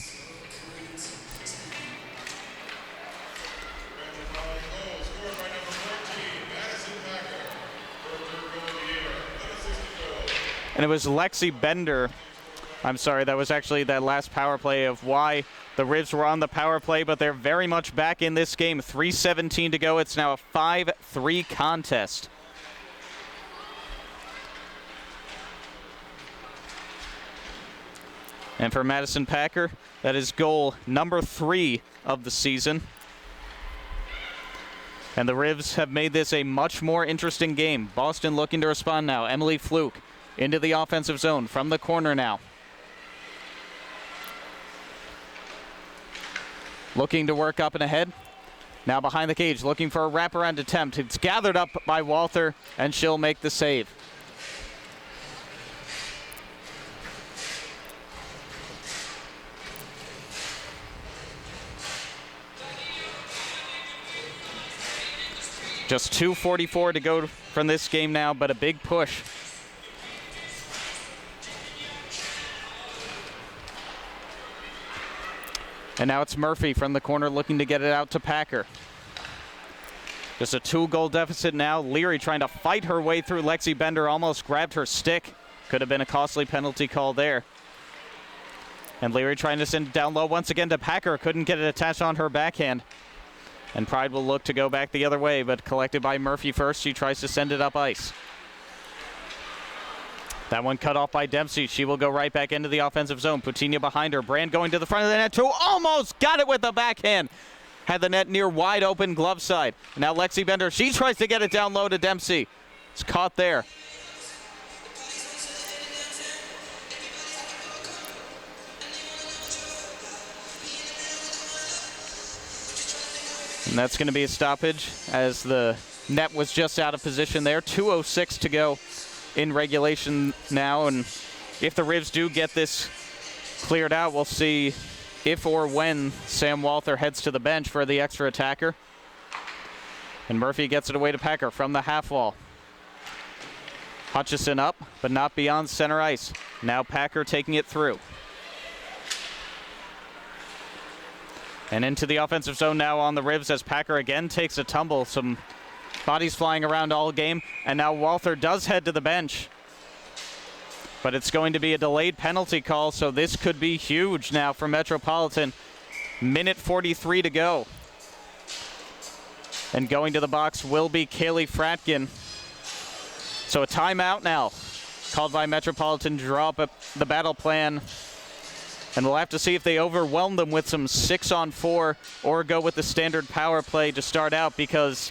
And it was Lexi Bender. I'm sorry, that was actually that last power play of why the Rivs were on the power play, but they're very much back in this game. 3:17 to go. It's now a 5-3 contest. And for Madison Packer, that is goal number 3 of the season. And the Rivs have made this a much more interesting game. Boston looking to respond now. Emily Fluke into the offensive zone from the corner now. Looking to work up and ahead. Now behind the cage, looking for a wraparound attempt. It's gathered up by Walther, and she'll make the save. Just 2:44 to go from this game now, but a big push. And now it's Murphy from the corner looking to get it out to Packer. Just a 2-goal deficit now. Leary trying to fight her way through Lexi Bender, almost grabbed her stick. Could have been a costly penalty call there. And Leary trying to send it down low once again to Packer. Couldn't get it attached on her backhand. And Pride will look to go back the other way, but collected by Murphy first. She tries to send it up ice. That one cut off by Dempsey. She will go right back into the offensive zone. Putinha behind her. Brand going to the front of the net too. Almost got it with the backhand. Had the net near wide open glove side. Now Lexi Bender, she tries to get it down low to Dempsey. It's caught there. And that's going to be a stoppage as the net was just out of position there. 2:06 to go in regulation now. And if the Rivs do get this cleared out, we'll see if or when Sam Walther heads to the bench for the extra attacker. And Murphy gets it away to Packer from the half wall. Hutchison up, but not beyond center ice. Now Packer taking it through. And into the offensive zone now on the Rivs as Packer again takes a tumble. Some bodies flying around all game. And now Walther does head to the bench. But it's going to be a delayed penalty call, so this could be huge now for Metropolitan. Minute 43 to go. And going to the box will be Kaylee Fratkin. So a timeout now called by Metropolitan to draw up the battle plan. And we'll have to see if they overwhelm them with some 6-on-4 or go with the standard power play to start out, because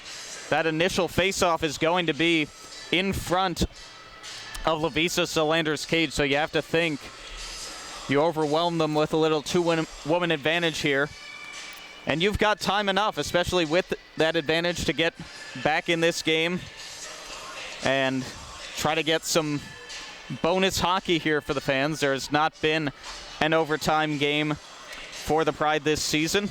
that initial faceoff is going to be in front of Lavisa Solander's cage. So you have to think you overwhelm them with a little two-woman advantage here. And you've got time enough, especially with that advantage, to get back in this game and try to get some bonus hockey here for the fans. There's not been an overtime game for the Pride this season.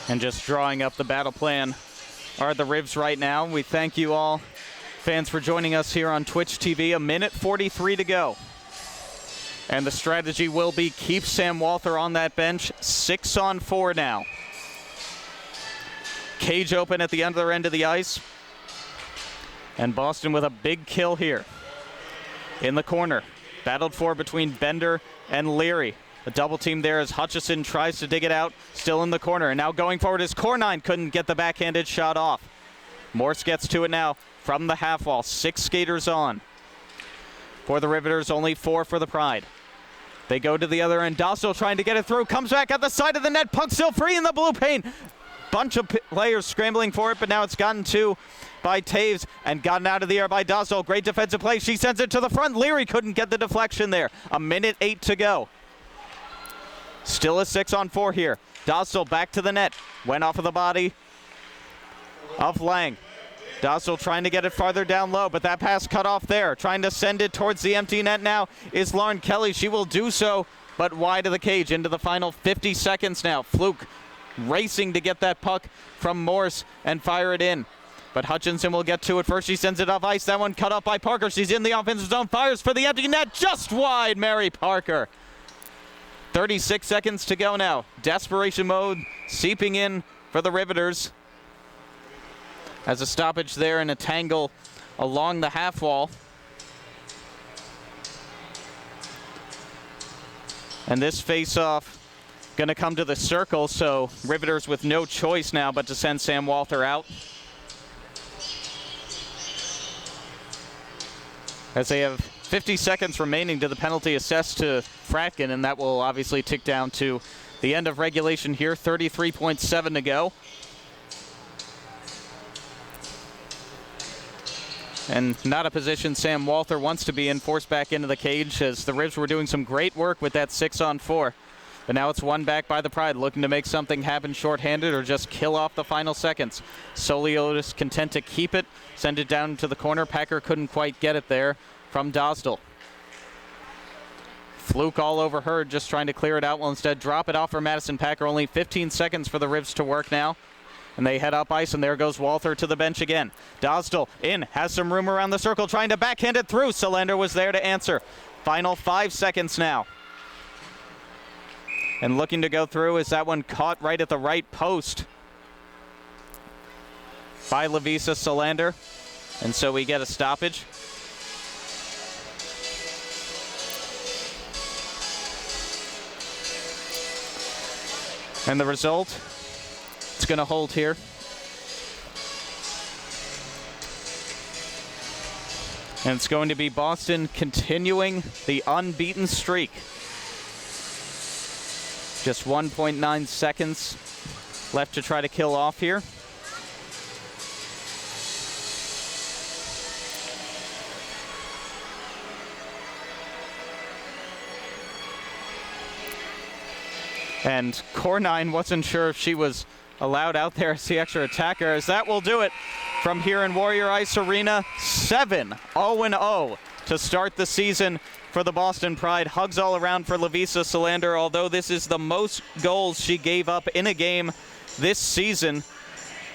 And just drawing up the battle plan are the Rivs right now. We thank you all, fans, for joining us here on Twitch TV. A minute 43 to go. And the strategy will be keep Sam Walther on that bench. 6-on-4 now. Cage open at the other end of the ice. And Boston with a big kill here. In the corner. Battled for between Bender and Leary. A double team there as Hutchison tries to dig it out. Still in the corner. And now going forward is Cornine. Couldn't get the backhanded shot off. Morse gets to it now from the half wall. 6 skaters on. For the Riveters, only 4 for the Pride. They go to the other end. Dossel trying to get it through. Comes back at the side of the net. Puck still free in the blue paint. Bunch of players scrambling for it, but now it's gotten to by Taves and gotten out of the air by Dossel. Great defensive play. She sends it to the front. Leary couldn't get the deflection there. A minute 8 to go. Still a 6-on-4 here. Dossel back to the net. Went off of the body of Lang. Dossel trying to get it farther down low, but that pass cut off there. Trying to send it towards the empty net now is Lauren Kelly. She will do so, but wide of the cage into the final 50 seconds now. Fluke racing to get that puck from Morse and fire it in. But Hutchinson will get to it first. She sends it off ice. That one cut off by Parker. She's in the offensive zone. Fires for the empty net. Just wide, Mary Parker. 36 seconds to go now. Desperation mode seeping in for the Riveters. As a stoppage there and a tangle along the half wall. And this face-off going to come to the circle, so Riveters with no choice now but to send Sam Walther out. As they have 50 seconds remaining to the penalty assessed to Fratkin, and that will obviously tick down to the end of regulation here. 33.7 to go. And not a position Sam Walther wants to be in, forced back into the cage as the Rivs were doing some great work with that 6-on-4. But now it's won back by the Pride, looking to make something happen shorthanded or just kill off the final seconds. Soliotis content to keep it, send it down to the corner. Packer couldn't quite get it there from Dostal. Fluke all over her, just trying to clear it out. Will instead drop it off for Madison Packer. Only 15 seconds for the Rivs to work now. And they head up ice, and there goes Walther to the bench again. Dostal in, has some room around the circle, trying to backhand it through. Solander was there to answer. Final 5 seconds now. And looking to go through, is that one caught right at the right post by Lavisa Solander. And so we get a stoppage. And the result, it's going to hold here. And it's going to be Boston continuing the unbeaten streak. Just 1.9 seconds left to try to kill off here. And Core9 wasn't sure if she was allowed out there as the extra attacker, as that will do it from here in Warrior Ice Arena. 7-0-0 to start the season for the Boston Pride. Hugs all around for Lavisa Solander, although this is the most goals she gave up in a game this season.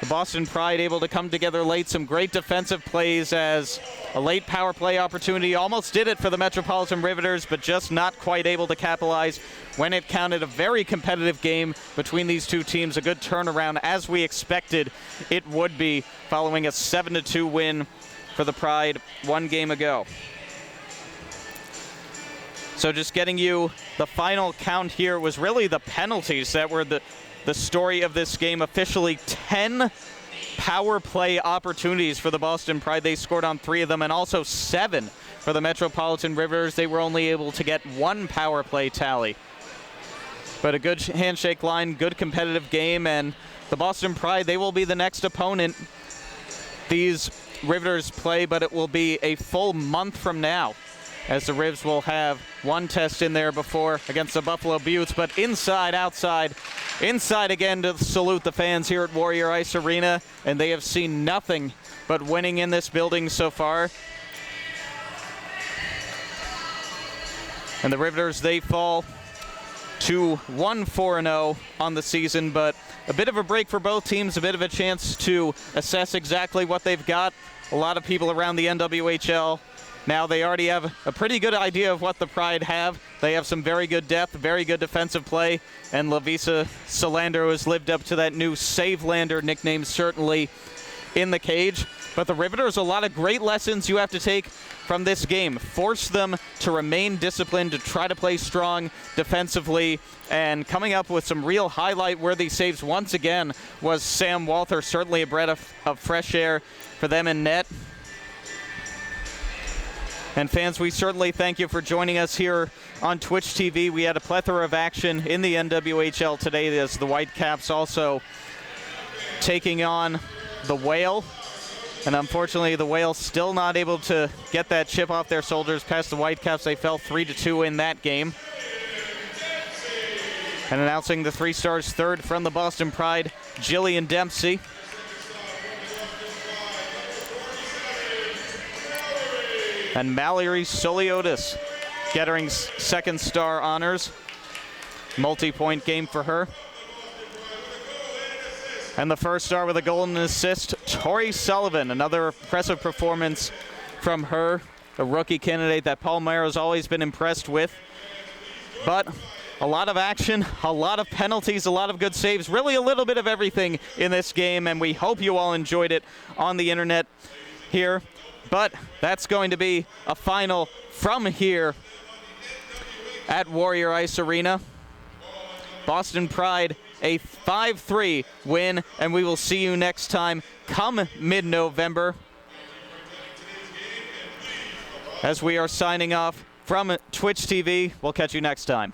The Boston Pride able to come together late. Some great defensive plays as a late power play opportunity almost did it for the Metropolitan Riveters, but just not quite able to capitalize when it counted. A very competitive game between these two teams. A good turnaround, as we expected it would be, following a 7-2 win for the Pride 1 game ago. So just getting you the final count here was really the penalties that were the story of this game. Officially 10 power play opportunities for the Boston Pride. They scored on 3 of them, and also 7 for the Metropolitan Riveters. They were only able to get 1 power play tally. But a good handshake line, good competitive game, and the Boston Pride, they will be the next opponent these Riveters play, but it will be a full month from now, as the Rivs will have 1 test in there before against the Buffalo Buttes. But inside, outside, inside again to salute the fans here at Warrior Ice Arena, and they have seen nothing but winning in this building so far. And the Riveters, they fall to 1-4-0 on the season, but a bit of a break for both teams, a bit of a chance to assess exactly what they've got. A lot of people around the NWHL, now they already have a pretty good idea of what the Pride have. They have some very good depth, very good defensive play, and Lavisa Solander has lived up to that new Savelander nickname, certainly in the cage. But the Riveters, a lot of great lessons you have to take from this game. Force them to remain disciplined, to try to play strong defensively, and coming up with some real highlight-worthy saves once again was Sam Walther. Certainly a breath of fresh air for them in net. And fans, we certainly thank you for joining us here on Twitch TV. We had a plethora of action in the NWHL today, as the Whitecaps also taking on the Whale. And unfortunately, the Whale still not able to get that chip off their shoulders past the Whitecaps. They fell 3-2 in that game. And announcing the 3 stars third from the Boston Pride, Jillian Dempsey. And Mallory Soliotis getting 2nd star honors. Multi-point game for her. And the 1st star with a goal and an assist, Tori Sullivan. Another impressive performance from her, a rookie candidate that Paul Mayer has always been impressed with. But a lot of action, a lot of penalties, a lot of good saves, really a little bit of everything in this game, and we hope you all enjoyed it on the internet here. But that's going to be a final from here at Warrior Ice Arena. Boston Pride, a 5-3 win, and we will see you next time come mid-November, as we are signing off from Twitch TV. We'll catch you next time.